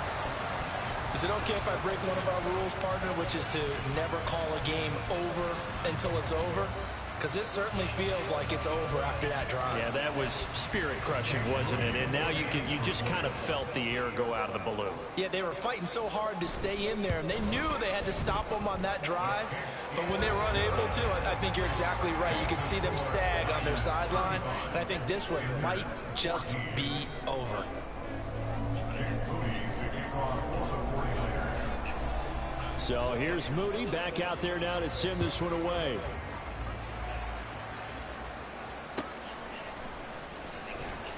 Speaker 3: Is it okay if I break one of our rules, partner, which is to never call a game over until it's over? Because this certainly feels like it's over after that drive.
Speaker 4: Yeah, that was spirit-crushing, wasn't it? And now you just kind of felt the air go out of the balloon.
Speaker 3: Yeah, they were fighting so hard to stay in there, and they knew they had to stop them on that drive. But when they were unable to, I think you're exactly right. You could see them sag on their sideline, and I think this one might just be over.
Speaker 2: So here's Moody back out there now to send this one away.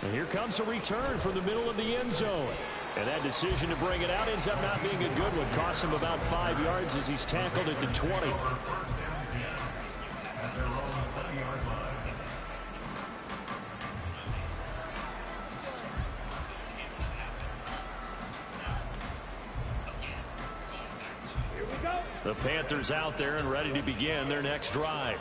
Speaker 2: And here comes a return from the middle of the end zone. And that decision to bring it out ends up not being a good one. Costs him about 5 yards as he's tackled at the 20. The Panthers out there and ready to begin their next drive.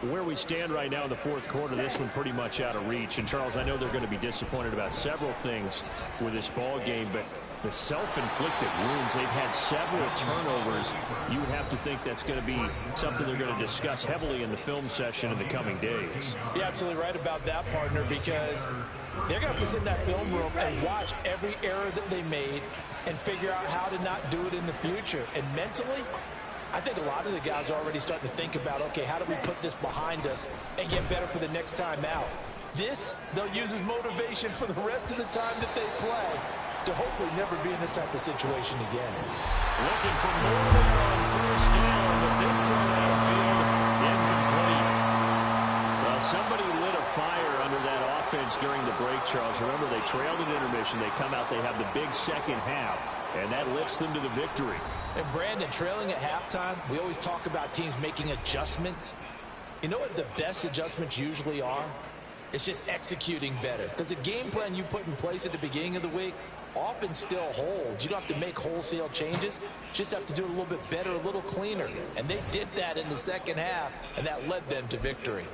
Speaker 2: Where we stand right now in the fourth quarter, this one pretty much out of reach. And, Charles, I know they're going to be disappointed about several things with this ball game, but the self-inflicted wounds, they've had several turnovers. You would have to think that's going to be something they're going to discuss heavily in the film session in the coming days.
Speaker 3: You're absolutely right about that, partner, because they're going to have to sit in that film room and watch every error that they made and figure out how to not do it in the future. And mentally, I think a lot of the guys are already starting to think about, okay, how do we put this behind us and get better for the next time out? This, they'll use as motivation for the rest of the time that they play to hopefully never be in this type of situation again.
Speaker 4: Looking for more there on first down, but this throw outfield incomplete.
Speaker 2: during the break, Charles. Remember, they trailed at intermission. They come out, they have the big second half, and that lifts them to the victory.
Speaker 3: And Brandon, trailing at halftime, we always talk about teams making adjustments. You know what the best adjustments usually are? It's just executing better. Because the game plan you put in place at the beginning of the week often still holds. You don't have to make wholesale changes. You just have to do it a little bit better, a little cleaner. And they did that in the second half, and that led them to victory.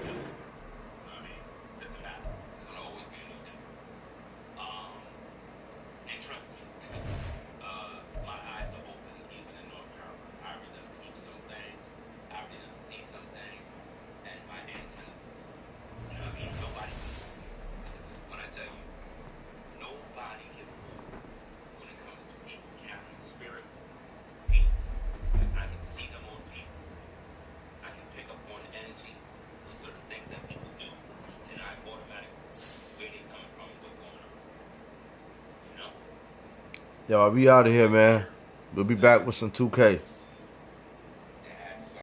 Speaker 1: Yo, I'll be out of here, man. We'll be back with some 2K.